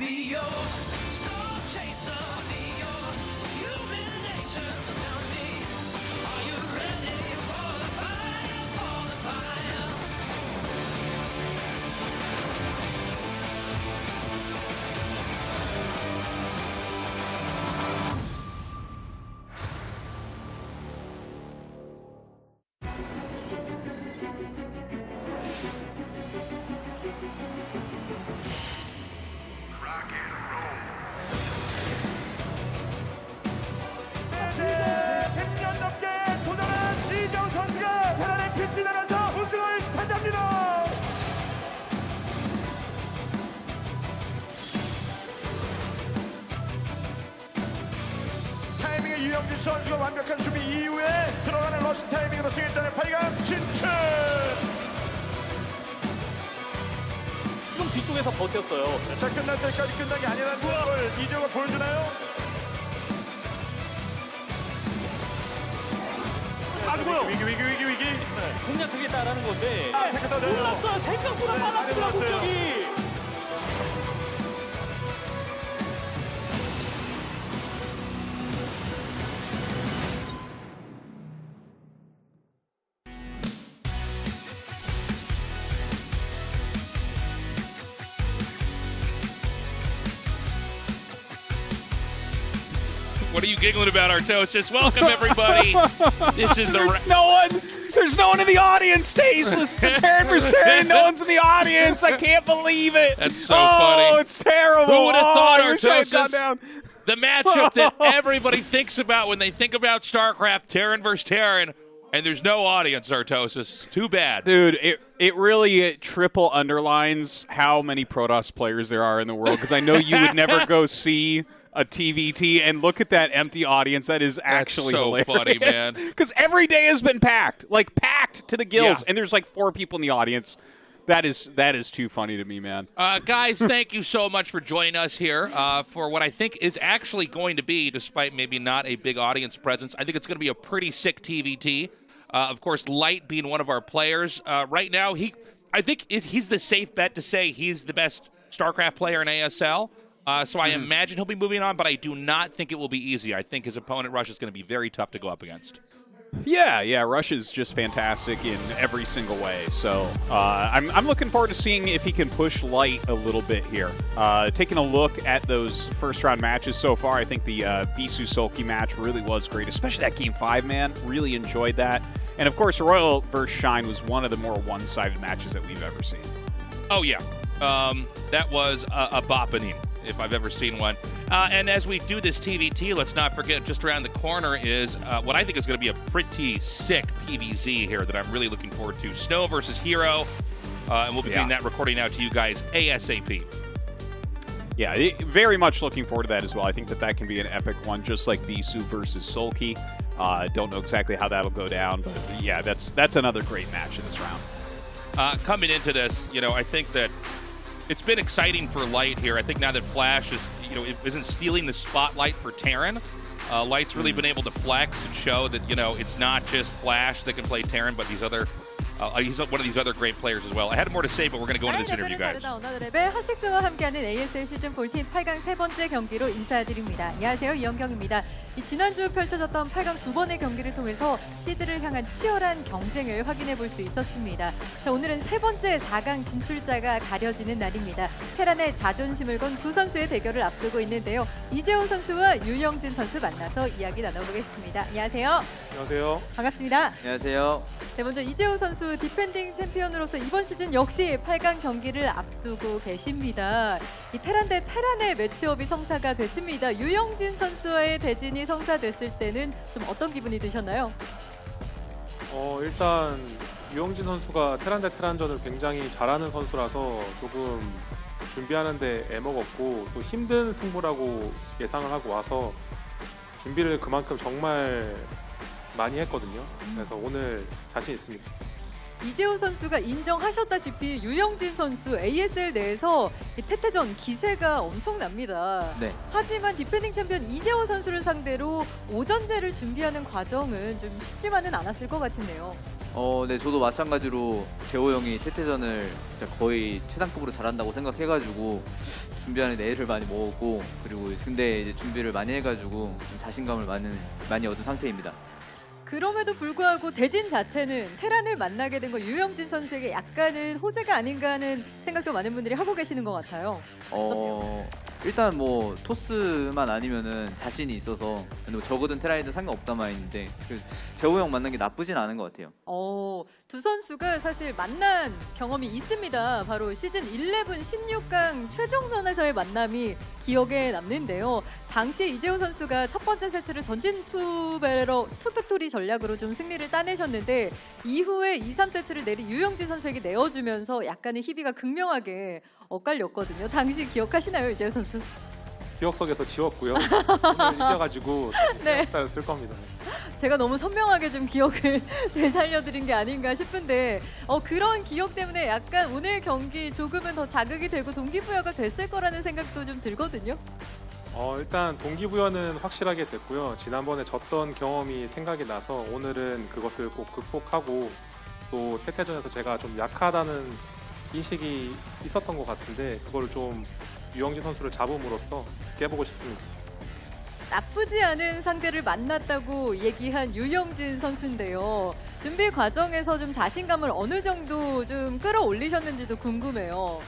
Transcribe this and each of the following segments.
be your star chaser, be your human nature. So tell me, are you ready for the fire, for the fire? 타이밍에 유영진 선수가 완벽한 수비 이후에 들어가는 러시 타이밍으로 승리했다는 8강 진출. 좀 뒤쪽에서 버텼어요. 자, 끝날 때까지 끝난 게 아니라는 걸 이재호가 보여주나요? 아이고요. 위기. 공략하겠다라는 건데. 생각보다 몰랐어요. 생각보다 빨랐더라 공격이. What are you giggling about, Artosis? Welcome, everybody. This is the... There's no one in the audience, Tastosis. It's a Terran versus Terran. No one's in the audience. I can't believe it. That's so funny. Oh, it's terrible. Who would have thought, I wish I had gone Artosis? down. The matchup that everybody thinks about when they think about StarCraft, Terran versus Terran, and there's no audience, Artosis. Too bad. Dude, it really triple underlines how many Protoss players there are in the world, because I know you would never go see a TVT and look at that empty audience. That is actually so hilarious. funny, man. Because every day has been packed, like packed to the gills, Yeah. and there's like 4 people in the audience. That is too funny to me, man. Guys, thank you so much for joining us here for what I think is actually going to be, despite maybe not a big audience presence, I think it's going to be a pretty sick TVT. Of course, Light being one of our players. Right now, I think he's the safe bet to say he's the best StarCraft player in ASL. So I imagine he'll be moving on, but I do not think it will be easy. I think his opponent, Rush, is going to be very tough to go up against. Yeah, Rush is just fantastic in every single way. So I'm looking forward to seeing if he can push Light a little bit here. Taking a look at those first-round matches so far, I think the Bisu-Sulky match really was great, especially that Game 5, man. Really enjoyed that. And, of course, Royal versus Shine was one of the more one-sided matches that we've ever seen. Oh, yeah. That was a bopping, if I've ever seen one. And as we do this TVT, let's not forget just around the corner is what I think is going to be a pretty sick PVZ here that I'm really looking forward to. Snow versus Hero, and we'll be doing that recording out to you guys ASAP. Yeah, very much looking forward to that as well. I think that can be an epic one, just like Bisu versus Sulky. Don't know exactly how that'll go down, but yeah, that's another great match in this round. Coming into this, I think that it's been exciting for Light here. I think now that Flash isn't stealing the spotlight for Terran, Light's really been able to flex and show that, it's not just Flash that can play Terran, but these other he's one of these other great players as well. I had more to say, but we're going to go into this interview, guys. 오너드랩의 하식스와 함께하는 ASL 시즌 14 8강 세 번째 경기로 인사드립니다. 안녕하세요, 이영경입니다. 지난주 펼쳐졌던 8강 두 번의 경기를 통해서 시드를 향한 치열한 경쟁을 확인해 볼 수 있었습니다. 자, 오늘은 세 번째 4강 진출자가 가려지는 날입니다. 테란의 자존심을 건 두 선수의 대결을 앞두고 있는데요. 이재호 선수와 유영진 선수 만나서 이야기 나눠보겠습니다. 안녕하세요. 안녕하세요. 반갑습니다. 안녕하세요. 네, 먼저 이재호 선수 디펜딩 챔피언으로서 이번 시즌 역시 8강 경기를 앞두고 계십니다. 이 테란 대 테란의 매치업이 성사가 됐습니다. 유영진 선수와의 대진이 성사됐을 때는 좀 어떤 기분이 드셨나요? 일단 유영진 선수가 테란 대 테란전을 굉장히 잘하는 선수라서 조금 준비하는데 애먹었고 또 힘든 승부라고 예상을 하고 와서 준비를 그만큼 정말 많이 했거든요. 그래서 오늘 자신 있습니다. 이재호 선수가 인정하셨다시피 유영진 선수 ASL 내에서 이 태태전 기세가 엄청납니다. 네. 하지만 디펜딩 챔피언 이재호 선수를 상대로 오전제를 준비하는 과정은 좀 쉽지만은 않았을 것 같은데요. 네, 저도 마찬가지로 재호 형이 태태전을 진짜 거의 최상급으로 잘한다고 생각해가지고 준비하는 데 애를 많이 먹었고, 그리고 근데 이제 준비를 많이 해가지고 좀 자신감을 많이 얻은 상태입니다. 그럼에도 불구하고 대진 자체는 테란을 만나게 된 거 유영진 선수에게 약간은 호재가 아닌가 하는 생각도 많은 분들이 하고 계시는 것 같아요. 일단 뭐 토스만 아니면은 자신이 있어서, 근데 뭐 적어든 테란이든 상관없단 말인데 재호 형 만난 게 나쁘진 않은 것 같아요. 두 선수가 사실 만난 경험이 있습니다. 바로 시즌 11 16강 최종전에서의 만남이 기억에 남는데요. 당시 이재호 선수가 첫 번째 세트를 전진 투팩토리 전략으로 좀 승리를 따내셨는데, 이후에 2, 3세트를 내린 유영진 선수에게 내어주면서 약간의 희비가 극명하게 엇갈렸거든요. 당시 기억하시나요, 이재호 선수? 기억 속에서 지웠고요. 오늘 이겨가지고 네. 생각을 쓸 겁니다. 제가 너무 선명하게 좀 기억을 되살려드린 게 아닌가 싶은데, 그런 기억 때문에 약간 오늘 경기 조금은 더 자극이 되고 동기부여가 됐을 거라는 생각도 좀 들거든요. 일단 동기부여는 확실하게 됐고요. 지난번에 졌던 경험이 생각이 나서 오늘은 그것을 꼭 극복하고, 또 태태전에서 제가 좀 약하다는 인식이 있었던 것 같은데 그걸 좀 유영진 선수를 잡음으로써 깨보고 싶습니다. 나쁘지 않은 상대를 만났다고 얘기한 유영진 선수인데요. 준비 과정에서 좀 자신감을 어느 정도 좀 끌어올리셨는지도 궁금해요.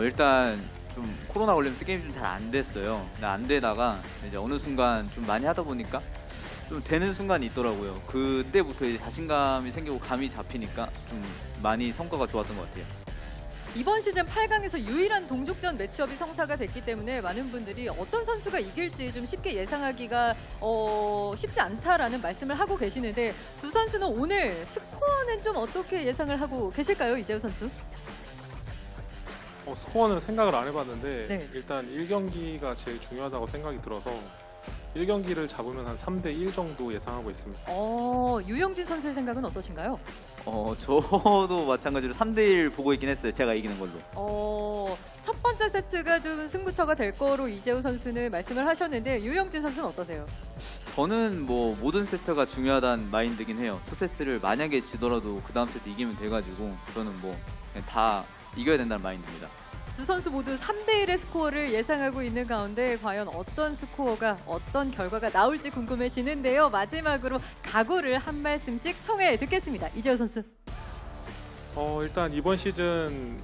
일단 좀 코로나 걸리면서 게임이 좀 잘 안 됐어요. 근데 안 되다가 이제 어느 순간 좀 많이 하다 보니까 좀 되는 순간이 있더라고요. 그때부터 이제 자신감이 생기고 감이 잡히니까 좀 많이 성과가 좋았던 것 같아요. 이번 시즌 8강에서 유일한 동족전 매치업이 성사가 됐기 때문에 많은 분들이 어떤 선수가 이길지 좀 쉽게 예상하기가 쉽지 않다라는 말씀을 하고 계시는데, 두 선수는 오늘 스코어는 좀 어떻게 예상을 하고 계실까요, 이재호 선수? 스코어는 생각을 안 해봤는데 네. 일단 1경기가 제일 중요하다고 생각이 들어서 1경기를 잡으면 한 3대1 정도 예상하고 있습니다. 유영진 선수의 생각은 어떠신가요? 저도 마찬가지로 3대1 보고 있긴 했어요. 제가 이기는 걸로. 첫 번째 세트가 좀 승부처가 될 거로 이재호 선수는 말씀을 하셨는데, 유영진 선수는 어떠세요? 저는 뭐 모든 세트가 중요하다는 마인드긴 해요. 첫 세트를 만약에 지더라도 그 다음 세트 이기면 돼가지고 저는 뭐 그냥 다 이겨야 된다는 마인드입니다. 두 선수 모두 3대1의 스코어를 예상하고 있는 가운데 과연 어떤 스코어가, 어떤 결과가 나올지 궁금해지는데요. 마지막으로 각오를 한 말씀씩 청해 듣겠습니다. 이재호 선수. 일단 이번 시즌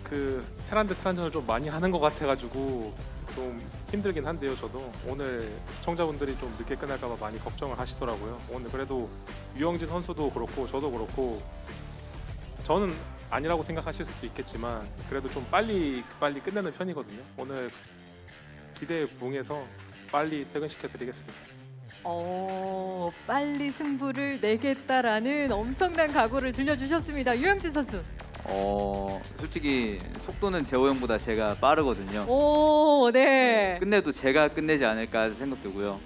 그 테란 대 테란전을 좀 많이 하는 것 같아가지고 좀 힘들긴 한데요. 저도 오늘 시청자분들이 좀 늦게 끝날까봐 많이 걱정을 하시더라고요. 오늘 그래도 유영진 선수도 그렇고 저도 그렇고, 저는 아니라고 생각하실 수도 있겠지만 그래도 좀 빨리 끝내는 편이거든요. 오늘 기대에 부응해서 빨리 퇴근시켜 드리겠습니다. 빨리 승부를 내겠다라는 엄청난 각오를 들려주셨습니다. 유영진 선수. 솔직히 속도는 재호 형보다 제가 빠르거든요. 네. 끝내도 제가 끝내지 않을까 생각 들고요.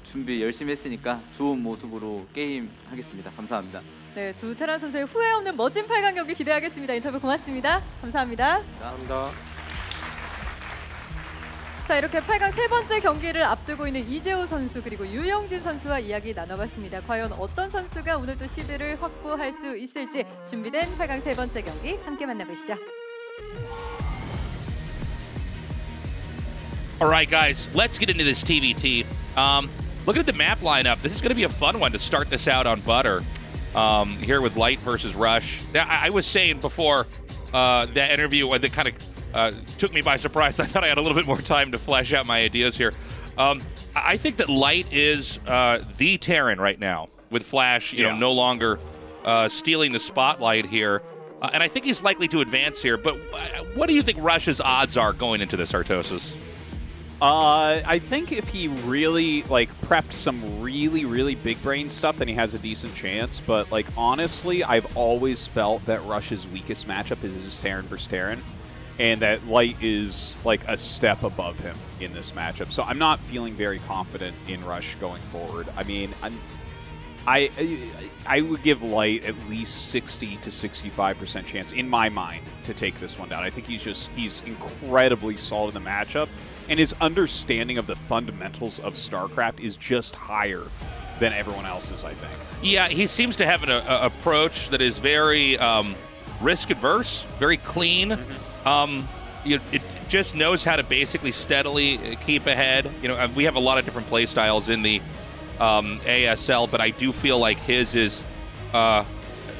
준비 열심히 했으니까 좋은 모습으로 게임 하겠습니다. 감사합니다. 네, 두 테란 선수의 후회 없는 멋진 8강 경기 기대하겠습니다. 인터뷰 고맙습니다. 감사합니다. 감사합니다. 자, 이렇게 8강 세 번째 경기를 앞두고 있는 이재호 선수 그리고 유영진 선수와 이야기 나눠봤습니다. 과연 어떤 선수가 오늘 또 시드를 확보할 수 있을지 준비된 8강 세 번째 경기 함께 만나보시죠. All right, guys, let's get into this TVT. Looking at the map lineup, this is going to be a fun one to start this out on Butter. Here with Light versus Rush. Now, I was saying before that interview that kind of took me by surprise. I thought I had a little bit more time to flesh out my ideas here. I think that Light is the Terran right now, with Flash, you know, no longer stealing the spotlight here. And I think he's likely to advance here. But what do you think Rush's odds are going into this, Tastosis? I think if he really prepped some really big brain stuff, then he has a decent chance. But honestly, I've always felt that Rush's weakest matchup is his Terran versus Terran, and that Light is a step above him in this matchup. So I'm not feeling very confident in Rush going forward. I mean, I would give Light at least 60 to 65% chance in my mind to take this one down. I think he's incredibly solid in the matchup, and his understanding of the fundamentals of StarCraft is just higher than everyone else's, I think. Yeah, he seems to have an approach that is very risk adverse, very clean. It just knows how to basically steadily keep ahead. You know, we have a lot of different play styles in the ASL, but I do feel like his is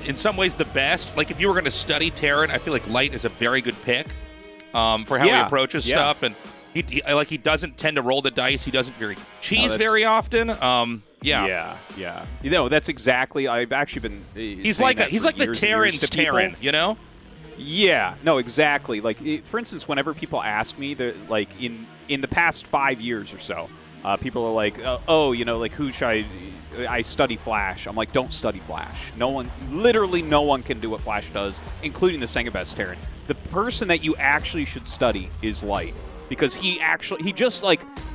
in some ways the best. Like if you were going to study Terran, I feel like Light is a very good pick for how he approaches stuff, and he doesn't tend to roll the dice. He doesn't cheese very often. Yeah. You know, that's exactly. I've actually been. He's like the Terran's Terran. You know. Yeah, no, exactly. Like, for instance, whenever people ask me, like in the past 5 years or so, people are like, "Oh, you know, like who should I study Flash?" I'm like, "Don't study Flash. Literally no one can do what Flash does, including the second best Terran. The person that you actually should study is Light." Because he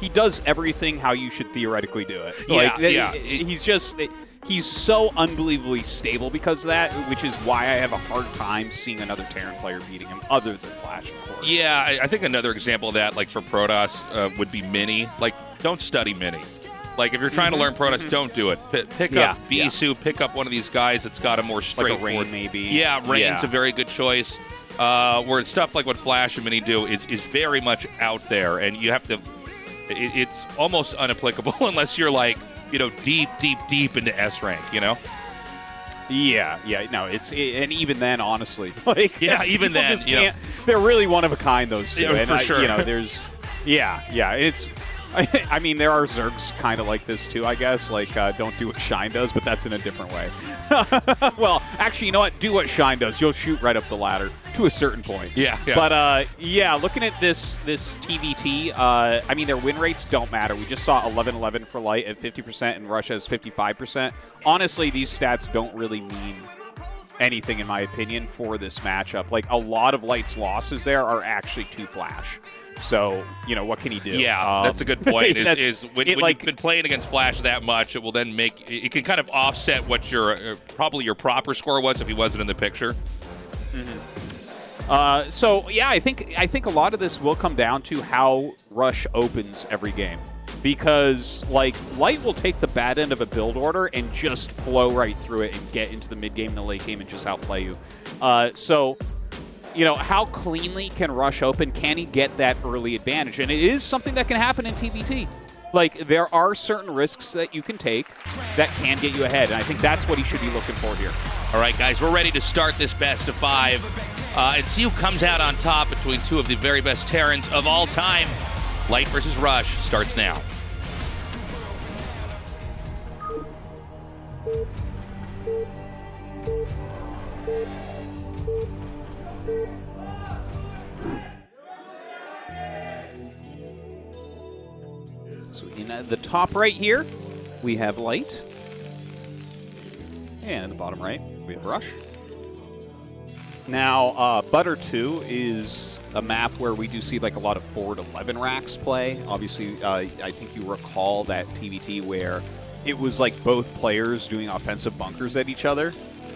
does everything how you should theoretically do it. He's so unbelievably stable because of that, which is why I have a hard time seeing another Terran player beating him, other than Flash, of course. Yeah, I think another example of that, like for Protoss, would be Mini. Like, don't study Mini. Like, if you're trying to learn Protoss, don't do it. Pick up Bisu, pick up one of these guys that's got a more straightforward... Like a Rain, maybe. Yeah, Rain's a very good choice. Where stuff like what Flash and Mini do is very much out there, and you have to... It's almost unapplicable unless you're like, you know, deep into S rank, you know? Yeah, no, and even then, honestly, like, even then, they're really one of a kind, those two. Yeah, for sure. You know, there's, it's. I mean, there are Zergs kind of like this too, I guess. Like, don't do what Shine does, but that's in a different way. Well, actually, you know what? Do what Shine does. You'll shoot right up the ladder to a certain point. Yeah. But looking at this TVT, I mean, their win rates don't matter. We just saw 11-11 for Light at 50%, and Rush has 55%. Honestly, these stats don't really mean anything, in my opinion, for this matchup. Like, a lot of Light's losses there are actually to Flash. So, you know, what can he do? Yeah, that's a good point. Is when you've been playing against Flash that much, it will then it can kind of offset what your probably your proper score was if he wasn't in the picture. So yeah, I think a lot of this will come down to how Rush opens every game, because like Light will take the bad end of a build order and just flow right through it and get into the mid game and the late game and just outplay you. So. You know, how cleanly can Rush open? Can he get that early advantage? And it is something that can happen in TVT. Like, there are certain risks that you can take that can get you ahead, and I think that's what he should be looking for here. All right, guys, we're ready to start this best of 5 and see who comes out on top between two of the very best Terrans of all time. Light versus Rush starts now. So in the top right here, we have Light. And in the bottom right, we have Rush. Now, Butter 2 is a map where we do see like a lot of forward 11 racks play. Obviously, I think you recall that TVT where it was like both players doing offensive bunkers at each other.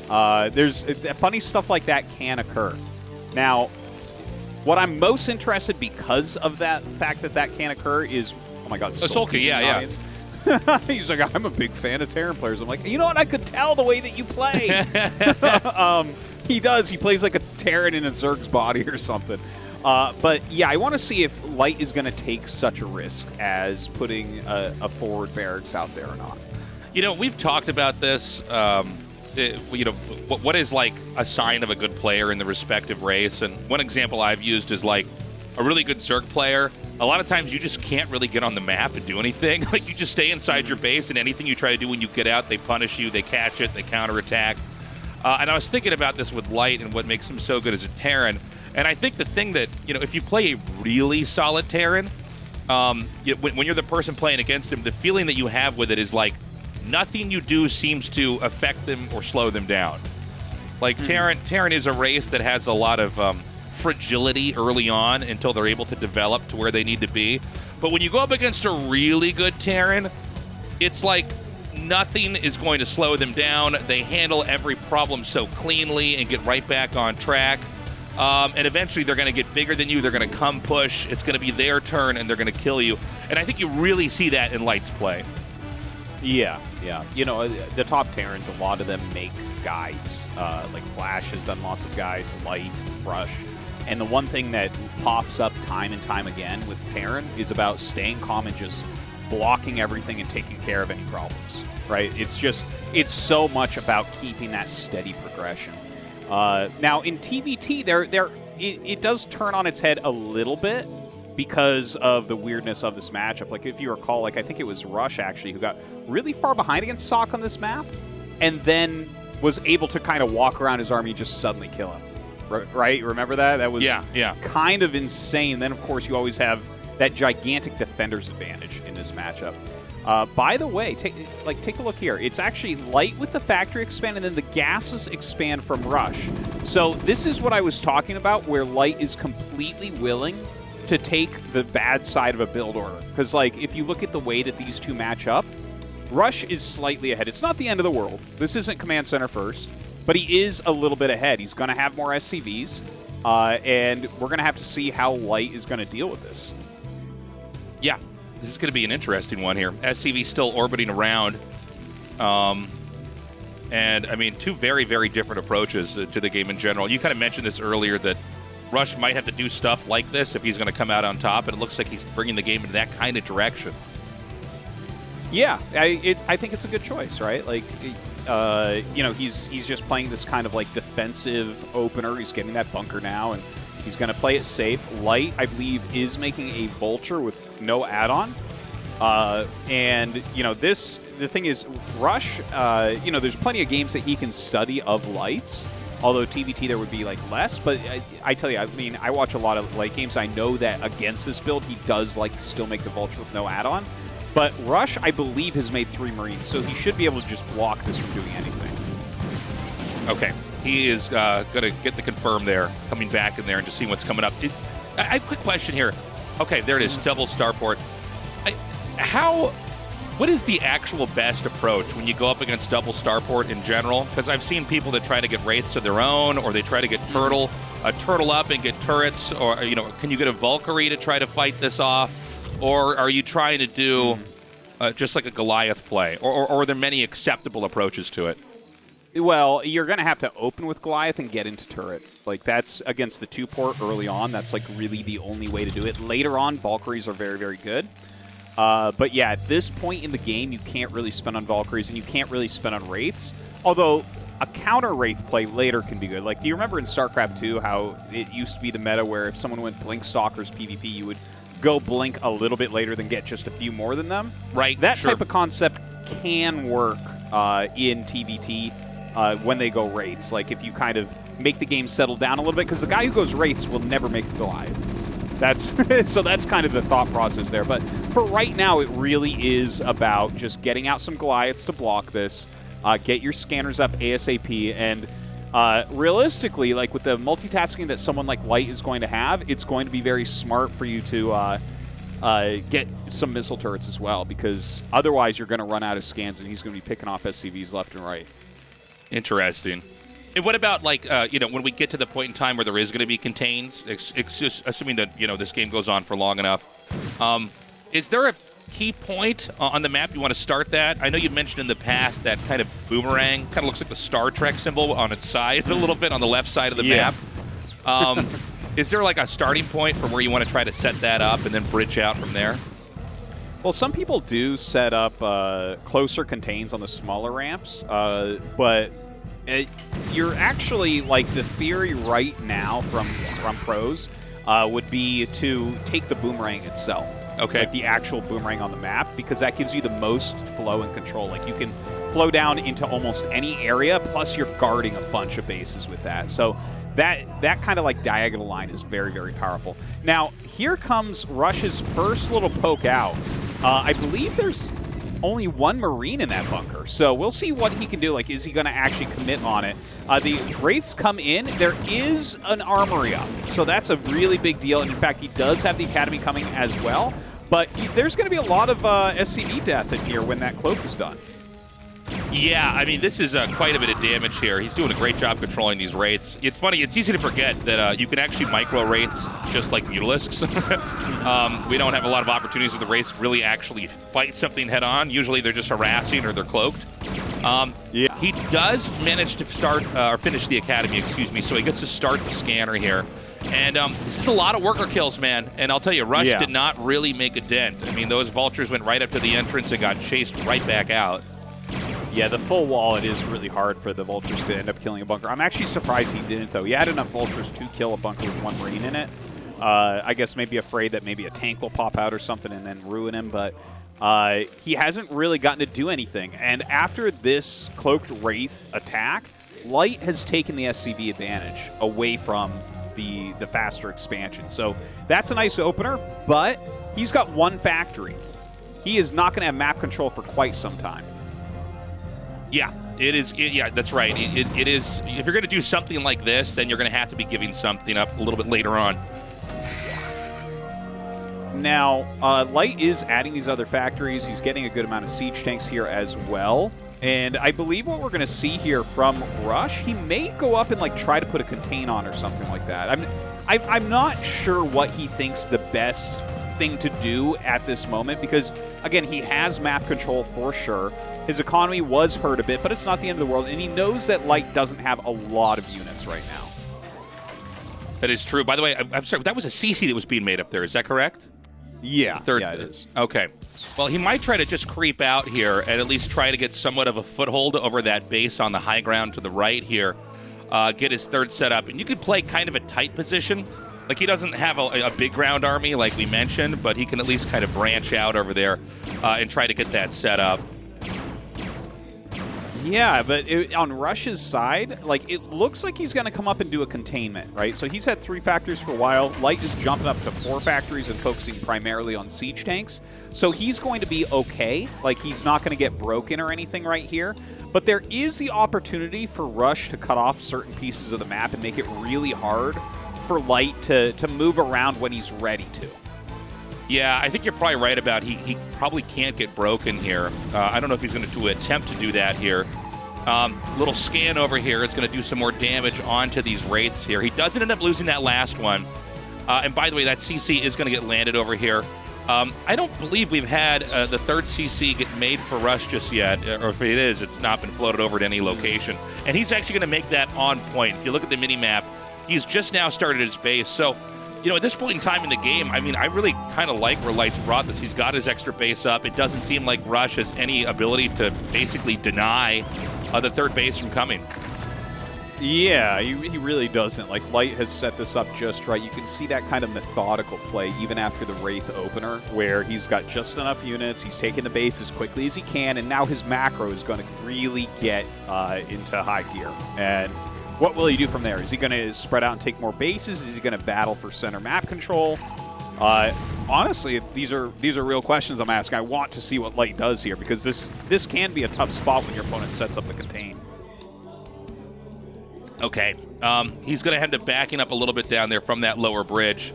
There's funny stuff like that can occur. Now, what I'm most interested because of that fact that can occur is, oh my God, Sulky, yeah. He's like, I'm a big fan of Terran players. I'm like, you know what? I could tell the way that you play. He does. He plays like a Terran in a Zerg's body or something. But yeah, I want to see if Light is going to take such a risk as putting a forward barracks out there or not. You know, we've talked about this. You know, what is like a sign of a good player in the respective race? And one example I've used is like a really good Zerg player. A lot of times you just can't really get on the map and do anything. Like, you just stay inside your base, and anything you try to do when you get out, they punish you, they catch it, they counterattack. And I was thinking about this with Light and what makes him so good as a Terran. And I think the thing that, you know, if you play a really solid Terran, when you're the person playing against him, the feeling that you have with it is like nothing you do seems to affect them or slow them down. Like, Terran is a race that has a lot of fragility early on until they're able to develop to where they need to be. But when you go up against a really good Terran, it's like nothing is going to slow them down. They handle every problem so cleanly and get right back on track. And eventually they're going to get bigger than you. They're going to come push. It's going to be their turn, and they're going to kill you. And I think you really see that in Light's play. Yeah, yeah. You know, the top Terrans, a lot of them make guides. Like Flash has done lots of guides, Light, Rush. And the one thing that pops up time and time again with Terran is about staying calm and just blocking everything and taking care of any problems, right? It's so much about keeping that steady progression. Now, in TVT, it does turn on its head a little bit because of the weirdness of this matchup. Like, if you recall, like, I think it was Rush, actually, who got really far behind against Sock on this map and then was able to kind of walk around his army and just suddenly kill him. Right? Remember that? That was kind of insane. Then, of course, you always have that gigantic defender's advantage in this matchup. By the way, take a look here. It's actually Light with the factory expand, and then the gases expand from Rush. So this is what I was talking about, where Light is completely willing to take the bad side of a build order. Because, like, if you look at the way that these two match up, Rush is slightly ahead. It's not the end of the world. This isn't Command Center first. But he is a little bit ahead. He's going to have more SCVs, and we're going to have to see how Light is going to deal with this. Yeah, this is going to be an interesting one here. SCV still orbiting around. And, I mean, two very, very different approaches to the game in general. You kind of mentioned this earlier that Rush might have to do stuff like this if he's going to come out on top, and it looks like he's bringing the game into that kind of direction. Yeah, I think it's a good choice, right? Like, you know, he's just playing this kind of like defensive opener. He's getting that bunker now, and he's going to play it safe. Light, I believe, is making a vulture with no add-on. And, you know, the thing is, Rush, you know, there's plenty of games that he can study of Lights, although TVT there would be, like, less. But I tell you, I mean, I watch a lot of Light games. I know that against this build, he does like to still make the vulture with no add-on. But Rush, I believe, has made 3 Marines, so he should be able to just block this from doing anything. Okay. He is going to get the confirm there, coming back in there and just seeing what's coming up. I have a quick question here. Okay, there it is, double starport. What is the actual best approach when you go up against double starport in general? Because I've seen people that try to get Wraiths of their own, or they try to get Turtle up and get turrets, or, you know, can you get a Valkyrie to try to fight this off? Or are you trying to do just like a Goliath play? Or are there many acceptable approaches to it? Well, you're going to have to open with Goliath and get into turret. Like, that's against the 2-port early on. That's, like, really the only way to do it. Later on, Valkyries are very, very good. But, yeah, at this point in the game, you can't really spend on Valkyries, and you can't really spend on Wraiths. Although, a counter Wraith play later can be good. Like, do you remember in StarCraft 2 how it used to be the meta where if someone went Blink Stalkers PvP, you would go Blink a little bit later than get just a few more than them? Right. That type of concept can work in TVT when they go Wraiths. Like, if you kind of make the game settle down a little bit, because the guy who goes Wraiths will never make a Goliath. So that's kind of the thought process there. But for right now, it really is about just getting out some Goliaths to block this, get your scanners up ASAP, and realistically, like with the multitasking that someone like Light is going to have, it's going to be very smart for you to get some missile turrets as well, because otherwise you're going to run out of scans and he's going to be picking off SCVs left and right. Interesting. And what about, like, you know, when we get to the point in time where there is going to be contains, it's just assuming that, you know, this game goes on for long enough, is there a key point on the map you want to start that? I know you mentioned in the past that kind of boomerang, kind of looks like the Star Trek symbol on its side a little bit on the left side of the map. Is there like a starting point from where you want to try to set that up and then bridge out from there? Well, some people do set up closer contains on the smaller ramps, but you're actually, like, the theory right now from pros would be to take the boomerang itself. Okay. Like the actual boomerang on the map, because that gives you the most flow and control. Like, you can flow down into almost any area, plus you're guarding a bunch of bases with that. So that kind of like diagonal line is very, very powerful. Now, here comes Rush's first little poke out. I believe there's only 1 Marine in that bunker, so we'll see what he can do. Like, is he going to actually commit on it? The Wraiths come in. There is an armory up, so that's a really big deal. And in fact, he does have the Academy coming as well. But there's going to be a lot of SCV death in here when that cloak is done. Yeah, I mean, this is quite a bit of damage here. He's doing a great job controlling these wraiths. It's funny, it's easy to forget that you can actually micro wraiths just like Mutalisks. We don't have a lot of opportunities where the wraiths really actually fight something head on. Usually they're just harassing or they're cloaked. Yeah. He does manage to start, or finish the academy, excuse me, so he gets to start the scanner here. And this is a lot of worker kills, man. And I'll tell you, Rush did not really make a dent. I mean, those vultures went right up to the entrance and got chased right back out. Yeah, the full wall, it is really hard for the vultures to end up killing a bunker. I'm actually surprised he didn't, though. He had enough vultures to kill a bunker with one marine in it. I guess maybe afraid that maybe a tank will pop out or something and then ruin him, but he hasn't really gotten to do anything. And after this Cloaked Wraith attack, Light has taken the SCV advantage away from the faster expansion. So that's a nice opener, but he's got one factory. He is not going to have map control for quite some time. Yeah, it is. Yeah, that's right. It is. If you're going to do something like this, then you're going to have to be giving something up a little bit later on. Now, Light is adding these other factories. He's getting a good amount of siege tanks here as well. And I believe what we're going to see here from Rush, he may go up and like try to put a contain on or something like that. I'm not sure what he thinks the best thing to do at this moment because, again, he has map control for sure. His economy was hurt a bit, but it's not the end of the world, and he knows that Light doesn't have a lot of units right now. That is true. By the way, I'm sorry, that was a CC that was being made up there. Is that correct? Yeah, Third, it is. Okay. Well, he might try to just creep out here and at least try to get somewhat of a foothold over that base on the high ground to the right here, get his third set up. And you could play kind of a tight position. Like, he doesn't have a big ground army like we mentioned, but he can at least kind of branch out over there and try to get that set up. Yeah, but on Rush's side, like, it looks like he's going to come up and do a containment, right? So he's had 3 factories for a while. Light is jumping up to 4 factories and focusing primarily on siege tanks. So he's going to be okay. Like, he's not going to get broken or anything right here. But there is the opportunity for Rush to cut off certain pieces of the map and make it really hard for Light to move around when he's ready to. Yeah, I think you're probably right about he probably can't get broken here. I don't know if he's going to attempt to do that here. Little scan over here is going to do some more damage onto these wraiths here. He doesn't end up losing that last one. And by the way, that CC is going to get landed over here. I don't believe we've had the third CC get made for Rush just yet. Or if it is, it's not been floated over to any location. And he's actually going to make that on point. If you look at the mini-map, he's just now started his base. So, you know, at this point in time in the game, I mean, I really kind of like where Light's brought this. He's got his extra base up. It doesn't seem like Rush has any ability to basically deny the third base from coming. Yeah, he really doesn't. Like, Light has set this up just right. You can see that kind of methodical play even after the Wraith opener, where he's got just enough units, he's taking the base as quickly as he can, and now his macro is going to really get into high gear. And what will he do from there? Is he going to spread out and take more bases? Is he going to battle for center map control? Honestly, these are real questions I'm asking. I want to see what Light does here, because this can be a tough spot when your opponent sets up the contain. Okay, he's going to end up backing up a little bit down there from that lower bridge.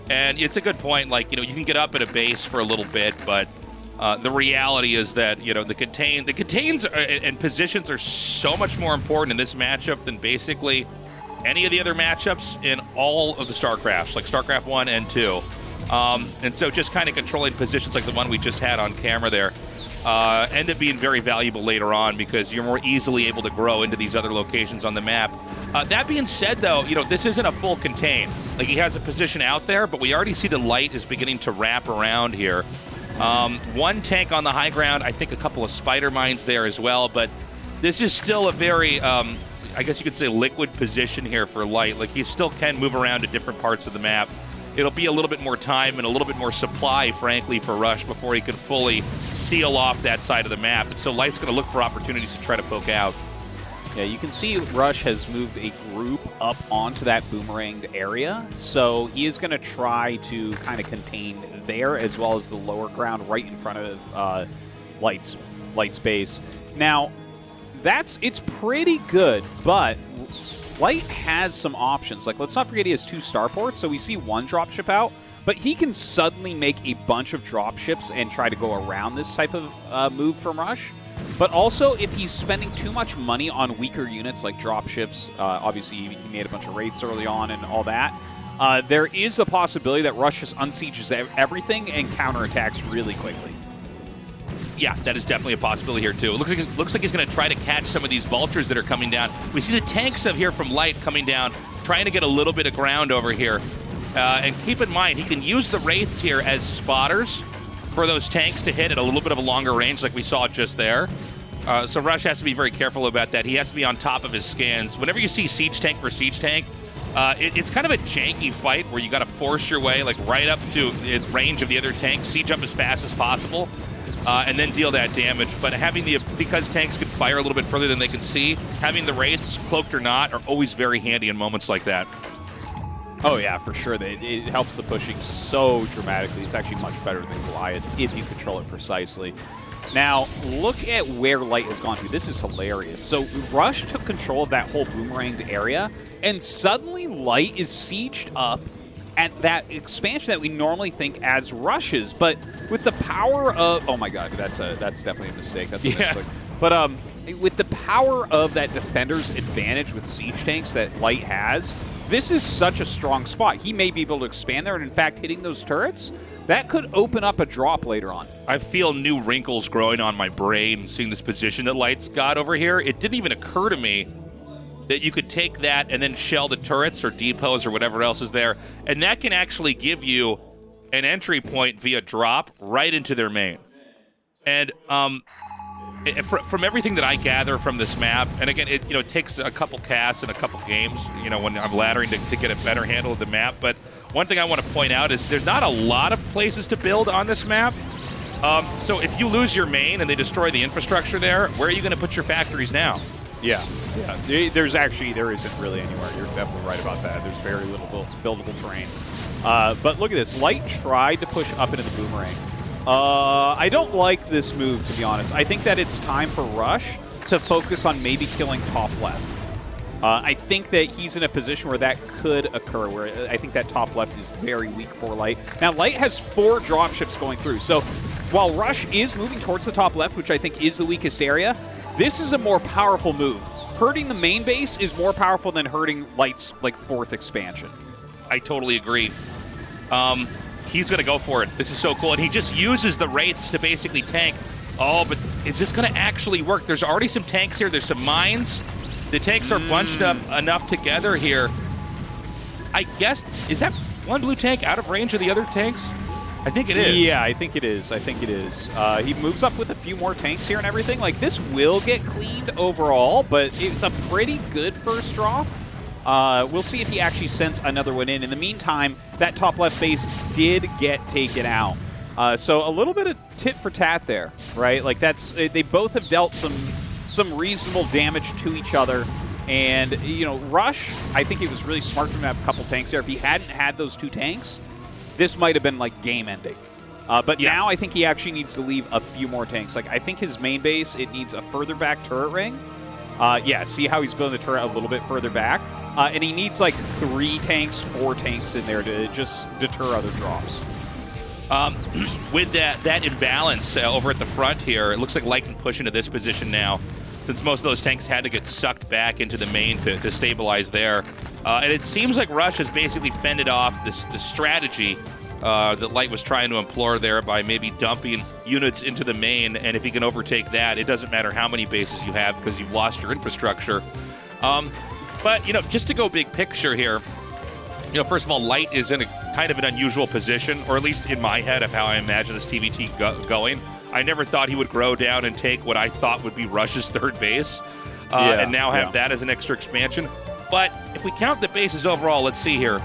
And it's a good point. Like, you know, you can get up at a base for a little bit, but the reality is that, you know, the contains and positions are so much more important in this matchup than basically any of the other matchups in all of the StarCrafts, like StarCraft 1 and 2. And so just kind of controlling positions like the one we just had on camera there end up being very valuable later on, because you're more easily able to grow into these other locations on the map. That being said, though, you know, this isn't a full contain. Like, he has a position out there, but we already see the Light is beginning to wrap around here. One tank on the high ground, I think a couple of spider mines there as well, but this is still a very, I guess you could say, liquid position here for Light. Like, he still can move around to different parts of the map. It'll be a little bit more time and a little bit more supply, frankly, for Rush before he can fully seal off that side of the map. And so Light's going to look for opportunities to try to poke out. Yeah, you can see Rush has moved a group up onto that boomeranged area, so he is going to try to kind of contain there, as well as the lower ground right in front of Light's base. Now, it's pretty good, but Light has some options. Like, let's not forget he has 2 starports, so we see 1 dropship out, but he can suddenly make a bunch of dropships and try to go around this type of move from Rush. but also if he's spending too much money on weaker units like dropships, obviously he made a bunch of wraiths early on and all that, there is a possibility that Rush just unsieges everything and counterattacks really quickly. Yeah, that is definitely a possibility here, too. It looks like he's going to try to catch some of these vultures that are coming down. We see the tanks of here from Light coming down, trying to get a little bit of ground over here. And keep in mind, he can use the wraiths here as spotters for those tanks to hit at a little bit of a longer range like we saw just there. So Rush has to be very careful about that. He has to be on top of his scans. Whenever you see siege tank for siege tank, it's kind of a janky fight where you got to force your way like right up to the range of the other tank, siege up as fast as possible, and then deal that damage. But because tanks can fire a little bit further than they can see, having the wraiths, cloaked or not, are always very handy in moments like that. Oh yeah, for sure. It helps the pushing so dramatically. It's actually much better than Goliath if you control it precisely. Now, look at where Light has gone to. This is hilarious. So Rush took control of that whole boomeranged area, and suddenly Light is sieged up at that expansion that we normally think as Rush's. But with the power of... Oh my god, that's definitely a mistake. That's a misclick. But with the power of that defender's advantage with siege tanks that Light has, this is such a strong spot. He may be able to expand there, and in fact, hitting those turrets, that could open up a drop later on. I feel new wrinkles growing on my brain seeing this position that Light's got over here. It didn't even occur to me that you could take that and then shell the turrets or depots or whatever else is there, and that can actually give you an entry point via drop right into their main. And from everything that I gather from this map, and again, it takes a couple casts and a couple games, when I'm laddering to get a better handle of the map. But one thing I want to point out is there's not a lot of places to build on this map. So if you lose your main and they destroy the infrastructure there, where are you going to put your factories now? Yeah. There isn't really anywhere. You're definitely right about that. There's very little buildable terrain. But look at this. Light tried to push up into the boomerang. I don't like this move, to be honest. I think that it's time for Rush to focus on maybe killing top left. I think that he's in a position where that could occur, where I think that top left is very weak for Light. Now, Light has 4 dropships going through, so while Rush is moving towards the top left, which I think is the weakest area, this is a more powerful move. Hurting the main base is more powerful than hurting Light's 4th expansion. I totally agree. He's going to go for it. This is so cool. And he just uses the wraiths to basically tank. Oh, but is this going to actually work? There's already some tanks here. There's some mines. The tanks are bunched up enough together here. I guess, is that one blue tank out of range of the other tanks? I think it is. Yeah, I think it is. He moves up with a few more tanks here and everything. This will get cleaned overall, but it's a pretty good first drop. We'll see if he actually sends another one in. In the meantime, that top left base did get taken out. So a little bit of tit for tat there, right? They both have dealt some reasonable damage to each other. And, Rush, I think it was really smart for him to have a couple tanks there. If he hadn't had those 2 tanks, this might have been game ending. But now I think he actually needs to leave a few more tanks. I think his main base, it needs a further back turret ring. See how he's building the turret a little bit further back. And he needs 3 tanks, 4 tanks in there to just deter other drops. With that imbalance over at the front here, it looks like Light can push into this position now, since most of those tanks had to get sucked back into the main to stabilize there. And it seems like Rush has basically fended off this strategy that Light was trying to employ there by maybe dumping units into the main, and if he can overtake that, it doesn't matter how many bases you have because you've lost your infrastructure. But, just to go big picture here, first of all, Light is in a kind of an unusual position, or at least in my head of how I imagine this TVT going. I never thought he would grow down and take what I thought would be Rush's 3rd base, and now have that as an extra expansion. But if we count the bases overall, let's see here,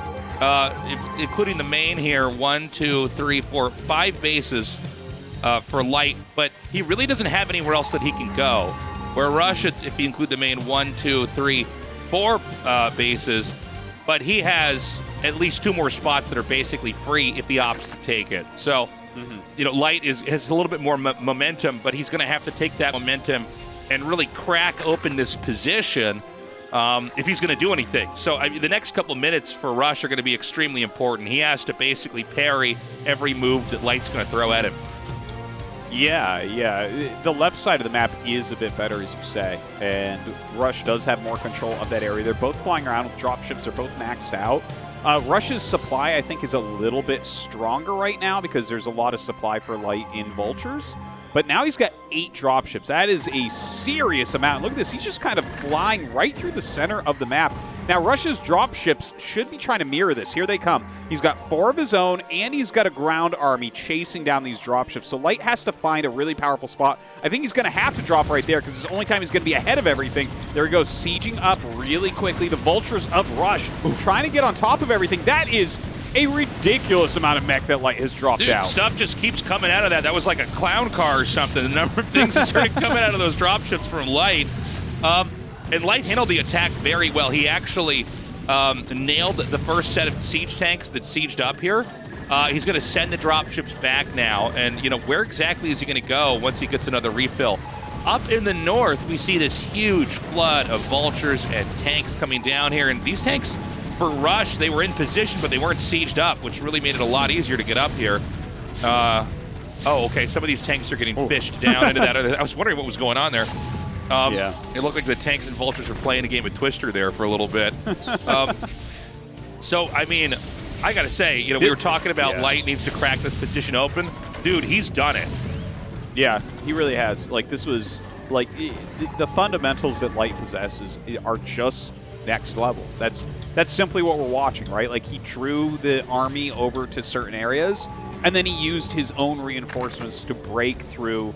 including the main here, 1, 2, 3, 4, 5 bases for Light, but he really doesn't have anywhere else that he can go. Where Rush, if you include the main, 1, 2, 3, 4 bases, but he has at least 2 more spots that are basically free if he opts to take it. So, Light has a little bit more momentum, but he's going to have to take that momentum and really crack open this position if he's going to do anything. So the next couple minutes for Rush are going to be extremely important. He has to basically parry every move that Light's going to throw at him. Yeah. The left side of the map is a bit better, as you say, and Rush does have more control of that area. They're both flying around with dropships. They're both maxed out. Rush's supply, I think, is a little bit stronger right now because there's a lot of supply for Light in Vultures. But now he's got 8 dropships. That is a serious amount. Look at this. He's just kind of flying right through the center of the map. Now, Rush's dropships should be trying to mirror this. Here they come. He's got 4 of his own, and he's got a ground army chasing down these dropships. So Light has to find a really powerful spot. I think he's going to have to drop right there because it's the only time he's going to be ahead of everything. There he goes, sieging up really quickly. The Vultures of Rush trying to get on top of everything. That is a ridiculous amount of mech that Light has dropped out. Stuff just keeps coming out of that. That was like a clown car or something. The number of things that started coming out of those dropships from Light. And Light handled the attack very well. He actually nailed the first set of siege tanks that sieged up here. He's going to send the dropships back now. And, where exactly is he going to go once he gets another refill? Up in the north, we see this huge flood of vultures and tanks coming down here. And these tanks, for Rush, they were in position, but they weren't sieged up, which really made it a lot easier to get up here. Oh, okay. Some of these tanks are getting fished down into that. I was wondering what was going on there. Yeah. It looked like the tanks and vultures were playing a game of Twister there for a little bit. So, I mean, I got to say, we were talking about Light needs to crack this position open. Dude, he's done it. Yeah, he really has. Like, this was, like, the fundamentals that Light possesses are just next level. That's simply what we're watching, right? Like, he drew the army over to certain areas, and then he used his own reinforcements to break through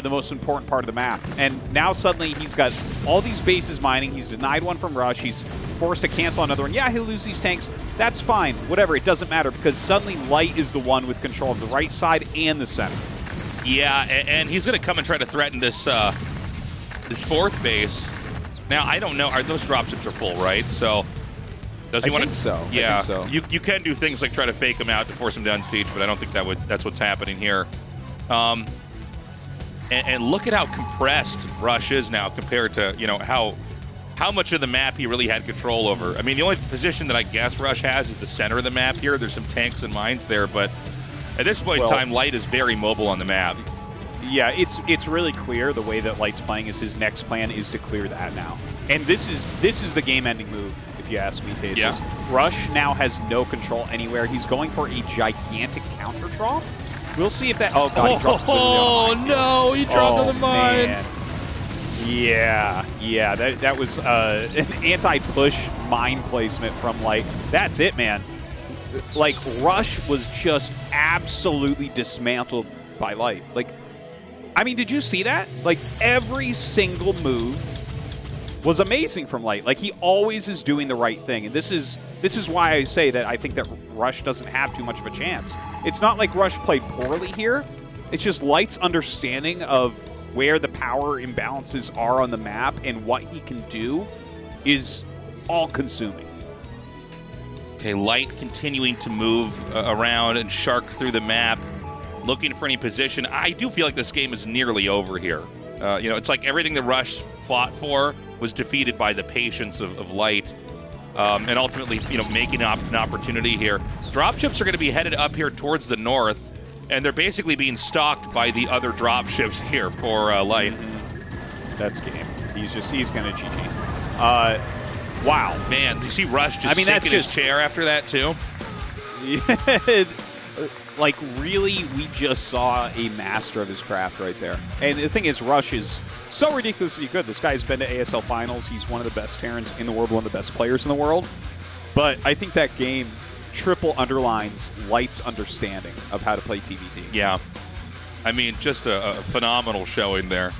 the most important part of the map. And now suddenly he's got all these bases mining. He's denied one from Rush. He's forced to cancel another one. Yeah, he'll lose these tanks. That's fine. Whatever. It doesn't matter because suddenly Light is the one with control of the right side and the center. Yeah, and he's going to come and try to threaten this this fourth base. Now, I don't know. Those dropships are full, right? So does he want to? I think so. Yeah. I think so. You can do things like try to fake him out to force him down siege, but I don't think that's what's happening here. And look at how compressed Rush is now compared to, how much of the map he really had control over. I mean, the only position that I guess Rush has is the center of the map here. There's some tanks and mines there, but at this point in time, Light is very mobile on the map. Yeah, it's really clear the way that Light's playing is his next plan is to clear that now. And this is the game-ending move, if you ask me, Tastosis. Yeah. Rush now has no control anywhere. He's going for a gigantic counter drop. We'll see if that... Oh, God, he drops Oh, no, he dropped on the mines. Man. Yeah, that was an anti-push mine placement from Light. That's it, man. Like, Rush was just absolutely dismantled by Light. Like, I mean, did you see that? Like, every single move was amazing from Light. Like, he always is doing the right thing. And this is why I say that I think that Rush doesn't have too much of a chance. It's not like Rush played poorly here. It's just Light's understanding of where the power imbalances are on the map and what he can do is all-consuming. Okay, Light continuing to move around and shark through the map, looking for any position. I do feel like this game is nearly over here. It's like everything the Rush fought for was defeated by the patience of Light, and ultimately, making an opportunity here. Dropships are going to be headed up here towards the north, and they're basically being stalked by the other dropships here for Light. That's game. He's going to GG. Wow. Man, do you see Rush just sink in his chair after that, too? Like, really, we just saw a master of his craft right there. And the thing is, Rush is so ridiculously good. This guy's been to ASL Finals. He's one of the best Terrans in the world, one of the best players in the world. But I think that game triple underlines Light's understanding of how to play TVT. Yeah. I mean, just a phenomenal showing there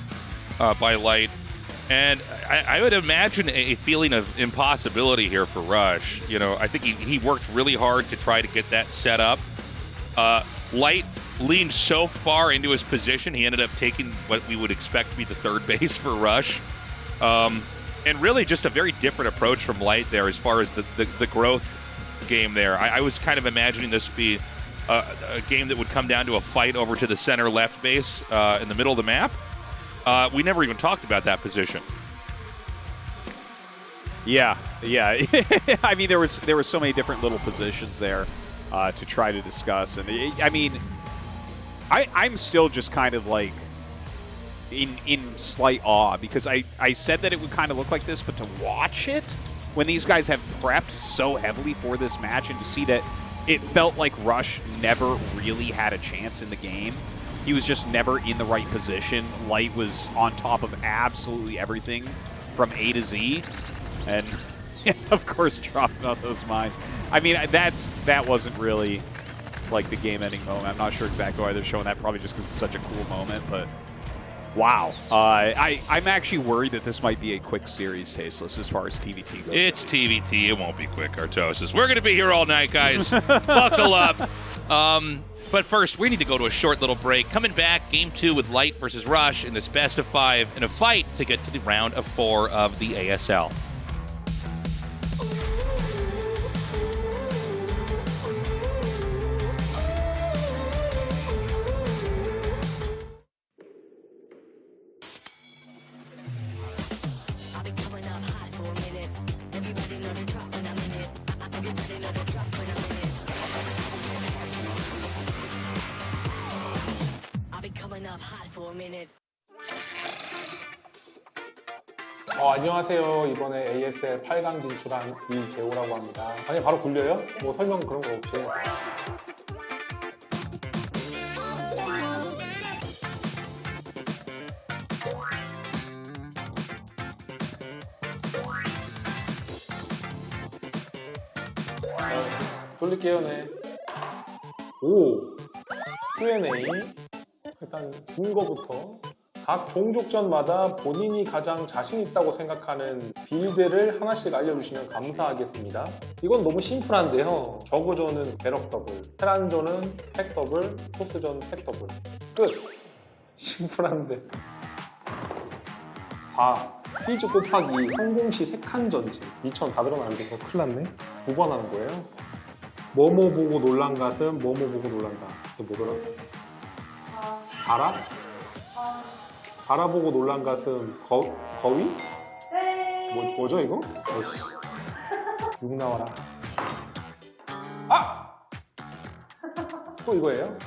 by Light. And I would imagine a feeling of impossibility here for Rush. I think he worked really hard to try to get that set up. Light leaned so far into his position, he ended up taking what we would expect to be the third base for Rush. And really just a very different approach from Light there as far as the growth game there. I was kind of imagining this to be a game that would come down to a fight over to the center left base in the middle of the map. We never even talked about that position. Yeah. I mean, there were so many different little positions there to try to discuss, and I mean, I'm still just kind of like in slight awe because I said that it would kind of look like this, but to watch it when these guys have prepped so heavily for this match and to see that it felt like Rush never really had a chance in the game. He was just never in the right position. Light was on top of absolutely everything from A to Z. And, of course, dropping out those mines. I mean, that wasn't really, like, the game-ending moment. I'm not sure exactly why they're showing that, probably just because it's such a cool moment, but wow. I'm actually worried that this might be a quick series, Tasteless, as far as TVT goes. It's TVT. It won't be quick, Tastosis. We're going to be here all night, guys. Buckle up. But first, we need to go to a short little break. Coming back, Game 2 with Light versus Rush in this best of 5 in a fight to get to the round of 4 of the ASL. 안녕하세요. 이번에 ASL 8강 진출한 이재호라고 합니다. 아니 바로 굴려요? 뭐 설명 그런 거 없이. 돌릴게요. 네. 오, Q&A. 일단 긴 거부터. 각 종족전마다 본인이 가장 자신 있다고 생각하는 빌드를 하나씩 알려주시면 감사하겠습니다. 이건 너무 심플한데요. 저그전은 배럭 더블, 테란전은 핵 더블, 토스전 핵 더블. 끝! 심플한데. 4. 퀴즈 곱하기 성공 시 3칸 전지. 2,000 다 들어가면 안 돼서 큰일 났네. 9번 하는 거예요. 뭐뭐 보고 놀란 가슴, 뭐뭐 보고 놀란다. 이게 뭐더라? 자라? 자라 보고 놀란 가슴, 거위? 네. 뭐죠 이거? 어이씨. 6 나와라. 아! 또 이거예요?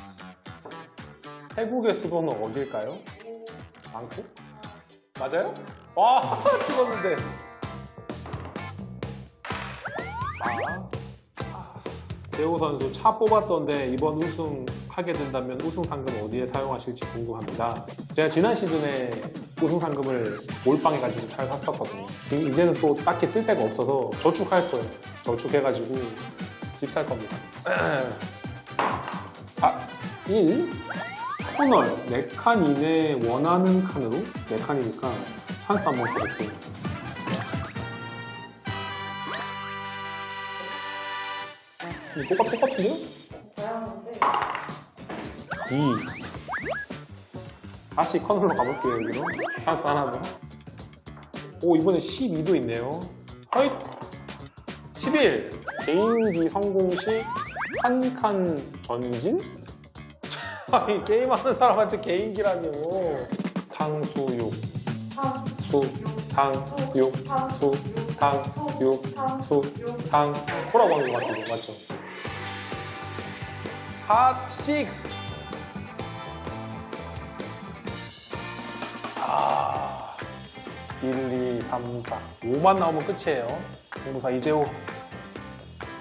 태국의 수도는 어딜까요? 방콕? 맞아요? 와, 찍었는데. 4. 재호 선수 차 뽑았던데 이번 우승하게 된다면 우승 상금 어디에 사용하실지 궁금합니다. 제가 지난 시즌에 우승 상금을 몰빵해가지고 잘 샀었거든요. 지금 이제는 또 딱히 쓸 데가 없어서 저축할 거예요. 저축해가지고 집 살 겁니다. 1. 코널 4칸 이내에 원하는 칸으로 4칸이니까 찬스 한번 가볼게요. 똑같은데요? 2. 다시 커널로 가볼게요. 여기로 찬스 하나 더. 오, 이번에 12도 있네요. 허잇! 11. 개인기 성공 시 한 칸 전진? 아니, 게임하는 사람한테 개인기라뇨. 탕수육 뭐라고 하는 것 같은데, 맞죠? 핫 6. 1, 2, 3, 4. 5만 나오면 끝이에요. 공부사 이재호.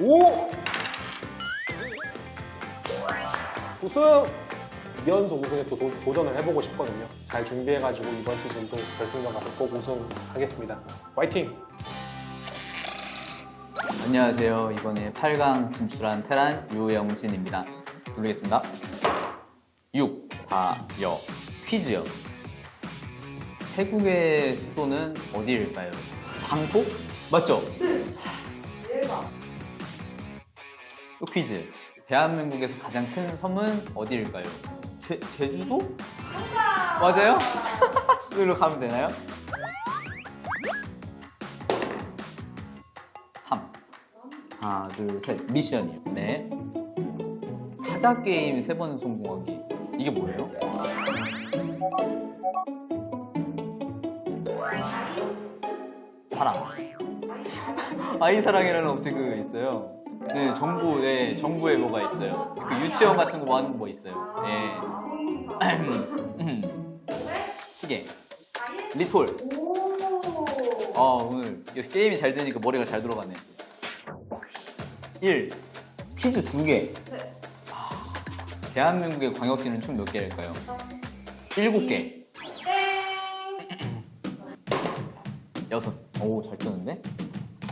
5! 우승! 2연속 우승에 또 도전을 해보고 싶거든요. 잘 준비해가지고 이번 시즌도 결승전 가서 꼭 우승하겠습니다. 화이팅! 안녕하세요. 이번에 8강 진출한 테란 유영진입니다. 돌리겠습니다. 6. 과여 퀴즈요. 태국의 수도는 어디일까요? 방콕? 맞죠? 네. 대박. 또 퀴즈. 대한민국에서 가장 큰 섬은 어디일까요? 제주도? 맞아요? 여기로 가면 되나요? 3. 하나, 둘, 셋. 미션이요. 네. 사자 게임 3번 성공하기. 이게 뭐예요? 사랑. 아이사랑이라는 업체가 있어요. 네, 정부에 뭐가 있어요. 그 유치원 같은 거 뭐 하는 거 뭐 있어요. 예. 시계. 리톨. 오늘 게임이 잘 되니까 머리가 잘 돌아가네. 1. 퀴즈 2개. 대한민국의 광역시는 총 몇 개일까요? 7개. 6. 오, 잘 뜨는데?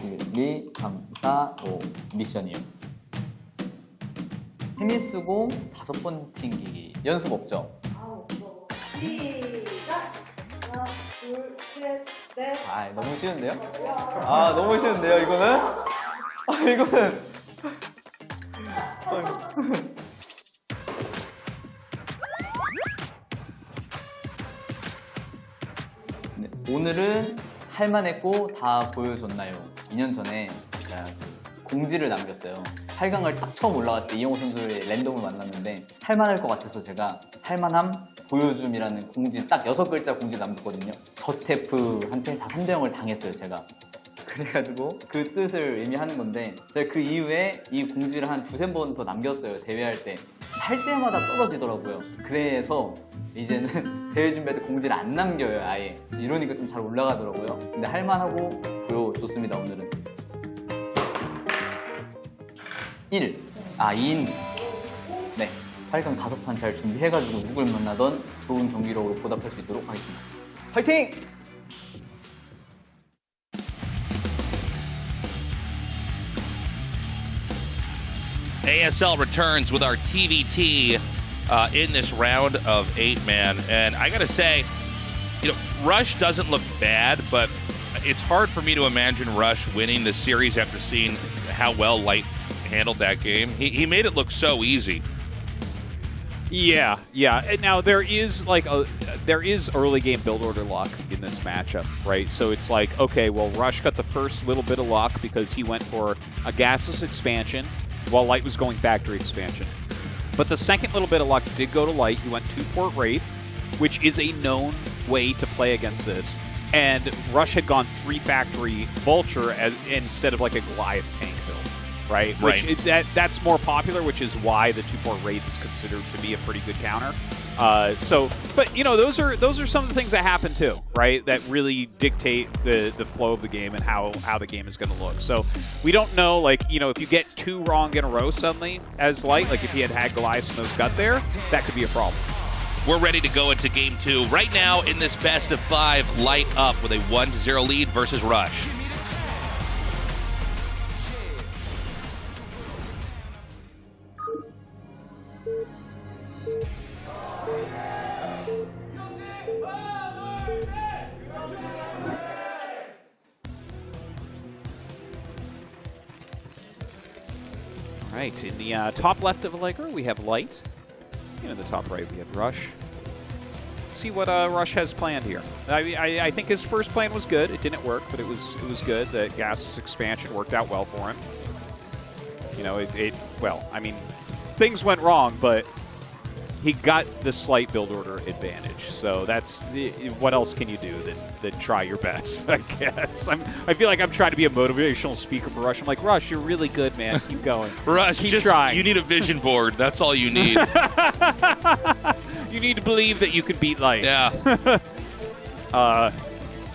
1, 2, 3, 4, 5. 미션이요. 테니스공 5번 튕기기. 연습 없죠? 시작! 하나, 둘, 셋, 넷. 너무 쉬운데요? 너무 쉬운데요, 이거는? 이거는. 네, 오늘은 할만했고 다 보여줬나요? 2년 전에 제가 공지를 남겼어요. 8강을 딱 처음 올라갔을 때 이영호 선수의 랜덤을 만났는데 할만할 것 같아서 제가 할만함 보여줌이라는 공지 딱 6글자 공지 남겼거든요. 저태프한테 다 3대0을 당했어요, 제가. 그래가지고 그 뜻을 의미하는 건데 제가 그 이후에 이 공지를 한 2~3번 더 남겼어요. 대회할 때. 할 때마다 떨어지더라고요. 그래서 이제는 대회 준비할 때 공지를 안 남겨요, 아예. 이러니까 좀 잘 올라가더라고요. 근데 할만하고 보여줬습니다, 오늘은. 2인. 네. 8강 5판 잘 준비해가지고 누굴 만나던 좋은 경기력으로 보답할 수 있도록 하겠습니다. 화이팅! ASL returns with our TVT in this round of 8-man. And I got to say, Rush doesn't look bad, but it's hard for me to imagine Rush winning this series after seeing how well Light handled that game. He made it look so easy. Yeah. And now there is early game build order luck in this matchup, right? So it's like, okay, well, Rush got the first little bit of luck because he went for a gasless expansion while Light was going factory expansion. But the second little bit of luck did go to Light. He went 2-Port Wraith, which is a known way to play against this. And Rush had gone 3-Factory Vulture instead of like a Goliath tank build. Right? That's more popular, which is why the 2-Port Wraith is considered to be a pretty good counter. But those are some of the things that happen too, right? That really dictate the flow of the game and how the game is going to look. So we don't know, if you get 2 wrong in a row suddenly as Light, like if he had Goliath and those gut there, that could be a problem. We're ready to go into game 2. Right now in this best of 5, Light up with a 1-0 lead versus Rush. Right, in the top left of Allegro, we have Light. And in the top right, we have Rush. Let's see what Rush has planned here. I think his first plan was good. It didn't work, but it was good. The gasless expansion worked out well for him. Things went wrong, but he got the slight build order advantage. So that's what else can you do than try your best, I guess. I feel like I'm trying to be a motivational speaker for Rush. I'm like, Rush, you're really good, man. Keep going. Rush, keep trying. You need a vision board. That's all you need. You need to believe that you can beat Light. Yeah.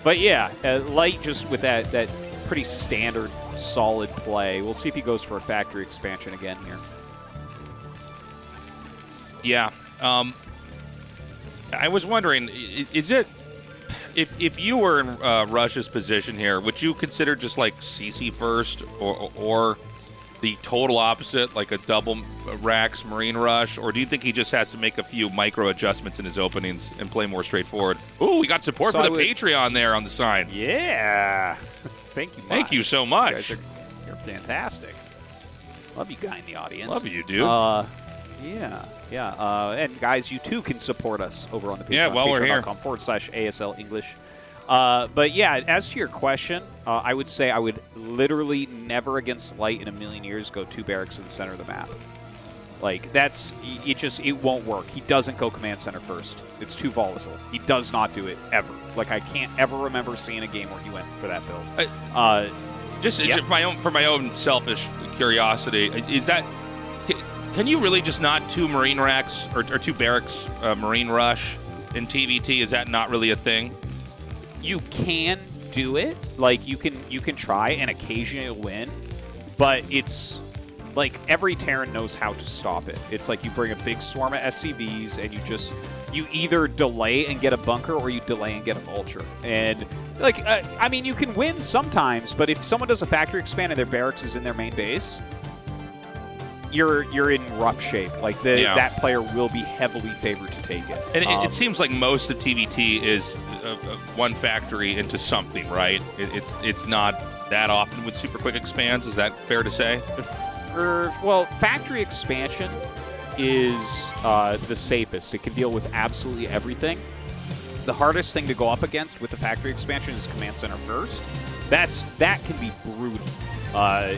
But yeah, Light just with that pretty standard, solid play. We'll see if he goes for a factory expansion again here. Yeah. I was wondering, is it if you were in Rush's position here, would you consider just like CC first or the total opposite, like a double Rax Marine Rush, or do you think he just has to make a few micro adjustments in his openings and play more straightforward? Ooh, we got support for the Patreon there on the side. Yeah. Thank you much. Thank you so much. You're fantastic. Love you guy in the audience. Love you, dude. Yeah. And guys, you too can support us over on the Patreon. Yeah, while we're here. patreon.com/ASL English. But yeah, as to your question, I would say I would literally never against Light in a million years go 2 barracks in the center of the map. Like, it won't work. He doesn't go command center first. It's too volatile. He does not do it ever. Like, I can't ever remember seeing a game where he went for that build. Just for my own selfish curiosity, is that can you really just not two Marine racks or two barracks Marine rush in TVT? Is that not really a thing? You can do it. Like you can try and occasionally win, but it's like every Terran knows how to stop it. It's like you bring a big swarm of SCVs and you either delay and get a bunker or you delay and get a vulture. And like I mean, you can win sometimes, but if someone does a factory expand and their barracks is in their main base, you're in rough shape. Like that player will be heavily favored to take it. And it seems like most of TVT is one factory into something, right? It's not that often with super quick expands. Is that fair to say? Well, factory expansion is the safest. It can deal with absolutely everything. The hardest thing to go up against with the factory expansion is command center first. That can be brutal.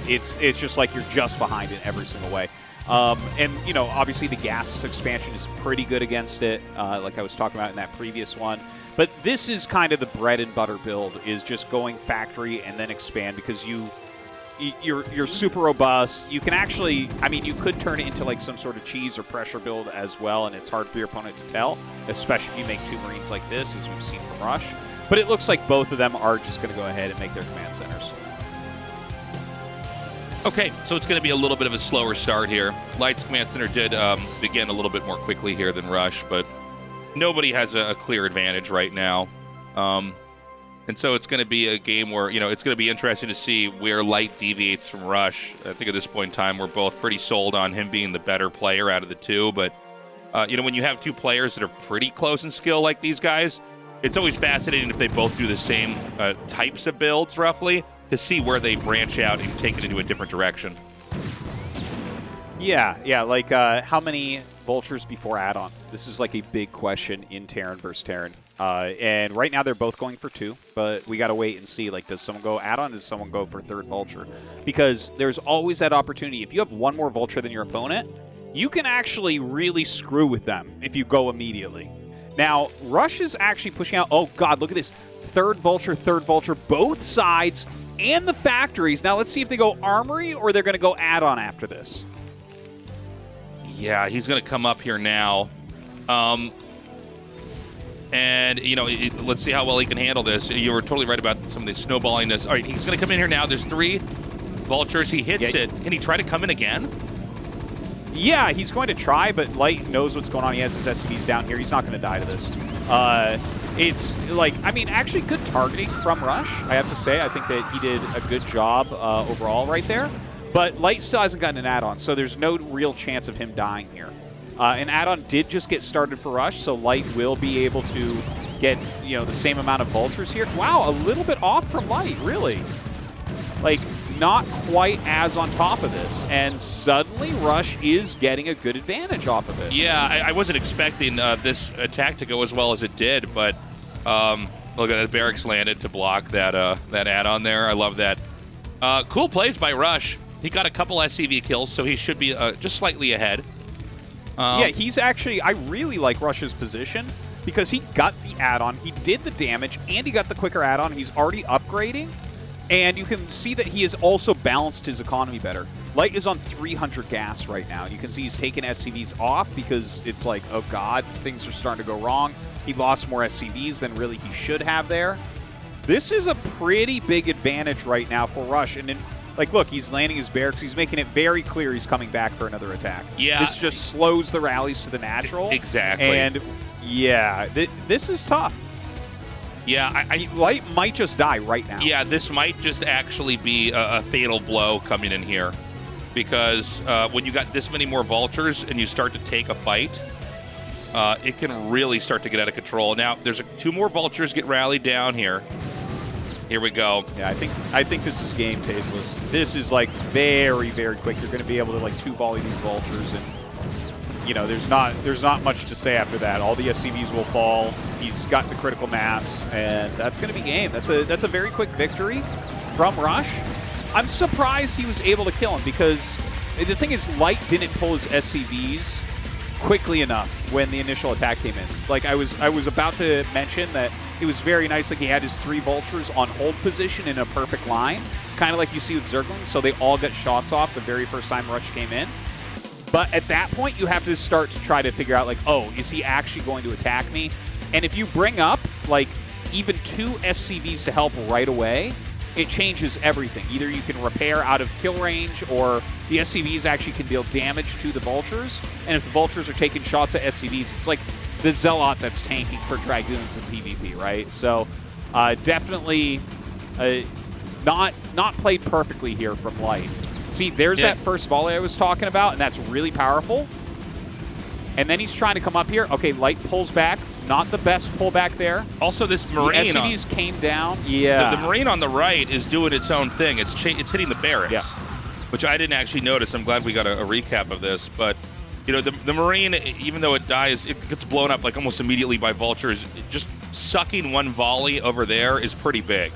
It's just like you're just behind in every single way. And, you know, obviously the gases expansion is pretty good against it, like I was talking about in that previous one. But this is kind of the bread and butter build, is just going factory and then expand, because you're super robust. You can actually, I mean, you could turn it into like some sort of cheese or pressure build as well, and it's hard for your opponent to tell, especially if you make two Marines like this, as we've seen from Rush. But it looks like both of them are just going to go ahead and make their command centers. Okay, so it's going to be a little bit of a slower start here. Light's command center did begin a little bit more quickly here than Rush, but nobody has a clear advantage right now. And so it's going to be a game where, you know, it's going to be interesting to see where Light deviates from Rush. I think at this point in time, we're both pretty sold on him being the better player out of the two. But, you know, when you have two players that are pretty close in skill like these guys, it's always fascinating if they both do the same types of builds, roughly, to see where they branch out and take it into a different direction. Yeah, like how many vultures before add-on? This is like a big question in Terran versus Terran. And right now they're both going for 2, but we got to wait and see. Like, does someone go add-on? Does someone go for 3rd vulture? Because there's always that opportunity. If you have one more vulture than your opponent, you can actually really screw with them if you go immediately. Now, Rush is actually pushing out, oh god, look at this. 3rd vulture, both sides, and the factories. Now let's see if they go armory or they're going to go add-on after this. Yeah, he's going to come up here now. And, you know, let's see how well he can handle this. You were totally right about some of the snowballiness. All right, he's going to come in here now. There's 3 vultures. He hits it. Can he try to come in again? Yeah, he's going to try, but Light knows what's going on. He has his SCVs down here. He's not going to die to this. It's like, I mean, actually good targeting from Rush, I have to say. I think that he did a good job overall right there. But Light still hasn't gotten an add-on, so there's no real chance of him dying here. An add-on did just get started for Rush, so Light will be able to get, you know, the same amount of vultures here. Wow, a little bit off from Light, really. Like, not quite as on top of this, and suddenly Rush is getting a good advantage off of it. Yeah, I wasn't expecting this attack to go as well as it did, but look at that, barracks landed to block that that add-on there. I love that. Cool plays by Rush. He got a couple SCV kills, so he should be just slightly ahead. Yeah, he's actually, I really like Rush's position because he got the add-on, he did the damage, and he got the quicker add-on. He's already upgrading. And you can see that he has also balanced his economy better. Light is on 300 gas right now. You can see he's taken SCVs off because it's like, oh god, things are starting to go wrong. He lost more SCVs than really he should have there. This is a pretty big advantage right now for Rush. And then, like, look, he's landing his barracks. He's making it very clear he's coming back for another attack. Yeah. This just slows the rallies to the natural. Exactly. And, yeah, this is tough. Yeah, Light might just die right now. Yeah, this might just actually be a fatal blow coming in here. Because when you got this many more vultures and you start to take a fight, it can really start to get out of control. Now, there's 2 more vultures get rallied down here. Here we go. Yeah, I think this is game, Tasteless. This is, like, very, very quick. You're going to be able to, like, 2-volley these vultures, and, you know, there's not much to say after that. All the SCVs will fall. He's got the critical mass, and that's going to be game. That's a very quick victory from Rush. I'm surprised he was able to kill him because the thing is, Light didn't pull his SCVs quickly enough when the initial attack came in. Like, I was about to mention that it was very nice. Like, he had his 3 vultures on hold position in a perfect line, kind of like you see with Zerglings, so they all got shots off the very first time Rush came in. But at that point, you have to start to try to figure out, like, oh, is he actually going to attack me? And if you bring up, like, even 2 SCVs to help right away, it changes everything. Either you can repair out of kill range, or the SCVs actually can deal damage to the Vultures. And if the Vultures are taking shots at SCVs, it's like the Zealot that's tanking for Dragoons in PvP, right? So definitely not played perfectly here from Light. See, there's that first volley I was talking about, and that's really powerful. And then he's trying to come up here. Okay, Light pulls back. Not the best pullback there. Also, this Marine... The SCVs came down. Yeah. The Marine on the right is doing its own thing. It's hitting the barracks, which I didn't actually notice. I'm glad we got a recap of this. But, you know, the Marine, even though it dies, it gets blown up like almost immediately by Vultures. Just sucking one volley over there is pretty big.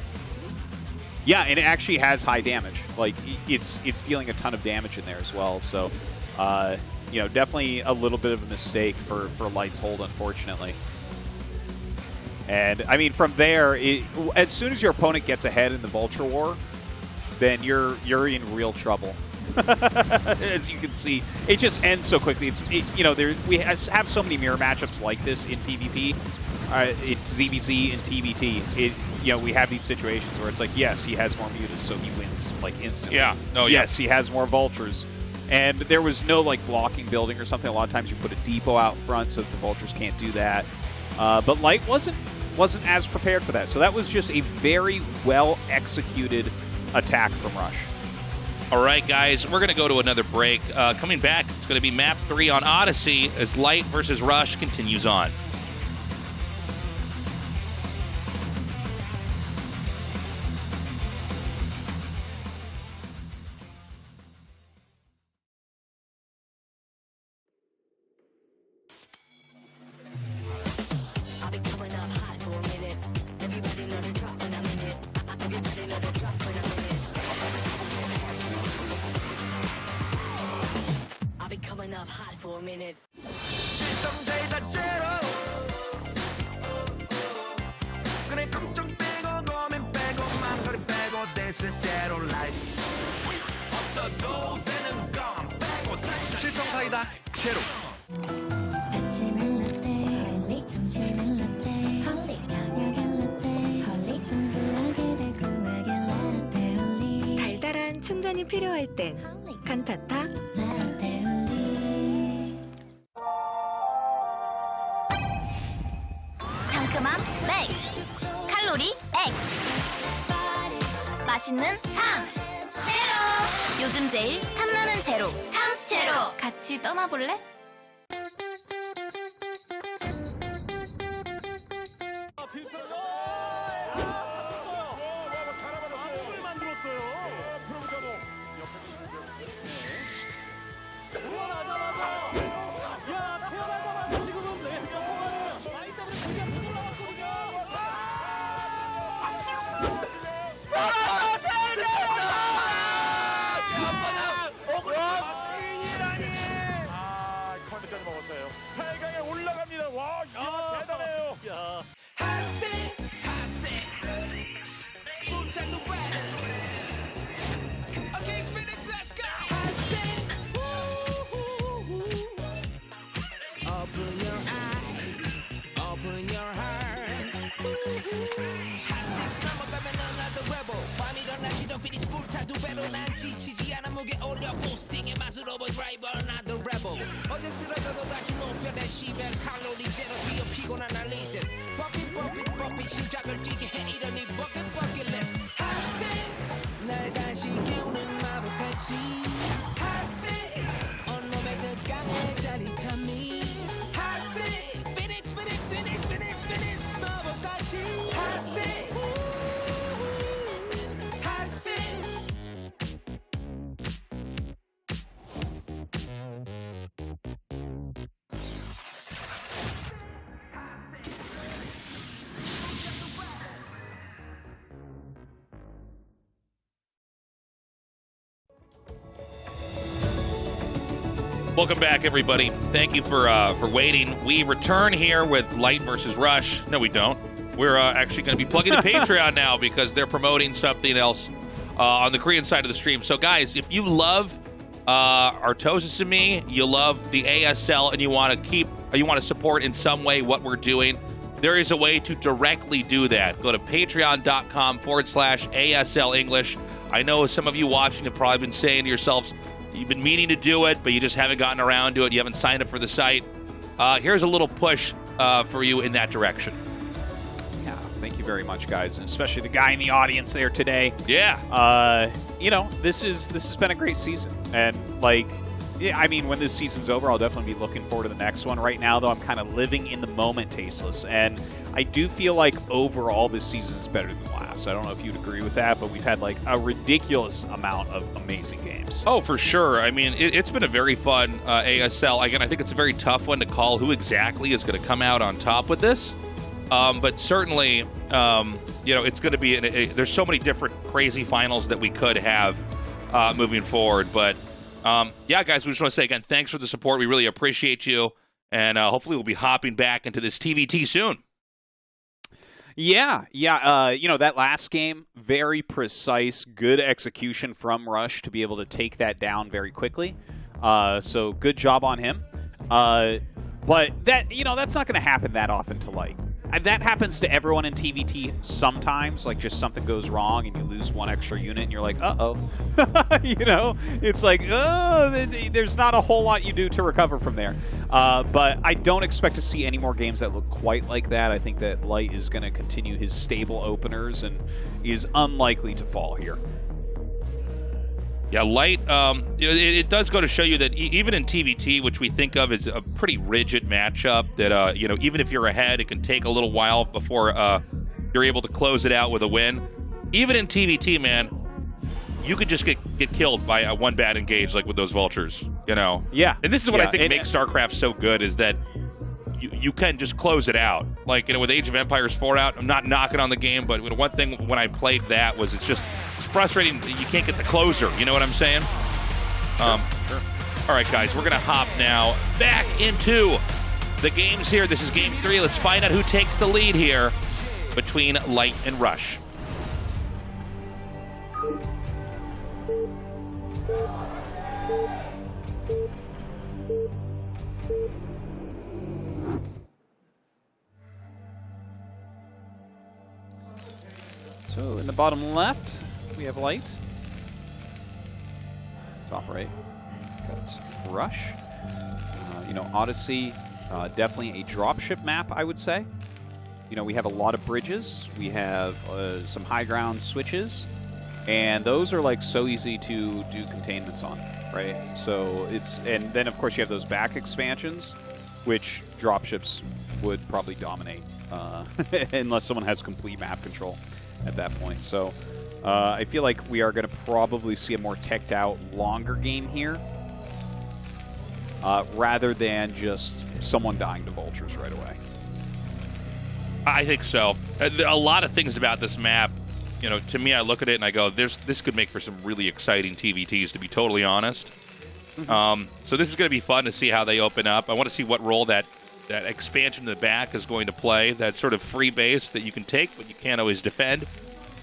Yeah, and it actually has high damage. Like, it's dealing a ton of damage in there as well. So, you know, definitely a little bit of a mistake for Light's hold, unfortunately. And, I mean, from there, as soon as your opponent gets ahead in the Vulture War, then you're in real trouble. As you can see, it just ends so quickly. You know, we have so many mirror matchups like this in PvP. It's ZVZ and TVT. You know, we have these situations where it's like, yes, he has more mutas, so he wins, like, instantly. Yeah. No, yes, he has more Vultures. And there was no, like, blocking building or something. A lot of times you put a depot out front so that the Vultures can't do that. But Light wasn't as prepared for that. So that was just a very well-executed attack from Rush. All right, guys, we're going to go to another break. Coming back, it's going to be Map 3 on Odyssey as Light versus Rush continues on. 실성사이다 제로. 아침은 라떼, 헐리 점심은 라떼, 헐리 저녁은 라떼, 헐리 궁금하게 달콤하게 라떼 헐리. 달달한 충전이 필요할 땐 칸타타 라떼 헐리. 상큼함 맥스, 칼로리 X, 맛있는 탐스 제로. 요즘 제일 탐나는 제로, 탐스 제로. 같이 떠나볼래? 어제 쓰러져도 다시 높여내 시벨 칼로리 제로 뛰어 피곤한 알리셋 뽀삐 심장을 뛰게 해 이러니 버킷 리스트 핫섹스 날 다시 깨우는 마법같이 핫섹스 온몸에 그 강한 짜릿함이 핫섹스 피닉스 마법같이 핫섹스 Welcome back, everybody. Thank you for waiting. We return here with Light versus Rush. No, we don't. We're actually going to be plugging the Patreon now because they're promoting something else on the Korean side of the stream. So, guys, if you love Tastosis and me, you love the ASL, and you want to support in some way what we're doing, there is a way to directly do that. Go to patreon.com/ASL English. I know some of you watching have probably been saying to yourselves, you've been meaning to do it, but you just haven't gotten around to it. You haven't signed up for the site. Here's a little push for you in that direction. Yeah, thank you very much, guys, and especially the guy in the audience there today. Yeah. You know, this has been a great season, and like, yeah, I mean, when this season's over, I'll definitely be looking forward to the next one. Right now, though, I'm kind of living in the moment, Tasteless, and I do feel like overall this season is better than last. I don't know if you'd agree with that, but we've had like a ridiculous amount of amazing games. Oh, for sure. I mean, it's been a very fun ASL. Again, I think it's a very tough one to call who exactly is going to come out on top with this. But certainly, you know, it's going to be there's so many different crazy finals that we could have moving forward. But yeah, guys, we just want to say again, thanks for the support. We really appreciate you, and hopefully we'll be hopping back into this TVT soon. Yeah. You know, that last game, very precise, good execution from Rush to be able to take that down very quickly. So good job on him. But that, you know, that's not going to happen that often to Light. That happens to everyone in TVT sometimes, like just something goes wrong and you lose one extra unit and you're like, uh-oh. You know, it's like, oh, there's not a whole lot you do to recover from there. But I don't expect to see any more games that look quite like that. I think that Light is going to continue his stable openers and is unlikely to fall here. Yeah, Light, you know, it does go to show you that even in TVT, which we think of as a pretty rigid matchup, that, you know, even if you're ahead, it can take a little while before you're able to close it out with a win. Even in TVT, man, you could just get killed by one bad engage, like with those vultures, you know? Yeah. And this is what I think makes StarCraft so good, is that you can just close it out. Like, you know, with Age of Empires 4 out, I'm not knocking on the game, but one thing when I played that was it's frustrating that you can't get the closer. You know what I'm saying? Sure. All right, guys, we're going to hop now back into the games here. This is Game 3. Let's find out who takes the lead here between Light and Rush. So in the bottom left, we have Light. Top right, got Rush. You know, Odyssey, definitely a dropship map, I would say. You know, we have a lot of bridges. We have some high ground switches. And those are like so easy to do containments on, right? So it's, and then of course you have those back expansions, which dropships would probably dominate unless someone has complete map control at that point. So I feel like we are going to probably see a more teched out, longer game here rather than just someone dying to vultures right away. I think so. A lot of things about this map, you know, to me, I look at it and I go, this could make for some really exciting TVTs, to be totally honest. So this is going to be fun to see how they open up. I want to see what role that expansion in the back is going to play, that sort of free base that you can take, but you can't always defend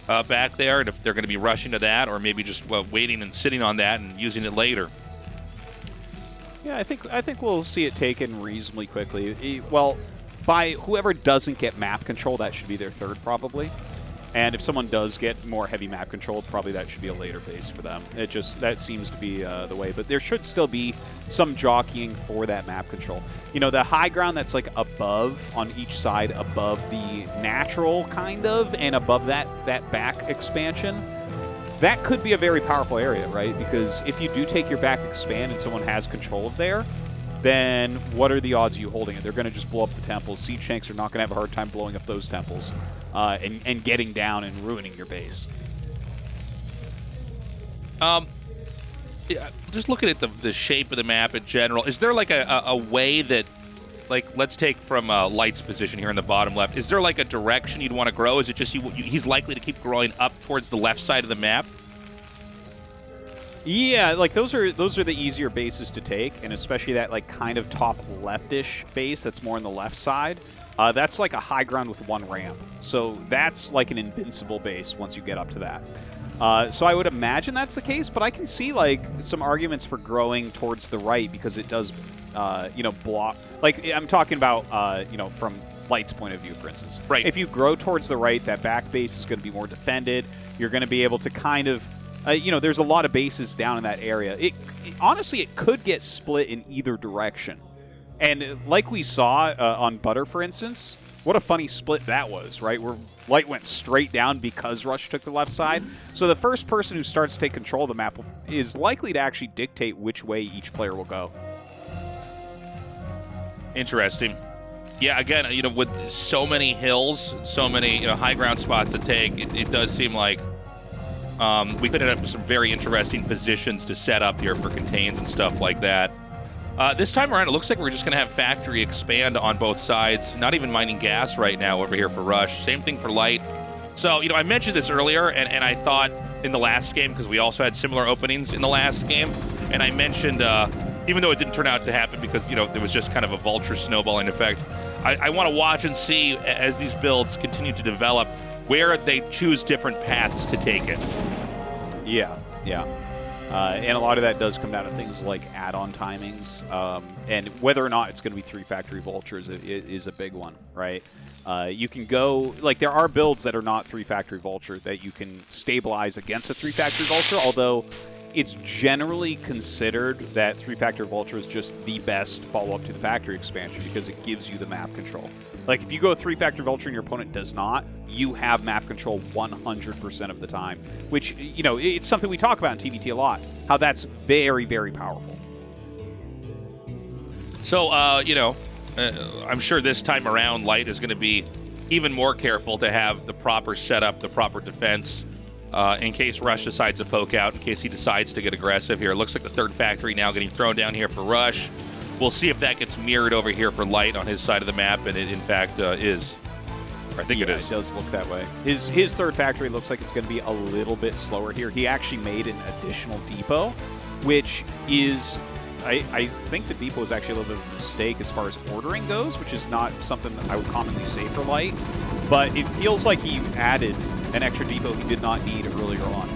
back there, and if they're going to be rushing to that, or maybe just waiting and sitting on that and using it later. Yeah, I think we'll see it taken reasonably quickly. Well, by whoever doesn't get map control, that should be their third probably. And if someone does get more heavy map control, probably that should be a later base for them. That seems to be the way. But there should still be some jockeying for that map control. You know, the high ground that's like above, on each side, above the natural kind of, and above that back expansion, that could be a very powerful area, right? Because if you do take your back expand and someone has control of there, then what are the odds of you holding it? They're going to just blow up the temples. Siege tanks are not going to have a hard time blowing up those temples and getting down and ruining your base. Yeah, just looking at the shape of the map in general, is there like a way that, like, let's take from Light's position here in the bottom left, is there like a direction you'd want to grow? Is it just he's likely to keep growing up towards the left side of the map? Yeah, like those are the easier bases to take, and especially that like kind of top leftish base that's more on the left side. That's like a high ground with one ramp, so that's like an invincible base once you get up to that. So I would imagine that's the case, but I can see like some arguments for growing towards the right because it does, block. Like I'm talking about, from Light's point of view, for instance. Right. If you grow towards the right, that back base is going to be more defended. You're going to be able to kind of, there's a lot of bases down in that area. Honestly, it could get split in either direction. And like we saw on Butter, for instance, what a funny split that was, right? Where Light went straight down because Rush took the left side. So the first person who starts to take control of the map is likely to actually dictate which way each player will go. Interesting. Yeah, again, with so many hills, so many high ground spots to take, it does seem like we could end up with some very interesting positions to set up here for contains and stuff like that. This time around, it looks like we're just going to have Factory expand on both sides. Not even mining gas right now over here for Rush. Same thing for Light. So, I mentioned this earlier, and I thought in the last game, because we also had similar openings in the last game, and I mentioned, even though it didn't turn out to happen because, there was just kind of a vulture snowballing effect, I want to watch and see, as these builds continue to develop, where they choose different paths to take it. Yeah. And a lot of that does come down to things like add-on timings, and whether or not it's going to be 3 Factory Vultures is a big one, right? You can go, there are builds that are not 3 Factory Vulture that you can stabilize against a 3 Factory Vulture, although it's generally considered that 3 Factory Vulture is just the best follow-up to the Factory expansion because it gives you the map control. Like, if you go 3 Factory Vulture and your opponent does not, you have map control 100% of the time, which, it's something we talk about in TVT a lot, how that's very, very powerful. So, I'm sure this time around, Light is going to be even more careful to have the proper setup, the proper defense, in case Rush decides to poke out, in case he decides to get aggressive here. It looks like the 3rd Factory now getting thrown down here for Rush. We'll see if that gets mirrored over here for Light on his side of the map, and it, in fact, is. I think it is. It does look that way. His 3rd Factory looks like it's going to be a little bit slower here. He actually made an additional depot, which is... I think the depot is actually a little bit of a mistake as far as ordering goes, which is not something that I would commonly say for Light. But it feels like he added an extra depot he did not need earlier on.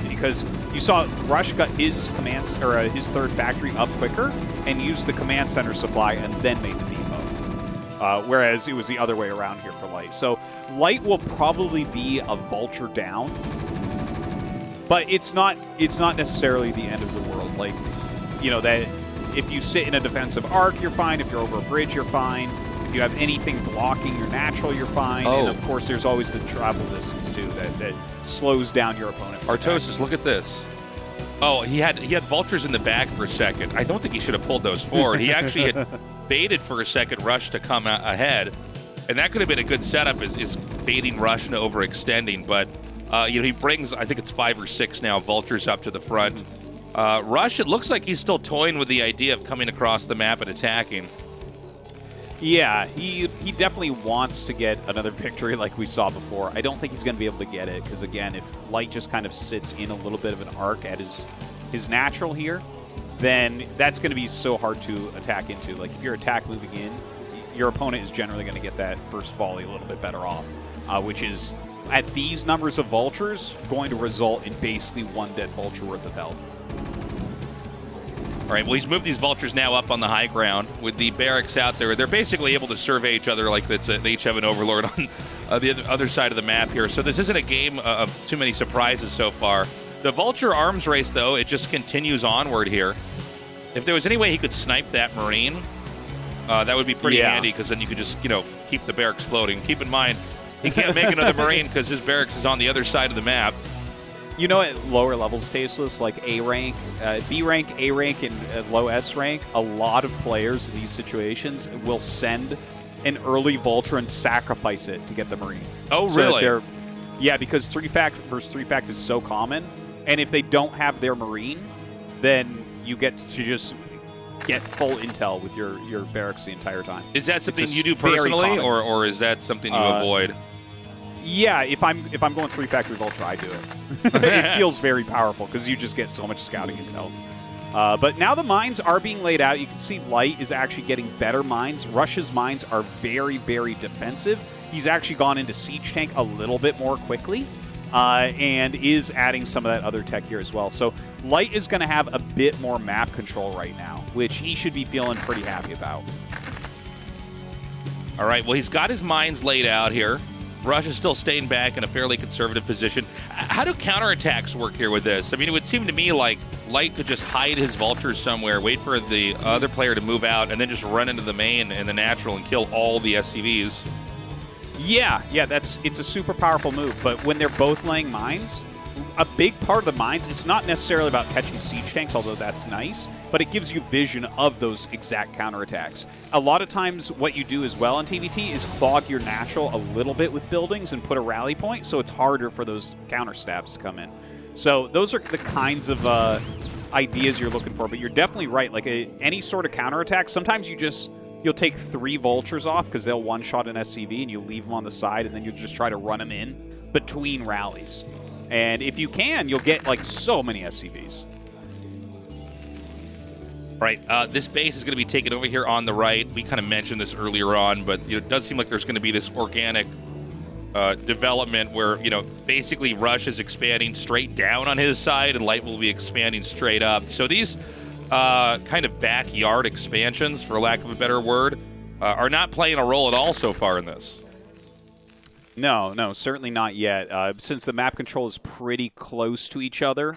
Because you saw Rush got his commands or his 3rd Factory up quicker and used the command center supply and then made the depot. Whereas it was the other way around here for Light. So Light will probably be a vulture down, but it's not necessarily the end of the world. Like, that if you sit in a defensive arc, you're fine. If you're over a bridge, you're fine. If you have anything blocking your natural, you're fine. And of course, there's always the travel distance too that slows down your opponent. Artosis, look at this. Oh, he had vultures in the back for a second. I don't think he should have pulled those forward. He actually had baited for a second Rush to come ahead, and that could have been a good setup. Is baiting Rush and overextending, but he brings, I think it's 5 or 6 now vultures up to the front. Rush, it looks like he's still toying with the idea of coming across the map and attacking. Yeah, he definitely wants to get another victory like we saw before. I don't think he's going to be able to get it because, again, if Light just kind of sits in a little bit of an arc at his natural here, then that's going to be so hard to attack into. Like, if you're attack moving in, your opponent is generally going to get that first volley a little bit better off, which is, at these numbers of vultures, going to result in basically 1 dead vulture worth of health. All right, well, he's moved these vultures now up on the high ground with the barracks out there. They're basically able to survey each other like they each have an overlord on the other side of the map here. So this isn't a game of too many surprises so far. The vulture arms race, though, it just continues onward here. If there was any way he could snipe that Marine, that would be pretty handy because then you could just, keep the barracks floating. Keep in mind, he can't make another Marine because his barracks is on the other side of the map. At lower levels, Tasteless, like A rank, B rank, A rank, and low S rank, a lot of players in these situations will send an early vulture and sacrifice it to get the Marine. Oh, really? Yeah, because 3 fact versus 3 fact is so common, and if they don't have their Marine, then you get to just get full intel with your barracks the entire time. Is that something you do personally, or is that something you avoid? Yeah, if I'm going 3 Factory Vulture, I do it. It feels very powerful because you just get so much scouting intel. But now the mines are being laid out. You can see Light is actually getting better mines. Rush's mines are very, very defensive. He's actually gone into Siege Tank a little bit more quickly. and is adding some of that other tech here as well. So Light is going to have a bit more map control right now, which he should be feeling pretty happy about. All right, well, he's got his mines laid out here. Rush is still staying back in a fairly conservative position. How do counterattacks work here with this? I mean, it would seem to me like Light could just hide his vultures somewhere, wait for the other player to move out, and then just run into the main and the natural and kill all the SCVs. Yeah, it's a super powerful move, but when they're both laying mines, a big part of the mines, it's not necessarily about catching siege tanks, although that's nice, but it gives you vision of those exact counterattacks. A lot of times what you do as well in TVT is clog your natural a little bit with buildings and put a rally point, so it's harder for those counter stabs to come in. So those are the kinds of ideas you're looking for, but you're definitely right. Like any sort of counterattack, sometimes you'll take 3 vultures off because they'll one-shot an SCV and you leave them on the side, and then you'll just try to run them in between rallies. And if you can, you'll get like so many SCVs. Right, this base is going to be taken over here on the right. We kind of mentioned this earlier on, but it does seem like there's going to be this organic development where, basically Rush is expanding straight down on his side and Light will be expanding straight up. So these kind of backyard expansions, for lack of a better word, are not playing a role at all so far in this. No, certainly not yet. Since the map control is pretty close to each other,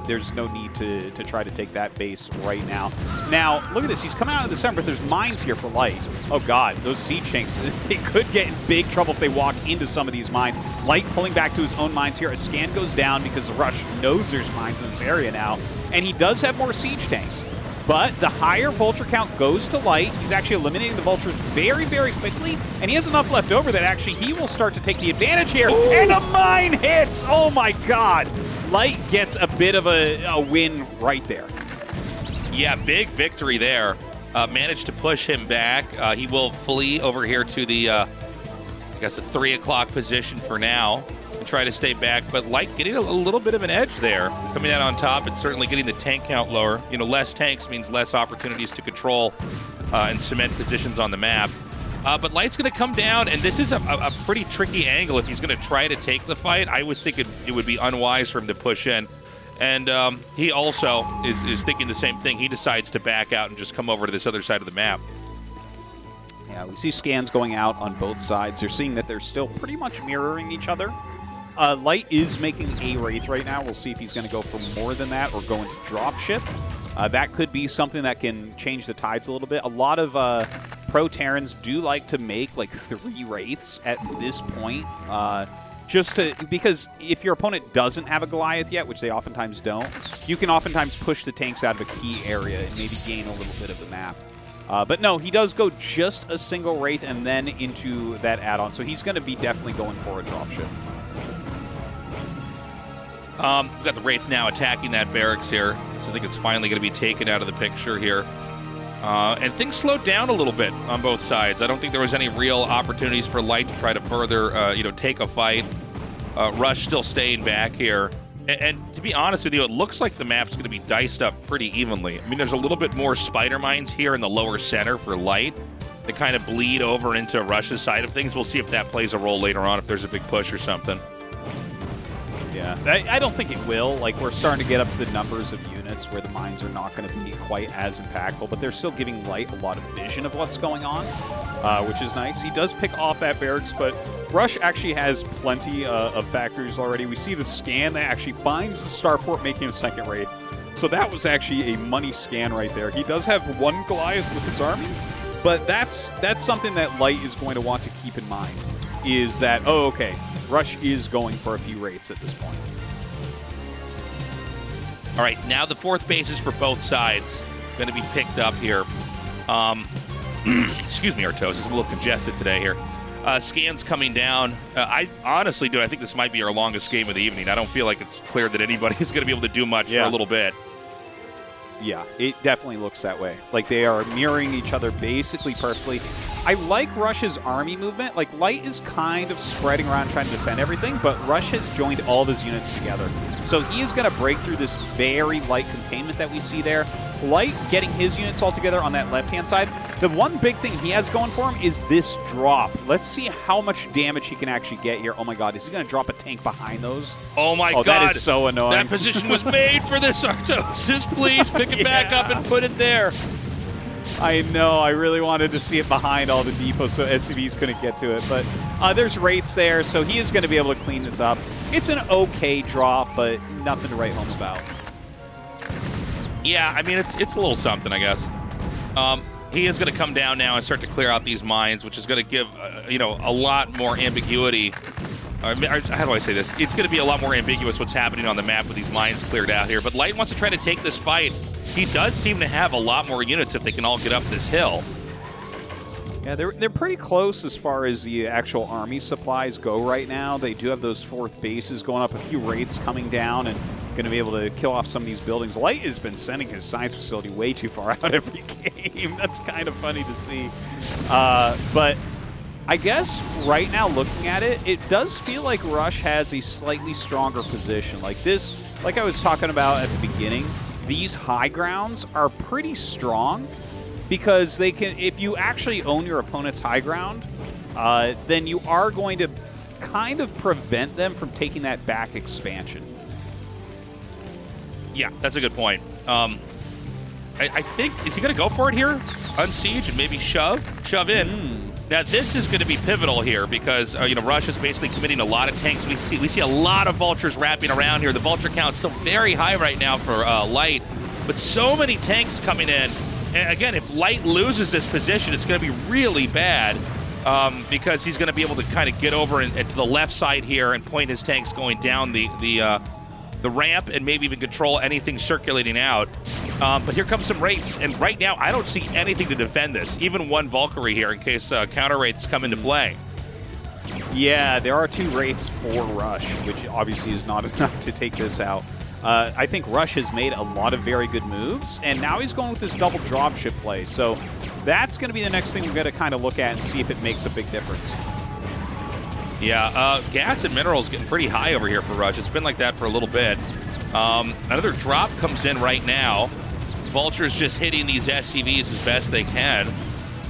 there's no need to try to take that base right now. Now, look at this. He's coming out of the center, but there's mines here for Light. Oh, God. Those siege tanks, they could get in big trouble if they walk into some of these mines. Light pulling back to his own mines here. A scan goes down because Rush knows there's mines in this area now, and he does have more siege tanks. But the higher vulture count goes to Light. He's actually eliminating the vultures very, very quickly, and he has enough left over that actually he will start to take the advantage here. Ooh. And a mine hits! Oh my God! Light gets a bit of a win right there. Yeah, big victory there. Managed to push him back. He will flee over here to the, I guess, a 3 o'clock position for now and try to stay back. But Light getting a little bit of an edge there. Coming out on top and certainly getting the tank count lower. Less tanks means less opportunities to control and cement positions on the map. But Light's going to come down, and this is a pretty tricky angle if he's going to try to take the fight. I would think it would be unwise for him to push in. And he also is thinking the same thing. He decides to back out and just come over to this other side of the map. Yeah, we see scans going out on both sides. They're seeing that they're still pretty much mirroring each other. Light is making a Wraith right now. We'll see if he's going to go for more than that or go into dropship. That could be something that can change the tides a little bit. A lot of pro Terrans do like to make like 3 Wraiths at this point. Because if your opponent doesn't have a Goliath yet, which they oftentimes don't, you can oftentimes push the tanks out of a key area and maybe gain a little bit of the map. But no, he does go just a single Wraith and then into that add-on. So he's going to be definitely going for a dropship. We've got the Wraith now attacking that barracks here. So I think it's finally going to be taken out of the picture here. And things slowed down a little bit on both sides. I don't think there was any real opportunities for Light to try to further, take a fight. Rush still staying back here. And to be honest with you, it looks like the map's going to be diced up pretty evenly. I mean, there's a little bit more spider mines here in the lower center for Light that kind of bleed over into Rush's side of things. We'll see if that plays a role later on if there's a big push or something. Yeah, I don't think it will. Like, we're starting to get up to the numbers of units where the mines are not going to be quite as impactful, but they're still giving Light a lot of vision of what's going on, which is nice. He does pick off that barracks, but Rush actually has plenty of factories already. We see the scan that actually finds the starport, making a second raid. So that was actually a money scan right there. He does have 1 Goliath with his army, but that's something that Light is going to want to keep in mind, is that, oh, okay, Rush is going for a few Wraiths at this point. All right, now the 4th bases for both sides going to be picked up here. Excuse me, Tastosis, I'm a little congested today here. Scans coming down. I honestly do. I think this might be our longest game of the evening. I don't feel like it's clear that anybody's going to be able to do much for a little bit. Yeah, it definitely looks that way. Like, they are mirroring each other basically perfectly. I like Rush's army movement. Like, Light is kind of spreading around trying to defend everything, but Rush has joined all of his units together. So he is going to break through this very light containment that we see there. Light getting his units all together on that left-hand side. The one big thing he has going for him is this drop. Let's see how much damage he can actually get here. Oh my god, is he going to drop a tank behind those? Oh my god. That is so annoying. That position was made for this, Tastosis. Please pick it back up and put it there. I know, I really wanted to see it behind all the depots so SCVs couldn't get to it, but there's rates there, so he is going to be able to clean this up. It's an okay drop, but nothing to write home about. Yeah, I mean, it's a little something, I guess. He is going to come down now and start to clear out these mines, which is going to give, a lot more ambiguity. How do I say this? It's going to be a lot more ambiguous what's happening on the map with these mines cleared out here, but Light wants to try to take this fight. He does seem to have a lot more units if they can all get up this hill. Yeah, they're pretty close as far as the actual army supplies go right now. They do have those 4th bases going up, a few rates coming down, and going to be able to kill off some of these buildings. Light has been sending his science facility way too far out every game. That's kind of funny to see. But I guess right now, looking at it, it does feel like Rush has a slightly stronger position. Like this, like I was talking about at the beginning, these high grounds are pretty strong because they can, if you actually own your opponent's high ground, then you are going to kind of prevent them from taking that back expansion. Yeah, that's a good point. I think, is he going to go for it here? Unsiege and maybe shove in. Now, this is going to be pivotal here because, Rush is basically committing a lot of tanks. We see a lot of vultures wrapping around here. The vulture count's still very high right now for Light, but so many tanks coming in. And again, if Light loses this position, it's going to be really bad because he's going to be able to kind of get over and to the left side here and point his tanks going down the ramp and maybe even control anything circulating out. But here comes some rates, and right now I don't see anything to defend this. Even one Valkyrie here in case counter rates come into play. Yeah, there are 2 rates for Rush, which obviously is not enough to take this out. I think Rush has made a lot of very good moves, and now he's going with this double dropship play. So that's going to be the next thing we're going to kind of look at and see if it makes a big difference. Yeah, gas and minerals getting pretty high over here for Rush. It's been like that for a little bit. Another drop comes in right now. Vulture's just hitting these SCVs as best they can.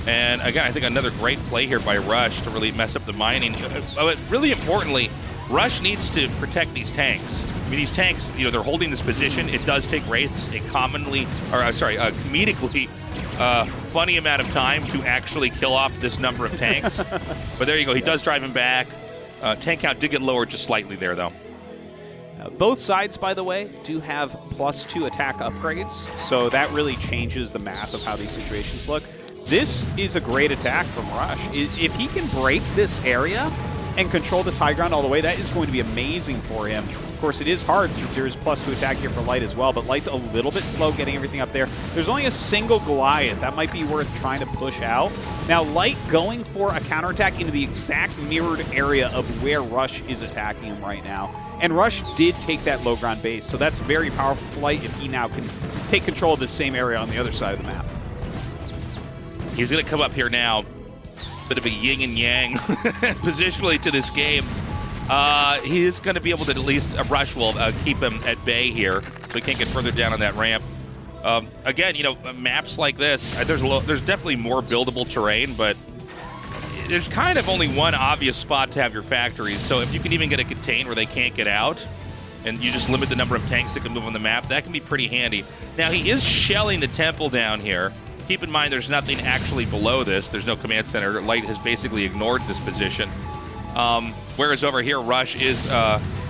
And again, I think another great play here by Rush to really mess up the mining. But really importantly, Rush needs to protect these tanks. I mean, these tanks, they're holding this position. It does take wraiths a comedically funny amount of time to actually kill off this number of tanks. But there you go. He does drive him back. Tank count did get lowered just slightly there, though. Both sides, by the way, do have +2 attack upgrades, so that really changes the math of how these situations look. This is a great attack from Rush. If he can break this area and control this high ground all the way, that is going to be amazing for him. Of course, it is hard since there is +2 attack here for Light as well, but Light's a little bit slow getting everything up there. There's only a single Goliath. That might be worth trying to push out. Now, Light going for a counterattack into the exact mirrored area of where Rush is attacking him right now. And Rush did take that low ground base, so that's very powerful for Light if he now can take control of the same area on the other side of the map. He's going to come up here now. Bit of a yin and yang positionally to this game. He is going to be able to, at least Rush will keep him at bay here, so he can't get further down on that ramp. Again, maps like this, there's definitely more buildable terrain, but there's kind of only one obvious spot to have your factories. So if you can even get a contain where they can't get out, and you just limit the number of tanks that can move on the map, that can be pretty handy. Now, he is shelling the temple down here. Keep in mind, there's nothing actually below this. There's no command center. Light has basically ignored this position. Whereas over here, Rush is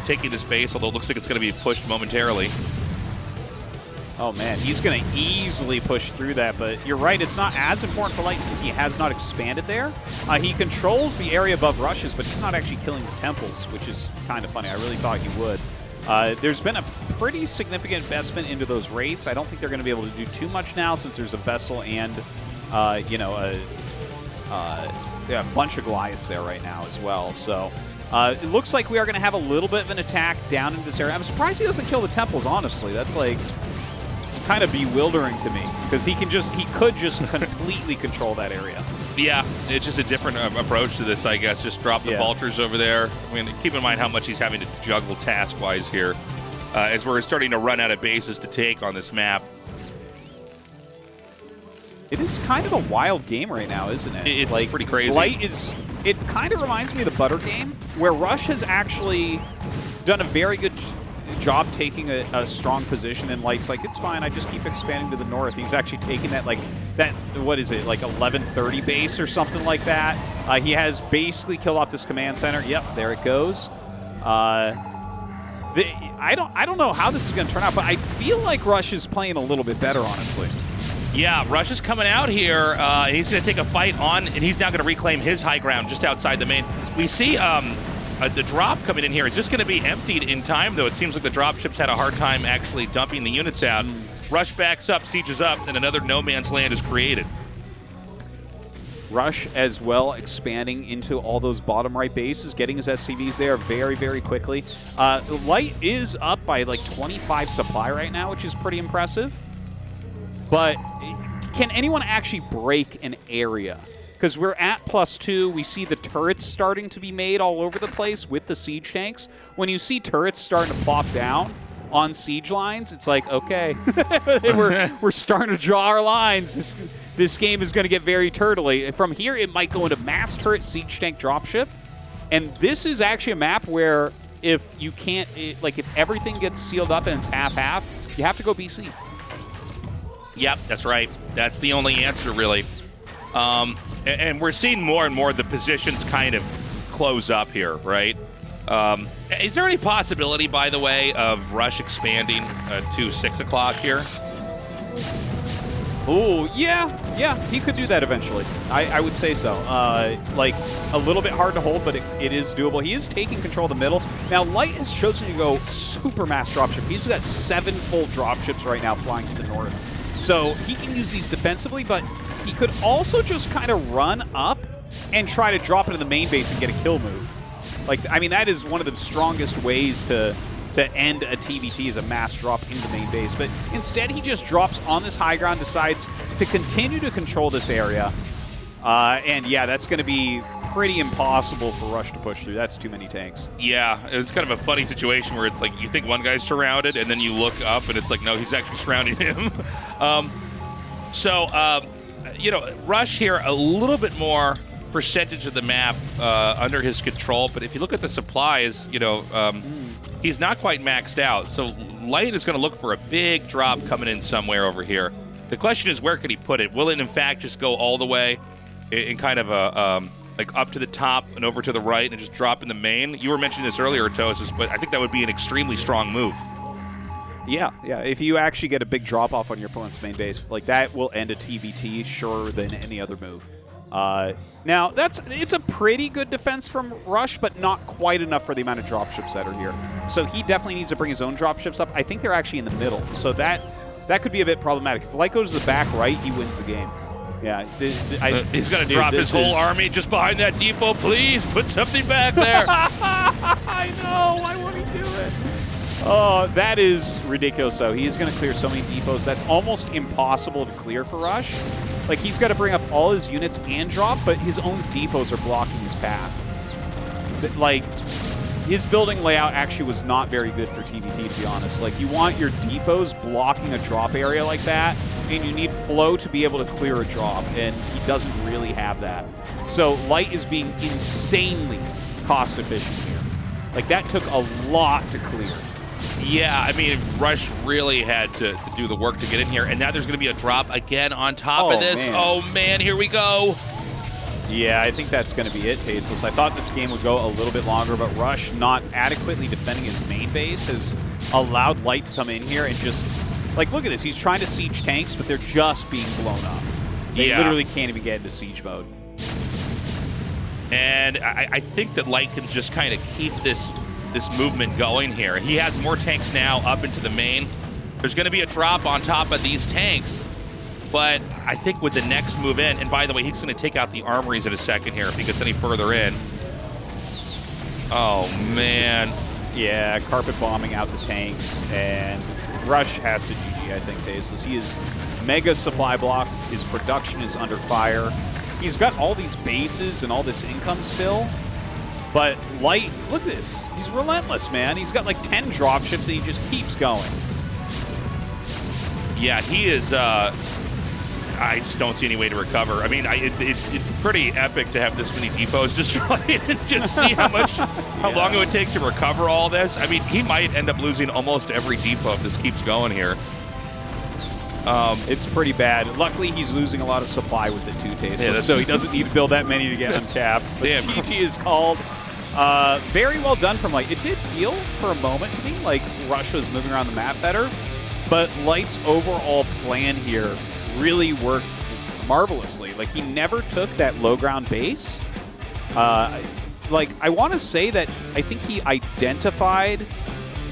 taking this base, although it looks like it's going to be pushed momentarily. Oh, man, he's going to easily push through that, but you're right, it's not as important for Light since he has not expanded there. He controls the area above Rush's, but he's not actually killing the temples, which is kind of funny. I really thought he would. There's been a pretty significant investment into those rates. I don't think they're going to be able to do too much now since there's a vessel and, a bunch of Goliaths there right now as well. So it looks like we are going to have a little bit of an attack down into this area. I'm surprised he doesn't kill the temples, honestly. That's like kind of bewildering to me because he could just completely control that area. Yeah, It's just a different approach to this, I guess. Just drop the vultures over there. I mean, keep in mind how much he's having to juggle task-wise here as we're starting to run out of bases to take on this map. It is kind of a wild game right now, isn't it? It's like, pretty crazy. Light is... It kind of reminds me of the Butter game, where Rush has actually done a very good job taking a strong position, and Light's like, it's fine, I just keep expanding to the north. He's actually taking that, what is it, like 1130 base or something like that. He has basically killed off this command center. Yep, there it goes. I don't know how this is going to turn out, but I feel like Rush is playing a little bit better, honestly. Yeah, Rush is coming out here, and he's going to take a fight on, and he's now going to reclaim his high ground just outside the main. We see the drop coming in here. It's just going to be emptied in time, though. It seems like the dropships had a hard time actually dumping the units out. Rush backs up, sieges up, and another no man's land is created. Rush as well expanding into all those bottom right bases, getting his SCVs there very, very quickly. Light is up by like 25 supply right now, which is pretty impressive. But can anyone actually break an area? Because we're at +2. We see the turrets starting to be made all over the place with the siege tanks. When you see turrets starting to plop down on siege lines, it's like, okay, we're starting to draw our lines. This game is going to get very turtly. From here, it might go into mass turret siege tank dropship. And this is actually a map where if you can't, if everything gets sealed up and it's half-half, you have to go BC. Yep, that's right. That's the only answer, really. And we're seeing more and more the positions kind of close up here, right? Is there any possibility, by the way, of Rush expanding to 6 o'clock here? Oh, yeah, he could do that eventually. I would say so. Like, a little bit hard to hold, but it is doable. He is taking control of the middle. Now, Light has chosen to go super mass dropship. He's got 7 full dropships right now flying to the north. So he can use these defensively, but he could also just kind of run up and try to drop into the main base and get a kill move. Like, I mean, that is one of the strongest ways to end a TVT is a mass drop into the main base. But instead, he just drops on this high ground, decides to continue to control this area. And yeah, that's going to be pretty impossible for Rush to push through. That's too many tanks. Yeah, it's kind of a funny situation where it's like you think one guy's surrounded, and then you look up, and it's like, no, he's actually surrounding him. You know, Rush here, a little bit more percentage of the map under his control, but if you look at the supplies, you know, he's not quite maxed out. So Light is going to look for a big drop coming in somewhere over here. The question is, where could he put it? Will it, in fact, just go all the way in kind of a like up to the top and over to the right and just drop in the main? You were mentioning this earlier, Tastosis, but I think that would be an extremely strong move. Yeah. If you actually get a big drop-off on your opponent's main base, like that will end a TVT surer than any other move. Now, it's a pretty good defense from Rush, but not quite enough for the amount of dropships that are here. So he definitely needs to bring his own dropships up. I think they're actually in the middle, so that could be a bit problematic. If Light goes to the back right, he wins the game. Yeah, he's going to drop his whole army just behind that depot. Please put something back there. I know. Why won't he do it? Oh, that is ridiculous. So he is going to clear so many depots. That's almost impossible to clear for Rush. Like, he's got to bring up all his units and drop, but his own depots are blocking his path. But, like, his building layout actually was not very good for TVT, to be honest. Like, you want your depots blocking a drop area like that, and you need flow to be able to clear a drop, and he doesn't really have that. So Light is being insanely cost efficient here. Like, that took a lot to clear. Yeah, I mean, Rush really had to do the work to get in here, and now there's going to be a drop again on top of this. Man. Oh, man, here we go. Yeah, I think that's going to be it, Tastosis. I thought this game would go a little bit longer, but Rush, not adequately defending his main base, has allowed Light to come in here and just... Like, look at this. He's trying to siege tanks, but they're just being blown up. They literally can't even get into siege mode. And I think that Light can just kind of keep this movement going here. He has more tanks now up into the main. There's going to be a drop on top of these tanks, but I think with the next move in, and by the way, he's going to take out the armories in a second here if he gets any further in. Oh, man. Yeah, carpet bombing out the tanks, and Rush has to GG, I think, Tastosis. He is mega supply blocked. His production is under fire. he's got all these bases and all this income still. But Light, look at this. He's relentless, man. He's got like 10 dropships and he just keeps going. Yeah, he is. I just don't see any way to recover. I mean, it's pretty epic to have this many depots destroyed and just see how long it would take to recover all this. I mean, he might end up losing almost every depot if this keeps going here. It's pretty bad. Luckily, he's losing a lot of supply with the 2 tastes, Yeah, so he doesn't need to build that many to get uncapped. But Damn. GG is called. Very well done from Light. It did feel for a moment to me like Rush was moving around the map better, but Light's overall plan here really worked marvelously. Like, he never took that low ground base. Like, I want to say that I think he identified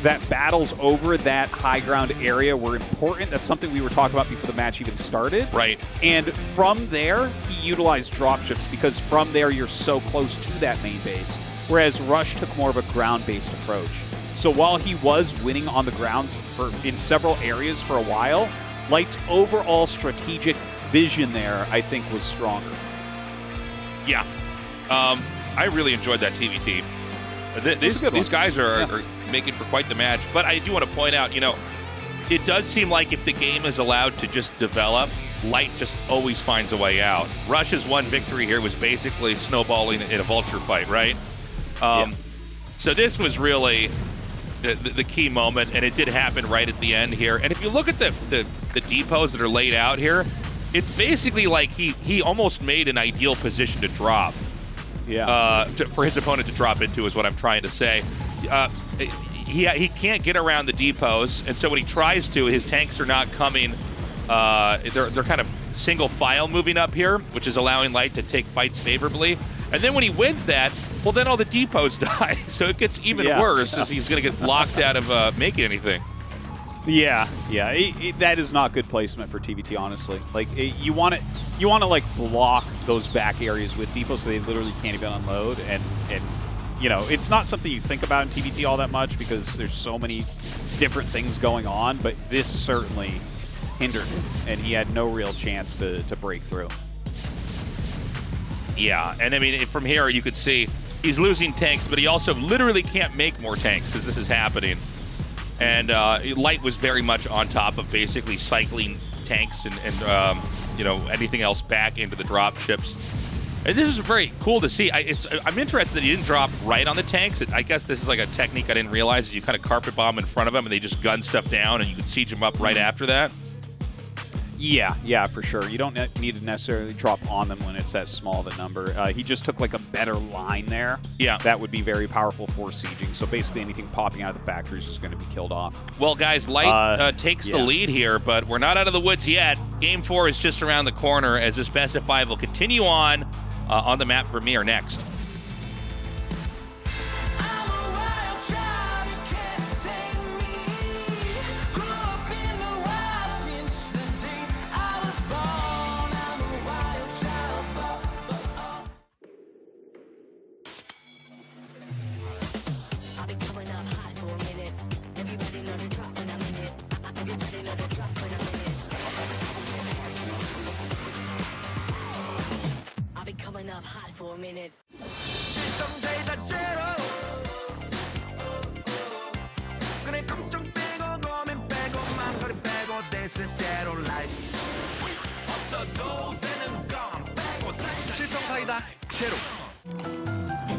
that battles over that high ground area were important. That's something we were talking about before the match even started. Right. And from there, he utilized dropships because from there you're so close to that main base, whereas Rush took more of a ground-based approach. So while he was winning on the grounds in several areas for a while, Light's overall strategic vision there, I think, was stronger. Yeah. I really enjoyed that TVT. These guys are making for quite the match. But I do want to point out, it does seem like if the game is allowed to just develop, Light just always finds a way out. Rush's one victory here was basically snowballing in a vulture fight, right? So this was really the key moment, and it did happen right at the end here. And if you look at the depots that are laid out here, it's basically like he almost made an ideal position to drop. Yeah. For his opponent to drop into is what I'm trying to say. He can't get around the depots, and so when he tries to, his tanks are not coming. They're kind of single file moving up here, which is allowing Light to take fights favorably. And then when he wins that, well, then all the depots die. So it gets even worse as he's going to get locked out of making anything. Yeah. That is not good placement for TVT, honestly. Like, you want to like block those back areas with depots so they literally can't even unload. And it's not something you think about in TVT all that much because there's so many different things going on. But this certainly hindered him, and he had no real chance to break through. Yeah, and I mean, from here you could see he's losing tanks, but he also literally can't make more tanks as this is happening. And Light was very much on top of basically cycling tanks and anything else back into the drop ships. And this is very cool to see. I'm interested that he didn't drop right on the tanks. I guess this is like a technique I didn't realize is you kind of carpet bomb in front of them and they just gun stuff down and you can siege them up right after that. Yeah, for sure. You don't need to necessarily drop on them when it's that small of a number. He just took like a better line there. Yeah. That would be very powerful for sieging. So basically anything popping out of the factories is going to be killed off. Well, guys, Light takes the lead here, but we're not out of the woods yet. Game 4 is just around the corner as this best of 5 will continue on the map for Mir next.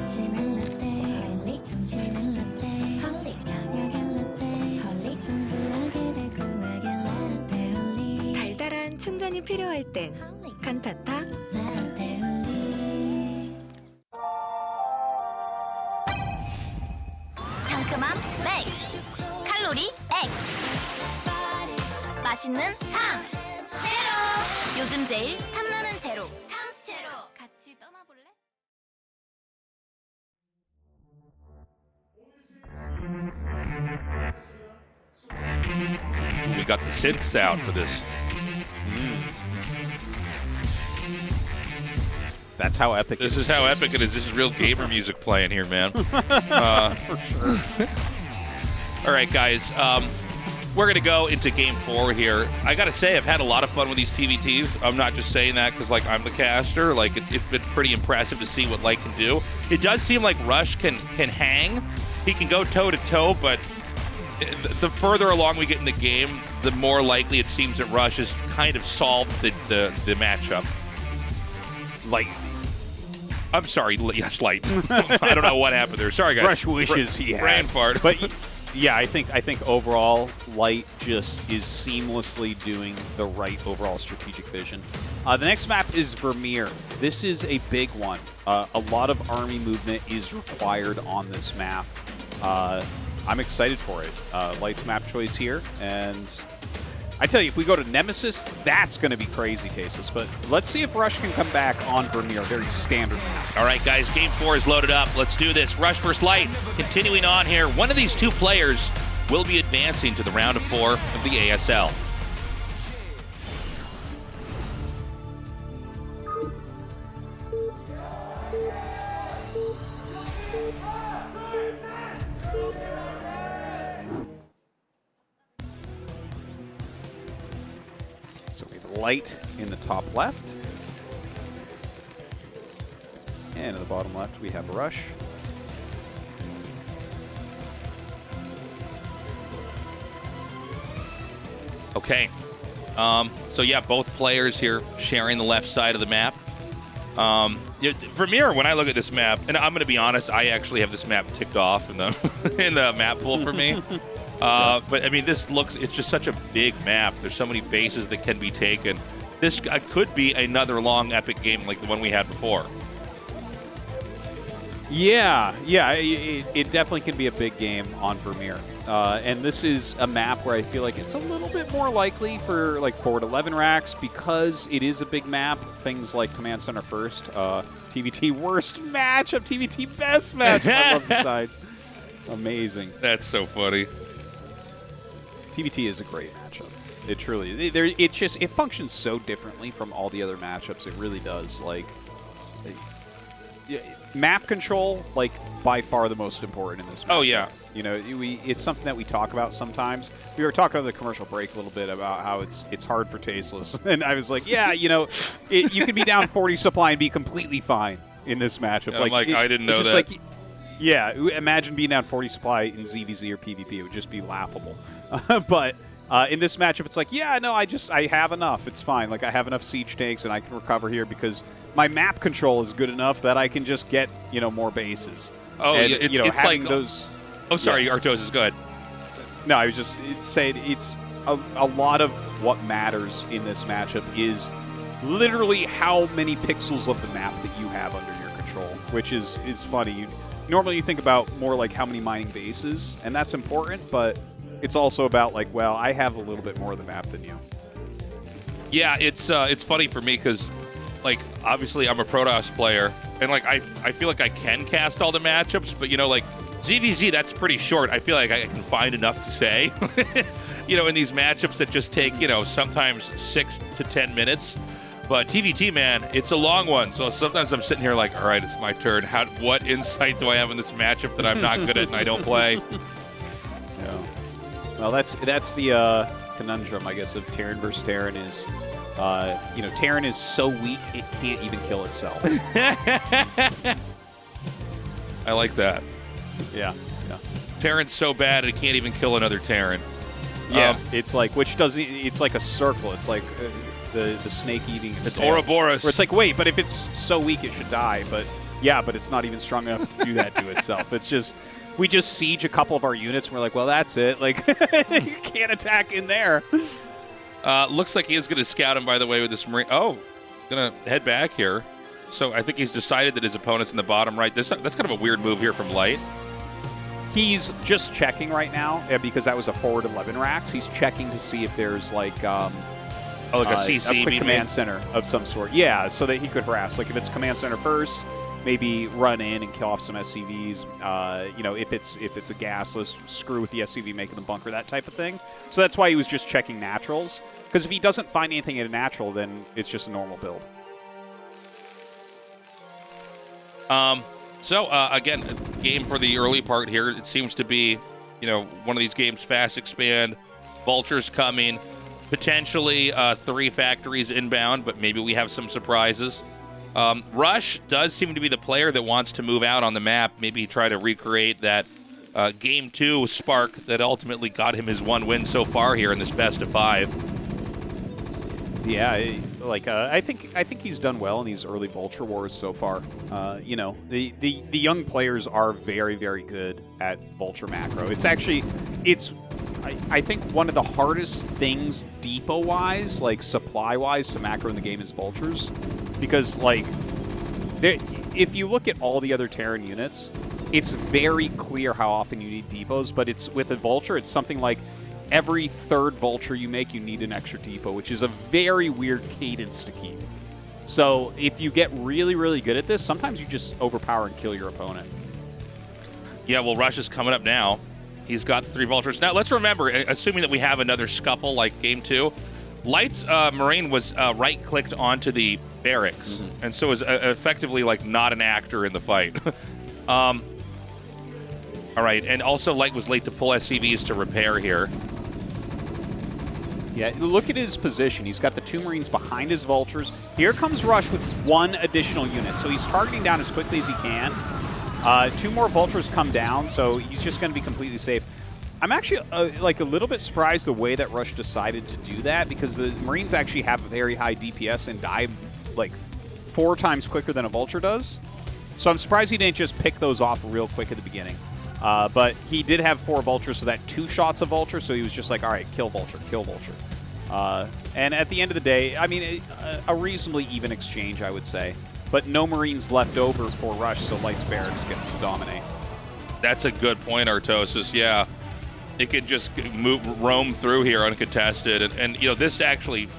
아침은 라떼, 헐리 점심은 라떼, 헐리 저녁엔 라떼, 헐리 둥글하게 달콤하게 라떼 헐리 달달한 충전이 필요할 땐 칸타타 라떼 헐리 상큼함 맥스, 칼로리 X, 맛있는 탐스 제로. 요즘 제일 탐나는 제로, 탐스 제로. 같이 떠나볼래? We got the synths out for this. That's how epic This is how epic it is. This is real gamer music playing here, man. For sure. All right, guys. we're going to go into Game 4 here. I got to say, I've had a lot of fun with these TVTs. I'm not just saying that because, like, I'm the caster. Like, it's been pretty impressive to see what Light can do. It does seem like Rush can hang. He can go toe-to-toe, but the further along we get in the game, the more likely it seems that Rush has kind of solved the matchup. Light. I'm sorry, yes, Light. I don't know what happened there. Sorry, guys. Rush wishes he had. Brain fart. But yeah, I think overall, Light just is seamlessly doing the right overall strategic vision. The next map is Vermeer. This is a big one. A lot of army movement is required on this map. I'm excited for it. Light's map choice here, and I tell you, if we go to Nemesis, that's going to be crazy, Tastosis. But let's see if Rush can come back on Vermeer, very standard map. All right, guys, Game 4 is loaded up. Let's do this. Rush versus Light. Continuing on here, one of these two players will be advancing to the round of 4 of the ASL. So we have Light in the top left. And in the bottom left, we have Rush. Okay. So, yeah, both players here sharing the left side of the map. Vermeer, when I look at this map, and I'm going to be honest, I actually have this map ticked off in the in the map pool for me. But, I mean, it's just such a big map. There's so many bases that can be taken. This could be another long, epic game like the one we had before. Yeah, it definitely can be a big game on Vermeer. And this is a map where I feel like it's a little bit more likely for like forward 11 racks because it is a big map. Things like Command Center first, TVT worst matchup, TVT best matchup. I love the sides. Amazing. That's so funny. TVT is a great matchup. It truly, it functions so differently from all the other matchups. It really does. Like, map control, like, by far the most important in this matchup. Oh, yeah. You know, it's something that we talk about sometimes. We were talking on the commercial break a little bit about how it's hard for Tastosis. And I was like, yeah, you know, you can be down 40 supply and be completely fine in this matchup. I'm like, I didn't know that. Like, yeah, imagine being down 40 supply in ZVZ or PvP. It would just be laughable. But in this matchup, it's like, yeah, no, I have enough. It's fine. Like, I have enough siege tanks, and I can recover here because my map control is good enough that I can just get, you know, more bases. Oh, and, yeah, it's having like those. Oh, sorry, yeah. Artosis, go ahead. No, I was just saying it's a lot of what matters in this matchup is literally how many pixels of the map that you have under your control, which is funny. Normally you think about more like how many mining bases, and that's important, but it's also about like, well, I have a little bit more of the map than you. Yeah, it's funny for me because, like, obviously I'm a Protoss player, and like I feel like I can cast all the matchups, but you know, like ZVZ, that's pretty short. I feel like I can find enough to say, you know, in these matchups that just take, you know, sometimes 6 to 10 minutes. But TVT, man, it's a long one. So sometimes I'm sitting here like, all right, it's my turn. What insight do I have in this matchup that I'm not good at and I don't play? Yeah. Well, that's the conundrum, I guess, of Terran versus Terran is, you know, Terran is so weak it can't even kill itself. I like that. Yeah. Terran's so bad it can't even kill another Terran. Yeah, it's like, it's like a circle. It's like the snake eating its tail. Ouroboros. Where it's like, wait, but if it's so weak it should die. But yeah, but it's not even strong enough to do that to itself. It's just, we just siege a couple of our units and we're like, well, that's it. Like, you can't attack in there. Looks like he is going to scout him, by the way, with this Marine. Oh, going to head back here. So I think he's decided that his opponent's in the bottom right. That's kind of a weird move here from Light. He's just checking right now because that was a forward 11 racks. He's checking to see if there's like a CC, a quick command center of some sort. Yeah, so that he could harass. Like if it's command center first, maybe run in and kill off some SCVs. You know, if it's a gasless, screw with the SCV, making the bunker, that type of thing. So that's why he was just checking naturals. Because if he doesn't find anything in a natural, then it's just a normal build. So, again, game for the early part here. It seems to be, you know, one of these games, fast expand, Vultures coming. Potentially 3 factories inbound, but maybe we have some surprises. Rush does seem to be the player that wants to move out on the map, maybe try to recreate that Game 2 spark that ultimately got him his 1 win so far here in this best of 5. Yeah, I think he's done well in these early Vulture Wars so far. You know, the young players are very, very good at Vulture macro. It's actually, I think one of the hardest things depot-wise, like supply-wise, to macro in the game is Vultures. Because, like, if you look at all the other Terran units, it's very clear how often you need depots, but it's with a Vulture, it's something like every 3rd Vulture you make, you need an extra depot, which is a very weird cadence to keep. So if you get really, really good at this, sometimes you just overpower and kill your opponent. Yeah, well, Rush is coming up now. He's got 3 Vultures. Now, let's remember, assuming that we have another scuffle like Game 2, Light's Marine was right-clicked onto the barracks, and so is effectively like not an actor in the fight. All right, and also Light was late to pull SCVs to repair here. Yeah, look at his position. He's got the 2 Marines behind his Vultures. Here comes Rush with 1 additional unit, so he's targeting down as quickly as he can. 2 more Vultures come down, so he's just going to be completely safe. I'm actually like a little bit surprised the way that Rush decided to do that, because the Marines actually have a very high DPS and die like 4 times quicker than a Vulture does. So I'm surprised he didn't just pick those off real quick at the beginning. But he did have 4 Vultures, so that 2 shots of Vulture, so he was just like, all right, kill Vulture, kill Vulture. And at the end of the day, I mean, a reasonably even exchange, I would say. But no Marines left over for Rush, so Light's Barracks gets to dominate. That's a good point, Artosis. Yeah, it can just roam through here uncontested, and you know, this actually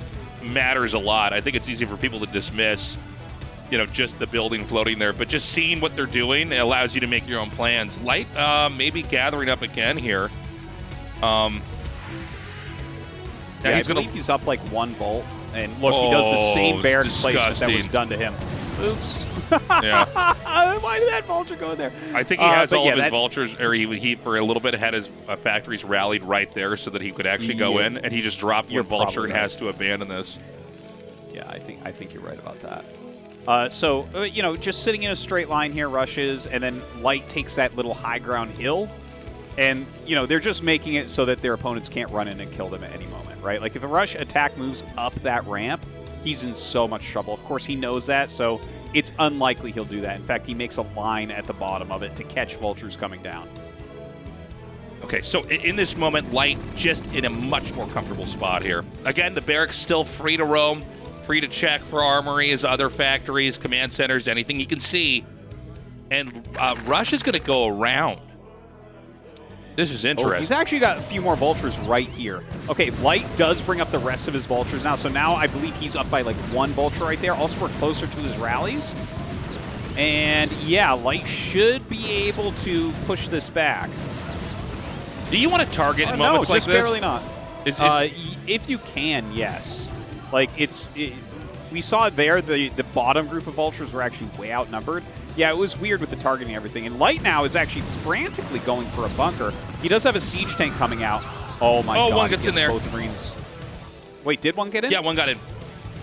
matters a lot. I think it's easy for people to dismiss, you know, just the building floating there, but just seeing what they're doing, it allows you to make your own plans. Light maybe gathering up again here. Yeah, I believe he's up like 1 volt, and look, he does the same barracks placement that was done to him. Oops. Yeah. Why did that Vulture go in there? I think he has all of his Vultures, or he for a little bit had his factories rallied right there so that he could actually go in, and he just dropped your Vulture and has to abandon this. Yeah, I think you're right about that. So, you know, just sitting in a straight line here, Rushes, and then Light takes that little high ground hill, and, you know, they're just making it so that their opponents can't run in and kill them at any moment, right? Like, if a Rush attack moves up that ramp, he's in so much trouble. Of course, he knows that, so it's unlikely he'll do that. In fact, he makes a line at the bottom of it to catch Vultures coming down. Okay, so in this moment, Light just in a much more comfortable spot here. Again, the barracks still free to roam, free to check for armories, other factories, command centers, anything he can see. And Rush is going to go around. This is interesting. Oh, he's actually got a few more Vultures right here. Okay, Light does bring up the rest of his Vultures now, so now I believe he's up by like 1 Vulture right there. Also, we're closer to his rallies. And yeah, Light should be able to push this back. Do you want to target moments no, like this? No, just barely not. If you can, yes. Like, we saw there the bottom group of Vultures were actually way outnumbered. Yeah, it was weird with the targeting and everything. And Light now is actually frantically going for a bunker. He does have a siege tank coming out. Oh my god. Oh, one gets in there. Both Marines. Wait, did one get in? Yeah, one got in.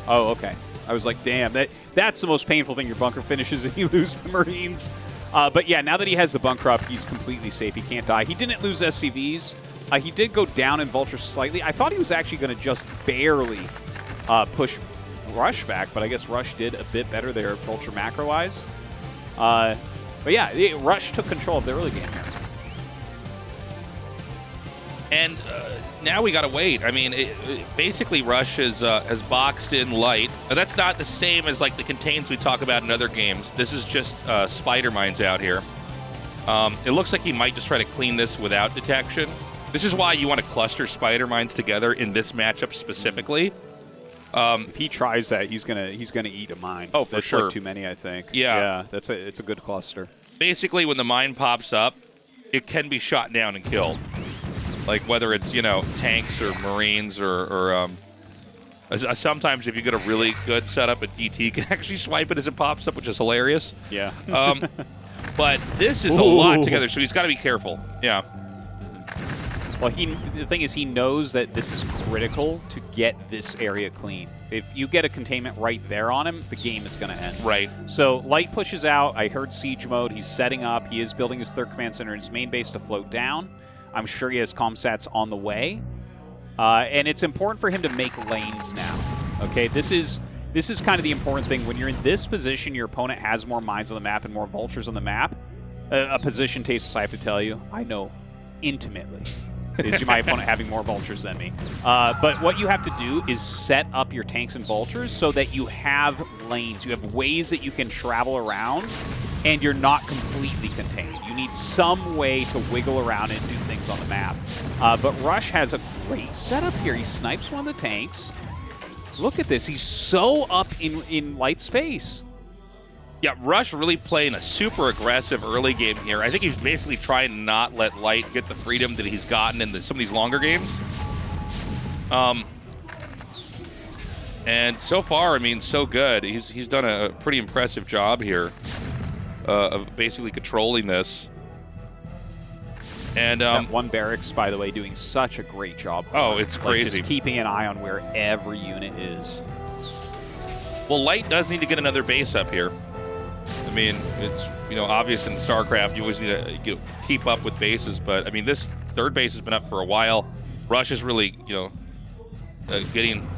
Oh, okay. I was like, damn, that's the most painful thing. Your bunker finishes and you lose the Marines. But yeah, now that he has the bunker up, he's completely safe. He can't die. He didn't lose SCVs. He did go down in Vulture slightly. I thought he was actually going to just barely push Rush back, but I guess Rush did a bit better there, Vulture macro-wise. But yeah, Rush took control of the early game here. And now we got to wait. I mean, basically Rush has boxed in Light. Now, that's not the same as like the contains we talk about in other games. This is just spider mines out here. It looks like he might just try to clean this without detection. This is why you want to cluster spider mines together in this matchup specifically. If he tries that, he's gonna eat a mine. Oh, for sure. Like too many, I think. Yeah, it's a good cluster. Basically, when the mine pops up, it can be shot down and killed. Like whether it's, you know, tanks or Marines or sometimes if you get a really good setup, a DT can actually swipe it as it pops up, which is hilarious. Yeah. But this is a lot together, so he's got to be careful. Yeah. Well, the thing is, he knows that this is critical to get this area clean. If you get a containment right there on him, the game is going to end. Right. So Light pushes out. I heard siege mode. He's setting up. He is building his third command center in his main base to float down. I'm sure he has comsats on the way. And it's important for him to make lanes now. Okay, this is kind of the important thing. When you're in this position, your opponent has more mines on the map and more vultures on the map. A position, Tastosis, I have to tell you, I know intimately. Is my opponent having more vultures than me. But what you have to do is set up your tanks and vultures so that you have lanes. You have ways that you can travel around, and you're not completely contained. You need some way to wiggle around and do things on the map. But Rush has a great setup here. He snipes one of the tanks. Look at this. He's so up in Light's face. Yeah, Rush really playing a super aggressive early game here. I think he's basically trying to not let Light get the freedom that he's gotten in some of these longer games. And so far, I mean, so good. He's done a pretty impressive job here of basically controlling this. And that one barracks, by the way, doing such a great job. It's crazy. Like, just keeping an eye on where every unit is. Well, Light does need to get another base up here. I mean, it's, obvious in StarCraft, you always need to keep up with bases, but I mean, this third base has been up for a while. Rush is really, getting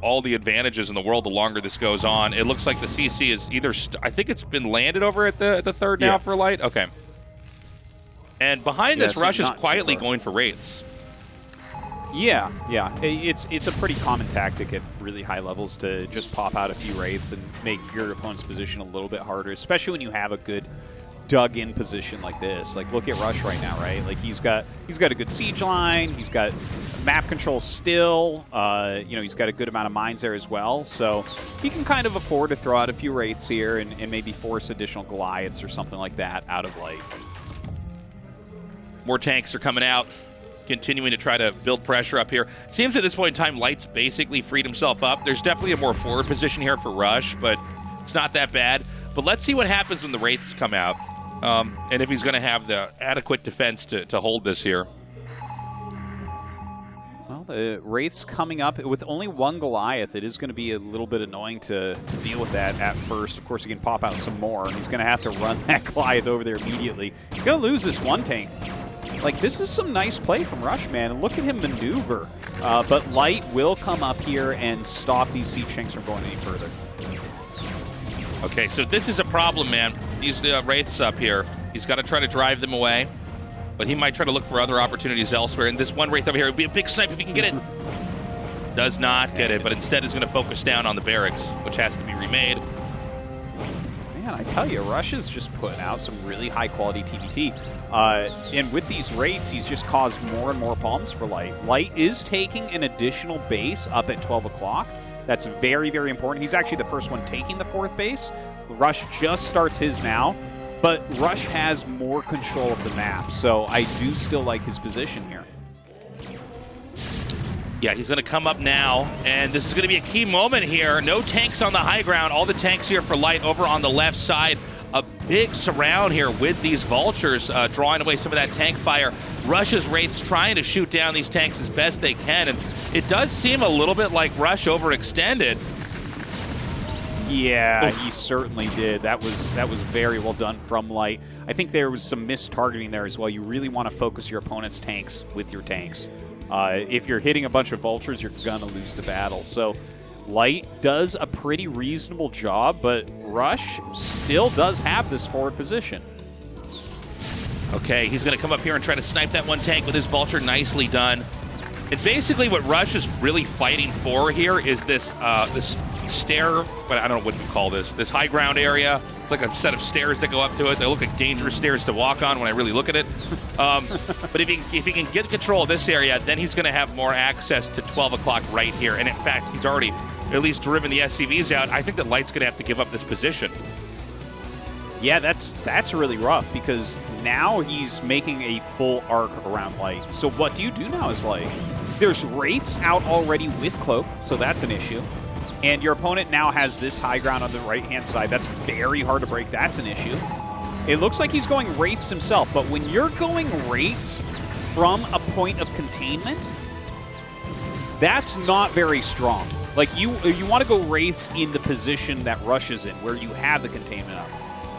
all the advantages in the world the longer this goes on. It looks like the CC is either, I think it's been landed over at the third now for Light. Okay. And behind this, Rush is quietly going for Wraiths. Yeah. It's a pretty common tactic at really high levels to just pop out a few Wraiths and make your opponent's position a little bit harder, especially when you have a good dug-in position like this. Like, look at Rush right now, right? Like, he's got a good siege line. He's got map control still. He's got a good amount of mines there as well. So he can kind of afford to throw out a few Wraiths here and maybe force additional Goliaths or something like that out of Light. More tanks are coming out, continuing to try to build pressure up here. Seems at this point in time, Light's basically freed himself up. There's definitely a more forward position here for Rush, but it's not that bad. But let's see what happens when the Wraiths come out, and if he's going to have the adequate defense to hold this here. Well, the Wraiths coming up with only one Goliath. It is going to be a little bit annoying to deal with that at first. Of course, he can pop out some more. He's going to have to run that Goliath over there immediately. He's going to lose this one tank. Like, this is some nice play from Rush, man. Look at him maneuver. But Light will come up here and stop these siege tanks from going any further. Okay, so this is a problem, man. These Wraiths up here, he's got to try to drive them away. But he might try to look for other opportunities elsewhere. And this one Wraith over here would be a big snipe if he can get it. Does not get it, but instead is going to focus down on the barracks, which has to be remade. Man, I tell you, Rush is just putting out some really high-quality TBT. And with these Wraiths, he's just caused more and more problems for Light. Light is taking an additional base up at 12 o'clock. That's very, very important. He's actually the first one taking the fourth base. Rush just starts his now, but Rush has more control of the map, so I do still like his position here. Yeah, he's going to come up now, and this is going to be a key moment here. No tanks on the high ground. All the tanks here for Light over on the left side. A big surround here with these vultures, drawing away some of that tank fire. Rush's Wraiths trying to shoot down these tanks as best they can, and it does seem a little bit like Rush overextended. Yeah, he certainly did. That was very well done from Light. I think there was some mistargeting there as well. You really want to focus your opponent's tanks with your tanks. If you're hitting a bunch of vultures, you're going to lose the battle. So Light does a pretty reasonable job, but Rush still does have this forward position. Okay, he's going to come up here and try to snipe that one tank with his vulture. Nicely done. And basically what Rush is really fighting for here is this this stair, but I don't know what you call this high ground area. It's like a set of stairs that go up to it. They look like dangerous stairs to walk on when I really look at it. But if he can get control of this area, then he's going to have more access to 12 o'clock right here. And in fact, he's already at least driven the SCVs out. I think that Light's going to have to give up this position. Yeah, that's really rough because now he's making a full arc around Light. So what do you do now as Light? There's Wraiths out already with Cloak, so that's an issue. And your opponent now has this high ground on the right-hand side. That's very hard to break. That's an issue. It looks like he's going Wraiths himself, but when you're going Wraiths, from a point of containment, that's not very strong. Like, you want to go Wraiths in the position that Rush is in, where you have the containment up.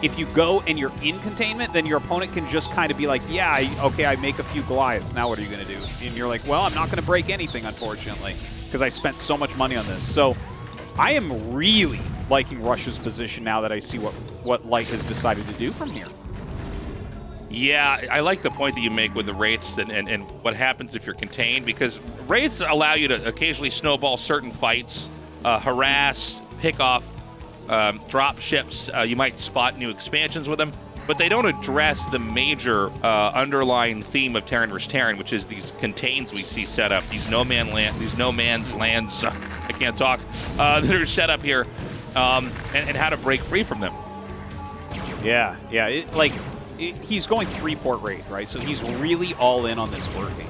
If you go and you're in containment, then your opponent can just kind of be like, yeah, okay, I make a few Goliaths. Now what are you going to do? And you're like, well, I'm not going to break anything, unfortunately, because I spent so much money on this. So I am really liking Rush's position now that I see what Light has decided to do from here. Yeah, I like the point that you make with the Wraiths and what happens if you're contained, because Wraiths allow you to occasionally snowball certain fights, harass, pick off drop ships. You might spot new expansions with them, but they don't address the major underlying theme of Terran vs. Terran, which is these contains we see set up, these no man's lands, I can't talk, that are set up here, and how to break free from them. Yeah, he's going 3-port Wraith, right? So he's really all in on this working.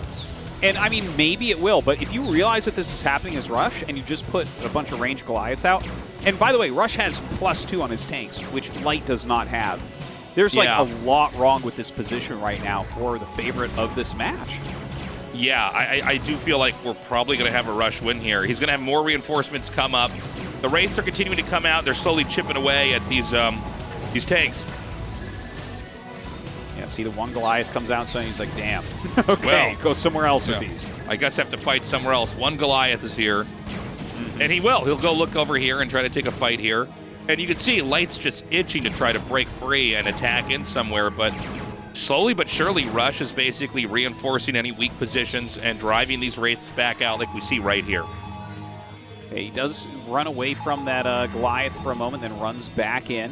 And, I mean, maybe it will, but if you realize that this is happening as Rush, and you just put a bunch of ranged Goliaths out, and by the way, Rush has +2 on his tanks, which Light does not have. There's, like, a lot wrong with this position right now for the favorite of this match. Yeah, I do feel like we're probably going to have a Rush win here. He's going to have more reinforcements come up. The Wraiths are continuing to come out. They're slowly chipping away at these tanks. Yeah, see the one Goliath comes out, so he's like, damn. Okay, well, go somewhere else with these. I guess I have to fight somewhere else. One Goliath is here, and he will. He'll go look over here and try to take a fight here. And you can see Light's just itching to try to break free and attack in somewhere, but slowly but surely, Rush is basically reinforcing any weak positions and driving these Wraiths back out like we see right here. Okay, he does run away from that Goliath for a moment, then runs back in.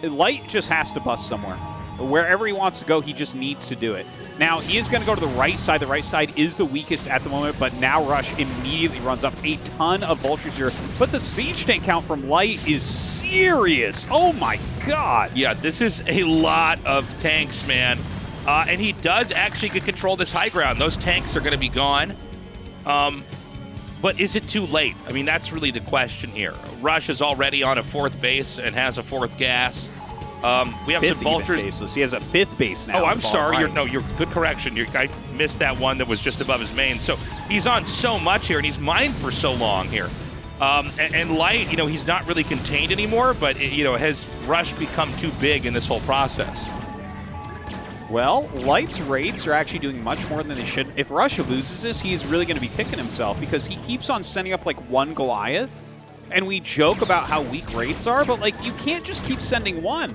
Light just has to bust somewhere. Wherever he wants to go, he just needs to do it. Now, he is going to go to the right side. The right side is the weakest at the moment, but now Rush immediately runs up. A ton of Vultures here, but the siege tank count from Light is serious. Oh my god. Yeah, this is a lot of tanks, man. And he does actually get control of this high ground. Those tanks are going to be gone. But is it too late? I mean, that's really the question here. Rush is already on a 4th base and has a 4th gas. We have some Vultures. Baseless. He has a 5th base now. Oh, I'm sorry. You're good correction. I missed that one that was just above his main. So he's on so much here, and he's mined for so long here. And Light, he's not really contained anymore, but, has Rush become too big in this whole process? Well, Light's Wraiths are actually doing much more than they should. If Rush loses this, he's really going to be kicking himself because he keeps on sending up, like, one Goliath. And we joke about how weak Wraiths are, but, like, you can't just keep sending one,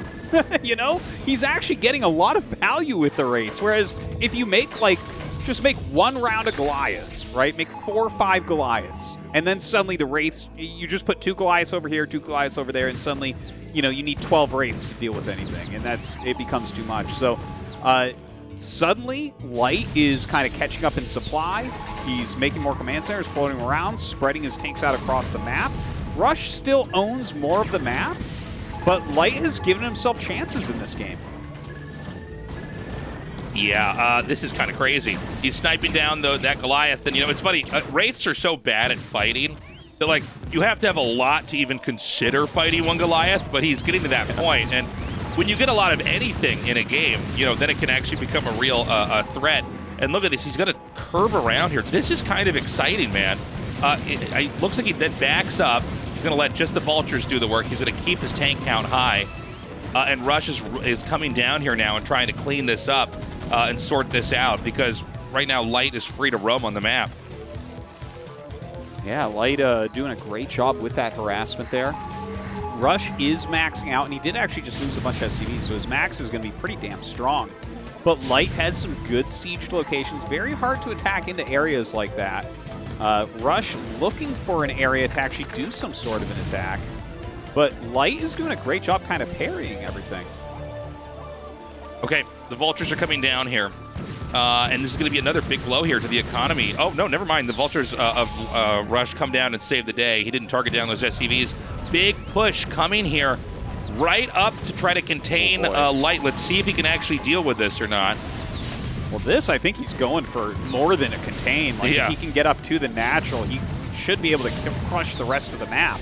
He's actually getting a lot of value with the Wraiths, whereas if you make, like, just make one round of Goliaths, right? Make 4 or 5 Goliaths, and then suddenly the Wraiths, you just put 2 Goliaths over here, 2 Goliaths over there, and suddenly, you need 12 Wraiths to deal with anything, and it becomes too much. So, suddenly, Light is kind of catching up in supply. He's making more command centers, floating around, spreading his tanks out across the map. Rush still owns more of the map, but Light has given himself chances in this game. Yeah, this is kind of crazy. He's sniping down that Goliath, and it's funny. Wraiths are so bad at fighting that, like, you have to have a lot to even consider fighting one Goliath, but he's getting to that point. And when you get a lot of anything in a game, then it can actually become a real threat. And look at this. He's got to curve around here. This is kind of exciting, man. It looks like he then backs up. He's going to let just the Vultures do the work. He's going to keep his tank count high. And Rush is coming down here now and trying to clean this up and sort this out because right now Light is free to roam on the map. Yeah, Light doing a great job with that harassment there. Rush is maxing out, and he did actually just lose a bunch of SCVs, so his max is going to be pretty damn strong. But Light has some good sieged locations. Very hard to attack into areas like that. Rush looking for an area to actually do some sort of an attack. But Light is doing a great job kind of parrying everything. Okay, the Vultures are coming down here. And this is going to be another big blow here to the economy. Oh, no, never mind. The Vultures of Rush come down and save the day. He didn't target down those SCVs. Big push coming here right up to try to contain Light. Let's see if he can actually deal with this or not. Well, this, I think he's going for more than a contain. Like, if he can get up to the natural, he should be able to crush the rest of the map.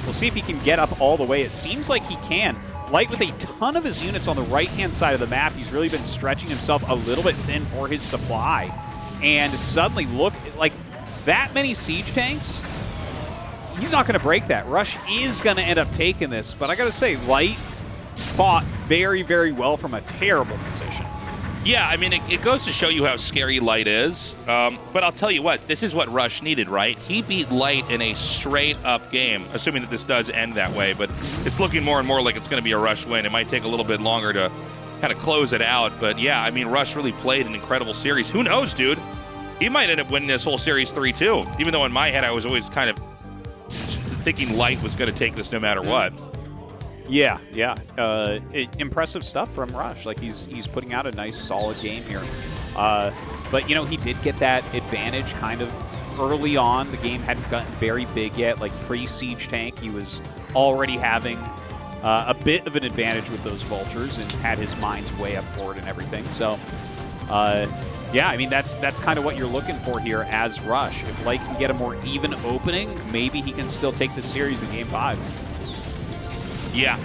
We'll see if he can get up all the way. It seems like he can. Light with a ton of his units on the right-hand side of the map. He's really been stretching himself a little bit thin for his supply. And suddenly, look, like, that many siege tanks, he's not going to break that. Rush is going to end up taking this. But I got to say, Light fought very, very well from a terrible position. Yeah, I mean, it goes to show you how scary Light is. But I'll tell you what, this is what Rush needed, right? He beat Light in a straight-up game, assuming that this does end that way. But it's looking more and more like it's going to be a Rush win. It might take a little bit longer to kind of close it out. But yeah, I mean, Rush really played an incredible series. Who knows, dude? He might end up winning this whole series 3-2. Even though in my head I was always kind of thinking Light was going to take this no matter what. Yeah. Impressive stuff from Rush. Like, he's putting out a nice, solid game here. But, you know, he did get that advantage kind of early on. The game hadn't gotten very big yet. Like, pre-Siege Tank, he was already having a bit of an advantage with those Vultures and had his mines way up forward and everything. So, yeah, I mean, that's kind of what you're looking for here as Rush. If Light can get a more even opening, maybe he can still take the series in Game 5. Yeah,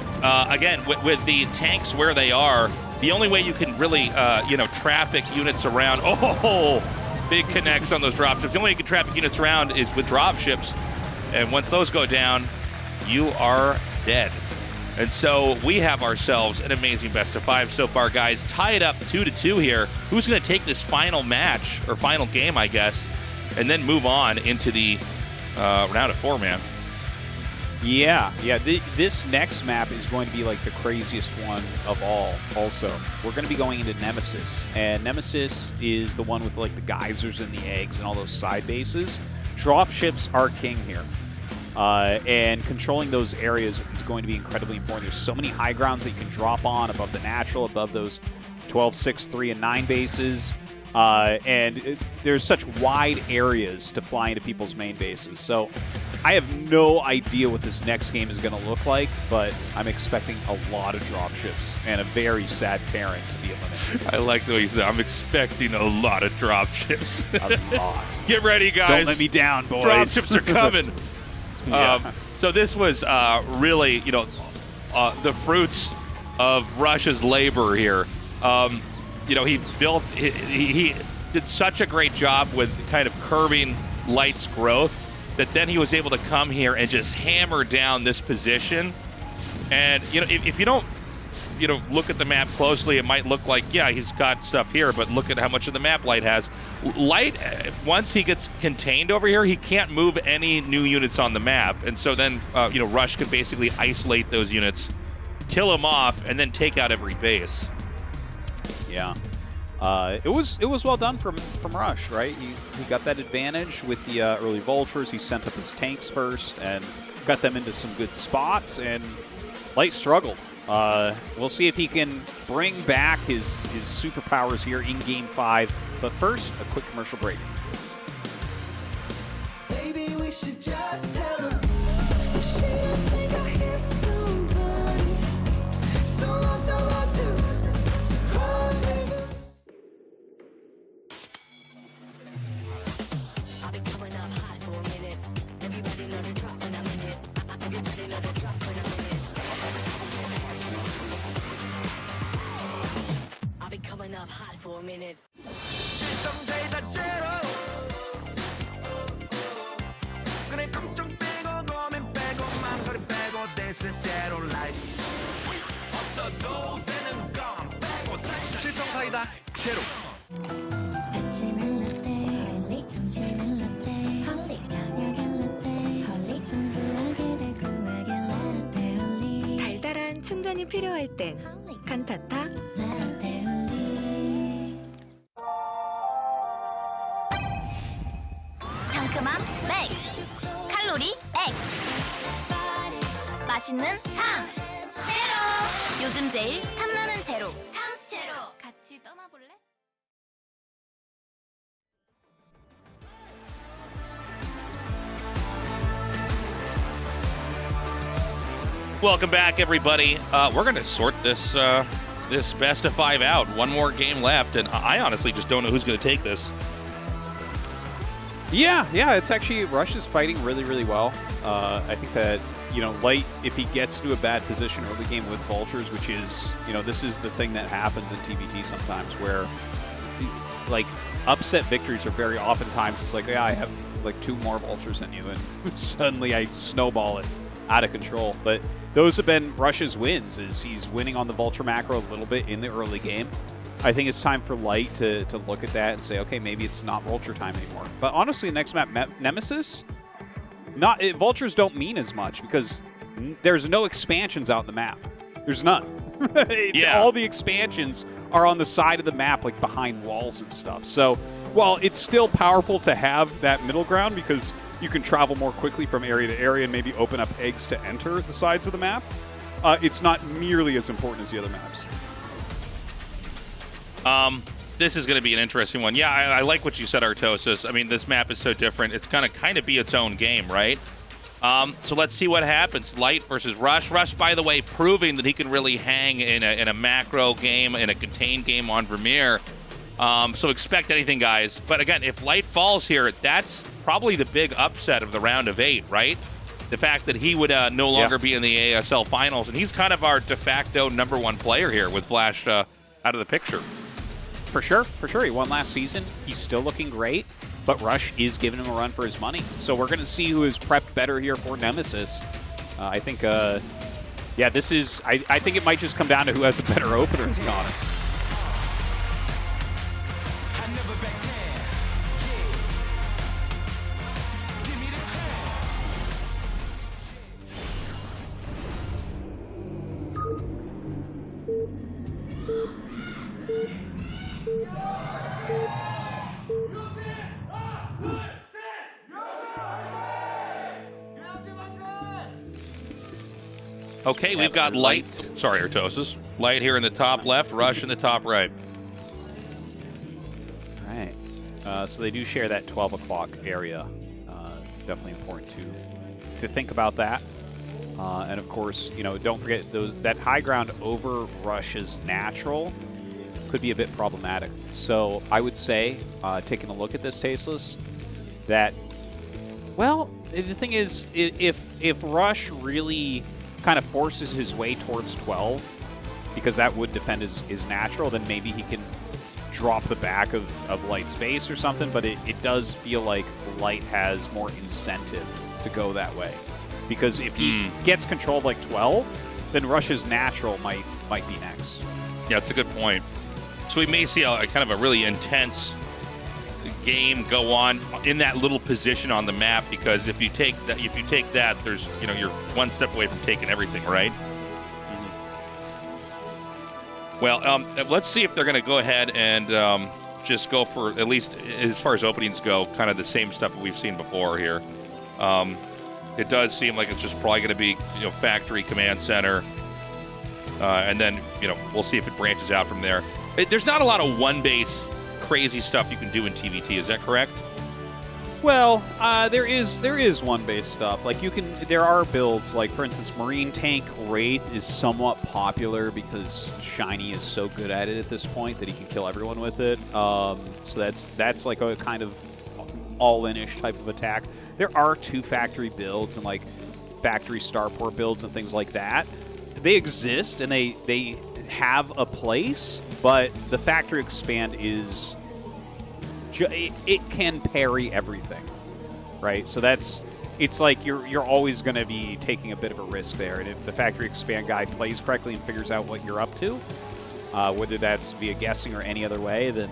again, with the tanks where they are, the only way you can really, traffic units around, big connects on those dropships. The only way you can traffic units around is with dropships, and once those go down, you are dead. And so we have ourselves an amazing best of 5 so far, guys. Tied up 2-2 here. Who's going to take this final match, or final game, I guess, and then move on into the round of 4, man? Yeah. This next map is going to be like the craziest one of all. Also, we're going to be going into Nemesis, and Nemesis is the one with like the geysers and the eggs and all those side bases. Dropships are king here, and controlling those areas is going to be incredibly important. There's so many high grounds that you can drop on above the natural, above those 12, 6, 3, and 9 bases. There's such wide areas to fly into people's main bases. So I have no idea what this next game is going to look like, but I'm expecting a lot of dropships and a very sad Terran to be eliminated. I like the way you said, I'm expecting a lot of dropships. A lot. Get ready, guys. Don't let me down, boys. Dropships are coming. Yeah. So this was really, the fruits of Rush's labor here. He did such a great job with kind of curbing Light's growth that then he was able to come here and just hammer down this position. And, if you don't, look at the map closely, it might look like, yeah, he's got stuff here, but look at how much of the map Light has. Light, once he gets contained over here, he can't move any new units on the map. And so then, Rush can basically isolate those units, kill them off, and then take out every base. Yeah. It was well done from Rush, right? He got that advantage with the early Vultures. He sent up his tanks first and got them into some good spots, and Light struggled. We'll see if he can bring back his superpowers here in Game 5. But first, a quick commercial break. Maybe we should just tell her. She don't think I hear somebody. So long to close me. I've been coming up hot for a minute. Everybody know the drop when I'm in it. Everybody know the drop when I'm in it. I've been coming up hot for a minute. Some say that zero. 그래 걱정 빼고 고민 빼고 망설임 빼고 This is zero life. 없어도 되는 건 빼고 실성사이다 제로. 아침은 라떼, 홀릭 점심은 라떼, 홀릭 저녁은 라떼, 홀릭 풍부하게 달콤하게 라떼 홀릭. 달달한 충전이 필요할 땐 칸타타 라떼 홀릭. 상큼함 맥스, 칼로리 X, 맛있는 탕스 제로. 요즘 제일 탐나는 제로 탕스 제로. 같이 떠나볼래? Welcome back, everybody. We're going to sort this best of 5 out. One more game left, and I honestly just don't know who's going to take this. Yeah, it's actually, Rush is fighting really, really well. I think that, you know, Light, if he gets to a bad position early game with vultures, which is, you know, this is the thing that happens in TBT sometimes, where like upset victories are very oftentimes it's like, yeah, I have like 2 more vultures than you, and suddenly I snowball it out of control. But those have been Rush's wins, is he's winning on the vulture macro a little bit in the early game. I think it's time for Light to look at that and say, okay, maybe it's not vulture time anymore. But honestly, the next map, Nemesis, vultures don't mean as much because there's no expansions out in the map. There's none. Yeah. All the expansions are on the side of the map, like behind walls and stuff. So while it's still powerful to have that middle ground because you can travel more quickly from area to area and maybe open up eggs to enter the sides of the map, it's not nearly as important as the other maps. This is going to be an interesting one. Yeah, I like what you said, Artosis. I mean, this map is so different. It's going to kind of be its own game, right? So let's see what happens. Light versus Rush. Rush, by the way, proving that he can really hang in a macro game, in a contained game on Vermeer. So expect anything, guys. But again, if Light falls here, that's probably the big upset of the round of 8, right? The fact that he would no longer be in the ASL finals, and he's kind of our de facto #1 player here with Flash out of the picture. For sure. He won last season. He's still looking great, but Rush is giving him a run for his money. So we're going to see who is prepped better here for Nemesis. I think, yeah, this is, I think it might just come down to who has a better opener, to be honest. Okay, we've got Light. Sorry, Artosis. Light here in the top left, Rush in the top right. All right. So they do share that 12 o'clock area. Definitely important to think about that. And of course, you know, don't forget that high ground over Rush is natural could be a bit problematic. So I would say, taking a look at this Tasteless, that, well, the thing is, if Rush really kind of forces his way towards 12, because that would defend his natural, then maybe he can drop the back of Light space or something, but it does feel like Light has more incentive to go that way. Because if he gets control of like 12, then Rush's natural might be next. Yeah, that's a good point. So we may see a kind of a really intense game go on in that little position on the map, because if you take that, there's, you know, you're one step away from taking everything, right? Well, let's see if they're going to go ahead and just go for, at least as far as openings go, kind of the same stuff that we've seen before here. It does seem like it's just probably going to be, you know, factory, command center, and then, you know, we'll see if it branches out from there. There's not a lot of one-base crazy stuff you can do in TVT, is that correct? Well, there is one-base stuff. Like there are builds, like for instance, Marine Tank Wraith is somewhat popular because Shiny is so good at it at this point that he can kill everyone with it. So that's like a kind of all-in-ish type of attack. There are 2 factory builds and like factory starport builds and things like that. They exist and they have a place, but the factory expand is it can parry everything, right? So it's like you're always going to be taking a bit of a risk there, and if the factory expand guy plays correctly and figures out what you're up to, whether that's via guessing or any other way, then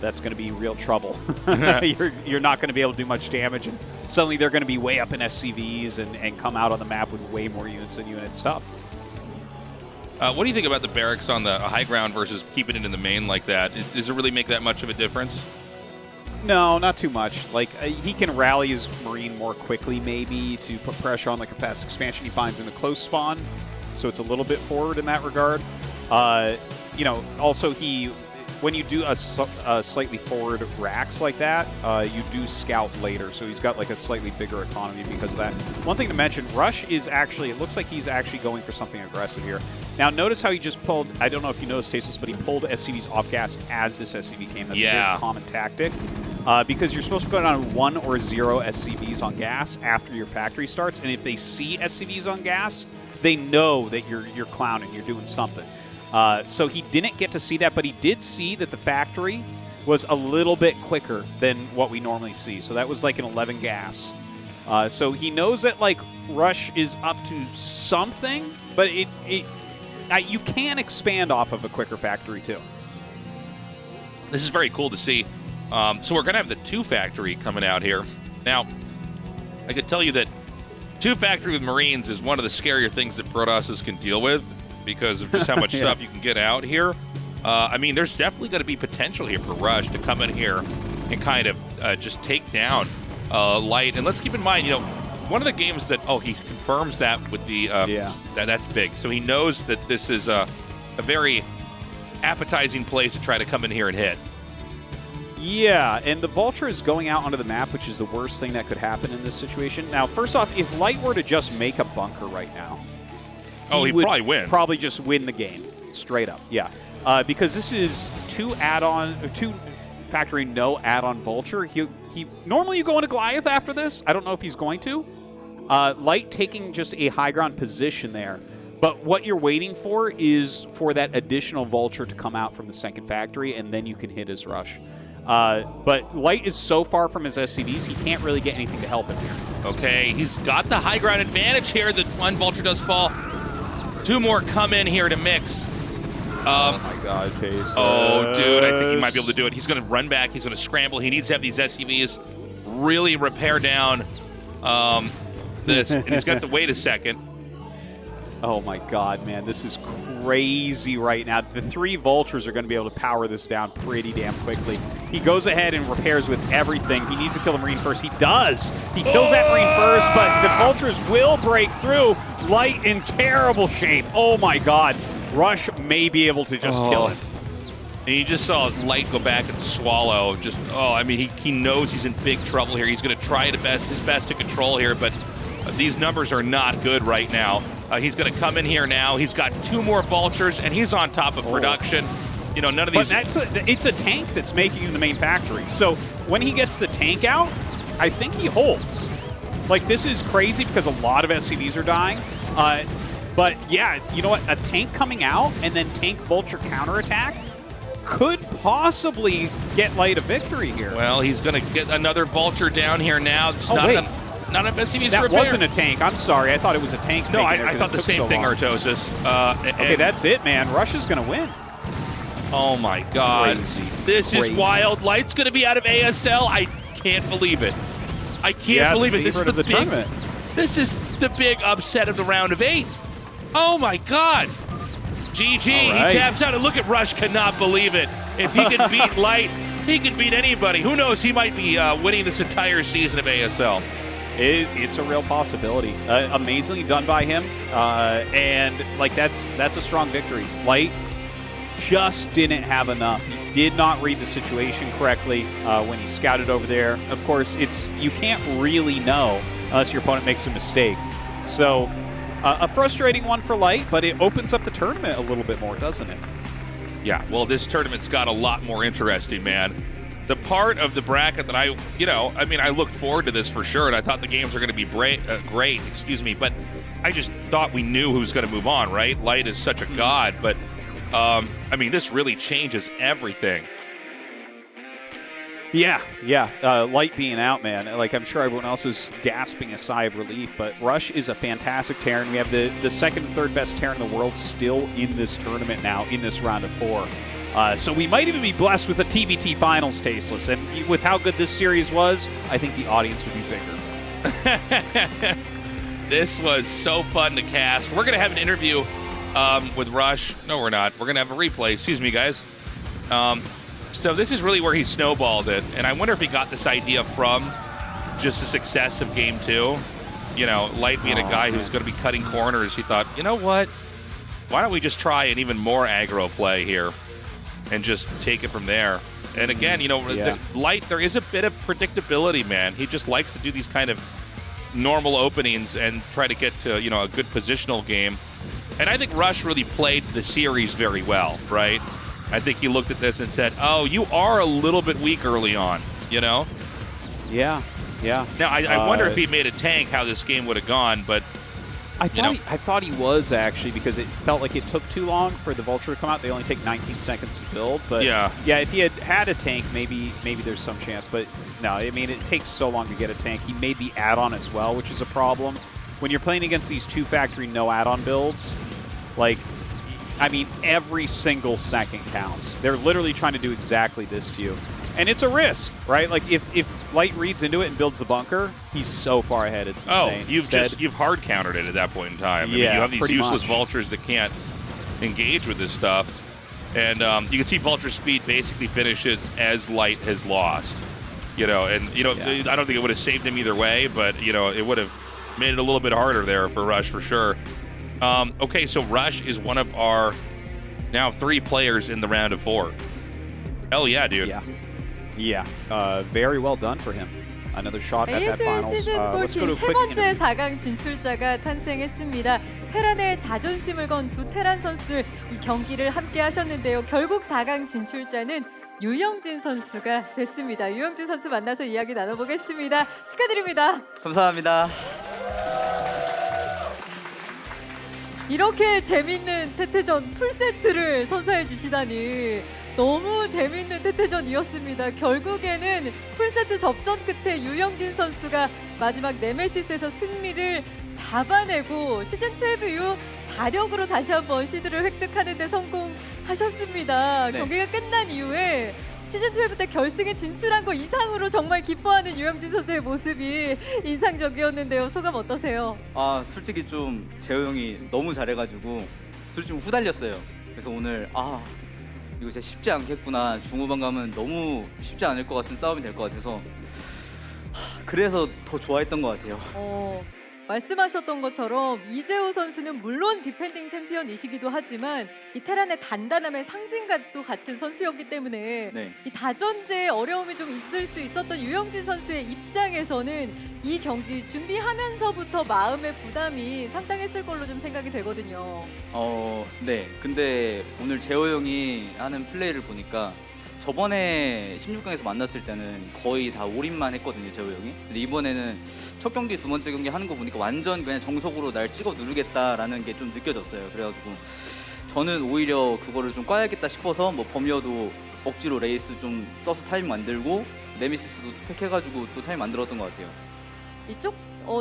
that's going to be real trouble. You're not going to be able to do much damage, and suddenly they're going to be way up in SCVs and come out on the map with way more units than you, and it's tough. What do you think about the barracks on the high ground versus keeping it in the main like that? Does it really make that much of a difference? No, not too much. Like, he can rally his Marine more quickly, maybe, to put pressure on like a fast expansion he finds in a close spawn. So it's a little bit forward in that regard. You know, also when you do a slightly forward racks like that, you do scout later. So he's got like a slightly bigger economy because of that. One thing to mention, Rush is actually, it looks like he's actually going for something aggressive here. Now, notice how he just pulled, I don't know if you noticed, Tasteless, but he pulled SCVs off gas as this SCV came. That's a very common tactic. because you're supposed to put on 1 or 0 SCVs on gas after your factory starts, and if they see SCVs on gas, they know that you're clowning, you're doing something. So he didn't get to see that, but he did see that the factory was a little bit quicker than what we normally see. So that was like an 11 gas. So he knows that like Rush is up to something, but you can expand off of a quicker factory too. This is very cool to see. So we're going to have the 2 factory coming out here. Now, I could tell you that 2 factory with Marines is one of the scarier things that Protoss can deal with because of just how much stuff you can get out here. I mean, there's definitely going to be potential here for Rush to come in here and kind of just take down Light. And let's keep in mind, one of the games that, he confirms that with the, that's big. So he knows that this is a very appetizing place to try to come in here and hit. Yeah, and the Vulture is going out onto the map, which is the worst thing that could happen in this situation. Now, first off, if Light were to just make a bunker right now, he'd probably win. Probably just win the game, straight up. Yeah, because this is 2 factory, no add-on Vulture. He normally you go into Goliath after this. I don't know if he's going to. Light taking just a high ground position there. But what you're waiting for is for that additional Vulture to come out from the second factory, and then you can hit his Rush. But Light is so far from his SCVs, he can't really get anything to help him here. Okay, he's got the high ground advantage here. The 1 Vulture does fall. 2 more come in here to mix. Oh my God, Tastosis. Oh, dude, I think he might be able to do it. He's going to run back. He's going to scramble. He needs to have these SCVs really repair down this. And he's got to wait a second. Oh my God, man, this is crazy right now. The 3 Vultures are going to be able to power this down pretty damn quickly. He goes ahead and repairs with everything. He needs to kill the Marine first. He does. He kills that Marine first, but the Vultures will break through. Light in terrible shape. Oh my God. Rush may be able to just kill it. And you just saw Light go back and swallow. I mean, he knows he's in big trouble here. He's going to try his best to control here, but these numbers are not good right now. He's going to come in here now. He's got 2 more Vultures, and he's on top of production. None of these... But it's a tank that's making in the main factory. So when he gets the tank out, I think he holds. Like, this is crazy because a lot of SCVs are dying. But, yeah, you know what? A tank coming out and then tank Vulture counterattack could possibly get Light a victory here. Well, he's going to get another Vulture down here now. Not enough SCVs that to repair. wasn't a tank. I'm sorry. I thought it was a tank. No, I thought the same thing, Artosis. Okay, that's it, man. Rush is going to win. Oh, my God. Crazy. This is wild. Light's going to be out of ASL. I can't believe it. I can't believe it. This is the tournament. This is the big upset of the round of 8. Oh, my God. GG. He taps out. And look at Rush. Cannot believe it. If he can beat Light, he can beat anybody. Who knows? He might be winning this entire season of ASL. It's a real possibility. Amazingly done by him. And, like, that's a strong victory. Light just didn't have enough. He did not read the situation correctly when he scouted over there. Of course, you can't really know unless your opponent makes a mistake. So, a frustrating one for Light, but it opens up the tournament a little bit more, doesn't it? Yeah, well, this tournament's got a lot more interesting, man. The part of the bracket that I looked forward to this for sure, and I thought the games are going to be great, but I just thought we knew who was going to move on, right? Light is such a god, but, this really changes everything. Yeah. Light being out, man. Like, I'm sure everyone else is gasping a sigh of relief, but Rush is a fantastic Terran. We have the second and third best Terran in the world still in this tournament now, in this round of 4. So we might even be blessed with a TBT Finals, Tasteless. And with how good this series was, I think the audience would be bigger. This was so fun to cast. We're going to have an interview with Rush. No, we're not. We're going to have a replay. Excuse me, guys. So this is really where he snowballed it. And I wonder if he got this idea from just the success of Game 2. Light being a guy who's going to be cutting corners. He thought, you know what? Why don't we just try an even more aggro play here and just take it from there? And again, the Light, there is a bit of predictability, man. He just likes to do these kind of normal openings and try to get to, a good positional game. And I think Rush really played the series very well, right? I think he looked at this and said, oh, you are a little bit weak early on. You know? Yeah. Now, I wonder if he made a tank, how this game would have gone, but I thought he was, actually, because it felt like it took too long for the Vulture to come out. They only take 19 seconds to build. But yeah, if he had a tank, maybe there's some chance. But no, I mean, it takes so long to get a tank. He made the add-on as well, which is a problem. When you're playing against these 2 factory no add-on builds, like, I mean, every single second counts. They're literally trying to do exactly this to you. And it's a risk, right? Like, if Light reads into it and builds the bunker, he's so far ahead, it's insane. You've hard countered it at that point in time. I mean, you have these useless vultures that can't engage with this stuff. And you can see Vulture speed basically finishes as Light has lost. You know, and, you know, I don't think it would have saved him either way, but, you know, it would have made it a little bit harder there for Rush for sure. Okay, so Rush is one of our now 3 players in the round of 4. Hell yeah, dude. Yeah, very well done for him. Another shot at that ASL finals. 시즌 Let's go to a 14 세 quick 번째 interview. 4강 진출자가 탄생했습니다. 테란의 자존심을 건 2 테란 선수들 이 경기를 함께 하셨는데요. 결국 4강 진출자는 유영진 선수가 됐습니다. 유영진 선수 만나서 이야기 나눠보겠습니다. 축하드립니다. 감사합니다. 이렇게 재밌는 태태전 풀세트를 선사해 주시다니 너무 재밌는 태태전이었습니다. 결국에는 풀세트 접전 끝에 유영진 선수가 마지막 네메시스에서 승리를 잡아내고 시즌12 이후 자력으로 다시 한번 시드를 획득하는 데 성공하셨습니다. 경기가 끝난 이후에 시즌12 때 결승에 진출한 거 이상으로 정말 기뻐하는 유영진 선수의 모습이 인상적이었는데요. 소감 어떠세요? 아, 솔직히 좀 재호 형이 너무 잘해가지고 솔직히 좀 후달렸어요. 그래서 오늘 이거 진짜 쉽지 않겠구나. 중후반 가면 너무 쉽지 않을 것 같은 싸움이 될 것 같아서 그래서 더 좋아했던 것 같아요. 말씀하셨던 것처럼 이재호 선수는 물론 디펜딩 챔피언이시기도 하지만 이 테란의 단단함의 상징과도 같은 선수였기 때문에 이 다전제에 어려움이 좀 있을 수 있었던 유영진 선수의 입장에서는 이 경기 준비하면서부터 마음의 부담이 상당했을 걸로 좀 생각이 되거든요. 네. 근데 오늘 재호 형이 하는 플레이를 보니까 저번에 16강에서 만났을 때는 거의 다 올인만 했거든요, 재호 형이. 근데 이번에는 첫 경기, 2번째 경기 하는 거 보니까 완전 그냥 정석으로 날 찍어 누르겠다라는 게 좀 느껴졌어요. 그래가지고 저는 오히려 그거를 좀 꽈야겠다 싶어서 뭐 범여도 억지로 레이스 좀 써서 타임 만들고 네미시스도 투팩 해가지고 또 타임 만들었던 것 같아요. 이쪽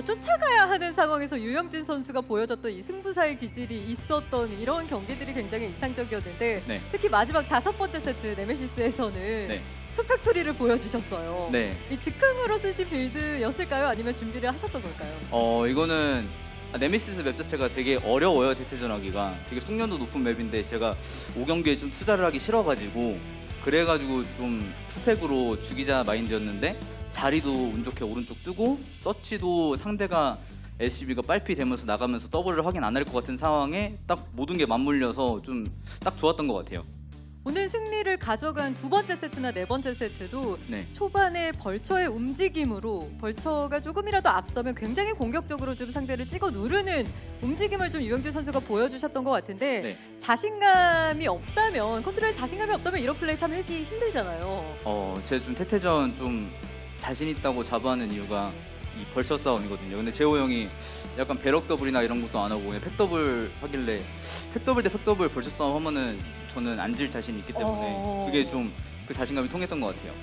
쫓아가야 하는 상황에서 유영진 선수가 보여줬던 이 승부사의 기질이 있었던 이런 경기들이 굉장히 인상적이었는데 특히 마지막 5번째 세트 네메시스에서는 투팩토리를 보여주셨어요. 이 즉흥으로 쓰신 빌드였을까요? 아니면 준비를 하셨던 걸까요? 이거는 네메시스 맵 자체가 되게 어려워요. 태태전 하기가 되게 숙련도 높은 맵인데 제가 5경기에 좀 투자를 하기 싫어가지고 그래가지고 좀 투팩으로 죽이자 마인드였는데 자리도 운 좋게 오른쪽 뜨고 서치도 상대가 SCB가 빨피 되면서 나가면서 더블을 확인 안 할 것 같은 상황에 딱 모든 게 맞물려서 좀 딱 좋았던 것 같아요. 오늘 승리를 가져간 2번째 세트나 4번째 세트도 초반에 벌처의 움직임으로 벌처가 조금이라도 앞서면 굉장히 공격적으로 좀 상대를 찍어 누르는 움직임을 좀 유영진 선수가 보여주셨던 것 같은데 자신감이 없다면 컨트롤에 자신감이 없다면 이런 플레이 참 하기 힘들잖아요. 제가 좀 태태전 좀 자신 있다고 자부하는 이유가 이 벌처 싸움이거든요. 근데 재호 형이 약간 배럭 더블이나 이런 것도 안 하고 그냥 팩 더블 하길래 팩 더블 대 팩 더블 벌처 싸움 하면은 저는 앉을 자신이 있기 때문에 그게 좀 그 자신감이 통했던 것 같아요.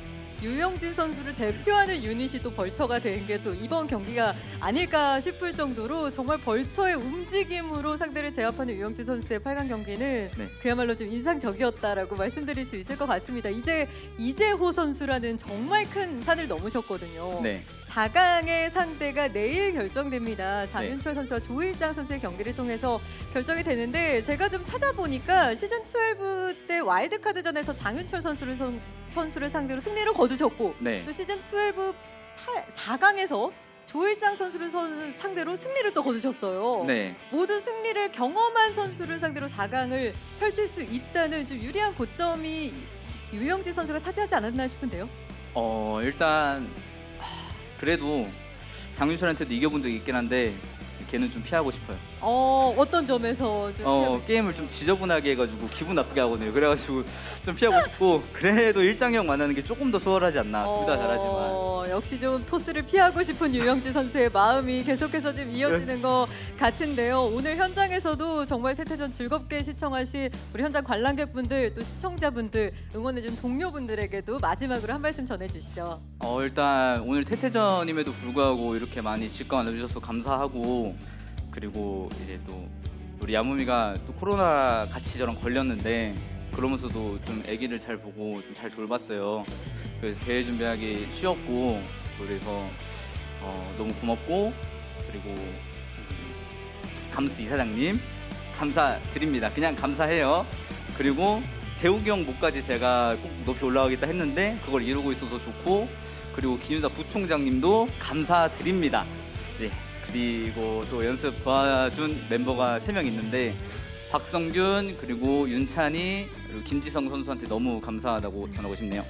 유영진 선수를 대표하는 유닛이 또 벌처가 된 게 또 이번 경기가 아닐까 싶을 정도로 정말 벌처의 움직임으로 상대를 제압하는 유영진 선수의 8강 경기는 그야말로 좀 인상적이었다라고 말씀드릴 수 있을 것 같습니다. 이제 이재호 선수라는 정말 큰 산을 넘으셨거든요. 4강의 상대가 내일 결정됩니다. 장윤철 선수와 조일장 선수의 경기를 통해서 결정이 되는데 제가 좀 찾아보니까 시즌12 때 와일드카드전에서 장윤철 선수를 상대로 승리를 거두셨고 또 시즌12 4강에서 조일장 선수를 상대로 승리를 또 거두셨어요. 모든 승리를 경험한 선수를 상대로 4강을 펼칠 수 있다는 좀 유리한 고점이 유영진 선수가 차지하지 않았나 싶은데요. 일단 그래도 장윤철한테도 이겨본 적이 있긴 한데 걔는 좀 피하고 싶어요. 어떤 점에서 좀 피하고 싶어요? 게임을 좀 지저분하게 해가지고 기분 나쁘게 하거든요. 그래가지고 좀 피하고 싶고 그래도 일장형 만나는 게 조금 더 수월하지 않나. 둘 다 잘하지만. 역시 좀 토스를 피하고 싶은 유영진 선수의 마음이 계속해서 지금 이어지는 것 같은데요. 오늘 현장에서도 정말 태태전 즐겁게 시청하신 우리 현장 관람객분들 또 시청자분들 응원해준 동료분들에게도 마지막으로 한 말씀 전해주시죠. 일단 오늘 태태전임에도 불구하고 이렇게 많이 직관 와주셔서 감사하고 그리고 이제 또 우리 야무미가 또 코로나 같이 저랑 걸렸는데 그러면서도 좀 아기를 잘 보고 좀 잘 돌봤어요. 그래서 대회 준비하기 쉬웠고 그래서 너무 고맙고 그리고 감스 이사장님 감사드립니다. 그냥 감사해요. 그리고 재욱이 형 목까지 제가 꼭 높이 올라가겠다 했는데 그걸 이루고 있어서 좋고 그리고 김유다 부총장님도 감사드립니다. 네, 그리고 또 연습 도와준 멤버가 3명 있는데 박성균 그리고 윤찬이 그리고 김지성 선수한테 너무 감사하다고 전하고 싶네요.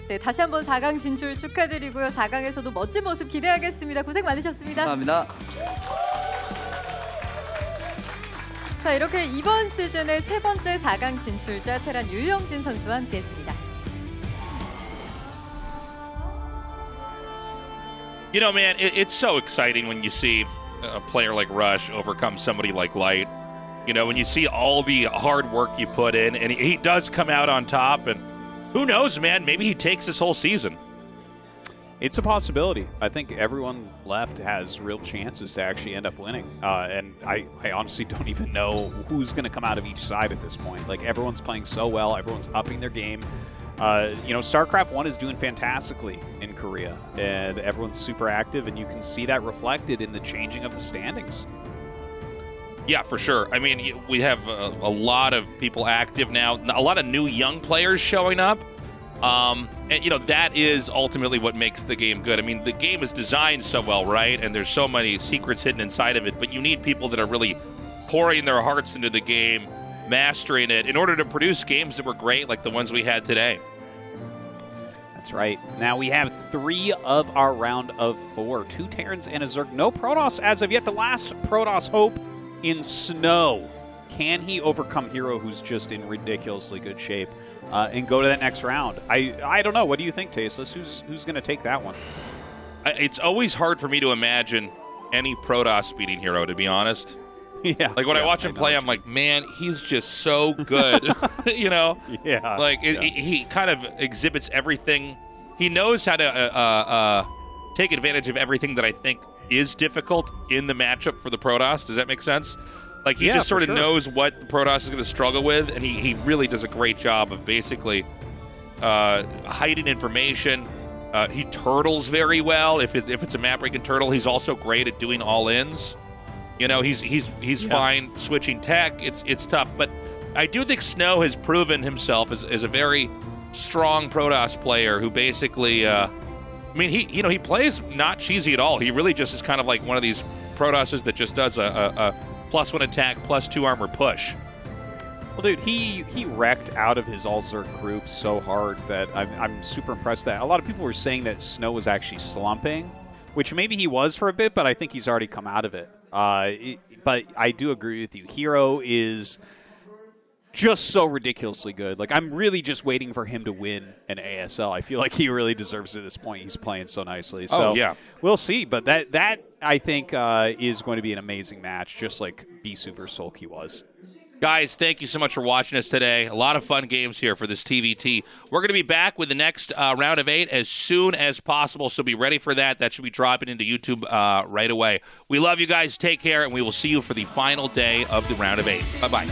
네, 다시 한번 4강 진출 축하드리고요. 4강에서도 멋진 모습 기대하겠습니다. 고생 많으셨습니다. 감사합니다. 자, 이렇게 이번 시즌의 3번째 4강 진출자 테란 유영진 선수와 함께했습니다. You know, man, it's so exciting when you see a player like Rush overcome somebody like Light. You know, when you see all the hard work you put in, and he does come out on top, and who knows, man, maybe he takes this whole season. It's a possibility. I think everyone left has real chances to actually end up winning. And I honestly don't even know who's going to come out of each side at this point. Like, everyone's playing so well. Everyone's upping their game. You know, StarCraft 1 is doing fantastically in Korea. And everyone's super active, and you can see that reflected in the changing of the standings. Yeah, for sure. I mean, we have a lot of people active now. A lot of new young players showing up. And, you know, that is ultimately what makes the game good. I mean, the game is designed so well, right? And there's so many secrets hidden inside of it. But you need people that are really pouring their hearts into the game, mastering it, in order to produce games that were great, like the ones we had today. That's right. Now we have 3 of our round of 4. 2 Terrans and a Zerg. No Protoss as of yet. The last Protoss hope in Snow. Can he overcome Hero, who's just in ridiculously good shape, and go to that next round? I don't know. What do you think, Tasteless? Who's going to take that one? It's always hard for me to imagine any Protoss beating Hero, to be honest. Yeah. Like, when I watch him play, I'm like, man, he's just so good. You know? Yeah. Like, he kind of exhibits everything. He knows how to take advantage of everything that I think is difficult in the matchup for the Protoss. Does that make sense? Like, he just sort of knows what the Protoss is going to struggle with, and he really does a great job of basically hiding information. He turtles very well. If it's a map where he can turtle, he's also great at doing all-ins. You know, he's fine switching tech. It's tough, but I do think Snow has proven himself as a very strong Protoss player who basically, I mean, he plays not cheesy at all. He really just is kind of like one of these Protosses that just does a +1 attack, +2 armor push. Well, dude, he wrecked out of his all-Zerg group so hard that I'm super impressed with that. A lot of people were saying that Snow was actually slumping, which maybe he was for a bit, but I think he's already come out of it. But I do agree with you. Hero is just so ridiculously good. Like, I'm really just waiting for him to win an ASL. I feel like he really deserves it at this point. He's playing so nicely. So yeah, we'll see. But that I think is going to be an amazing match, just like Bisu vs. Sulky was. Guys, thank you so much for watching us today. A lot of fun games here for this TVT. We're going to be back with the next round of 8 as soon as possible, so be ready for that. That should be dropping into YouTube right away. We love you guys. Take care, and we will see you for the final day of the round of 8. Bye-bye.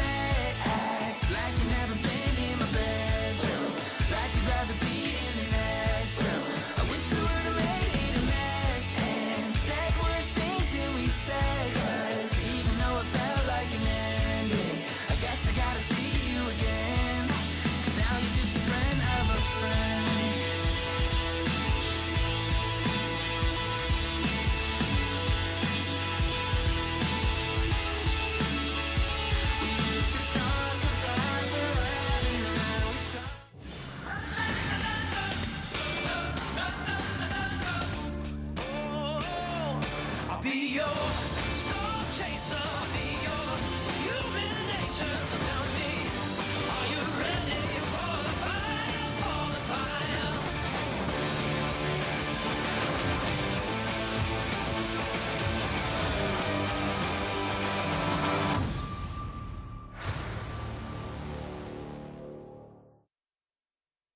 I'll be yours.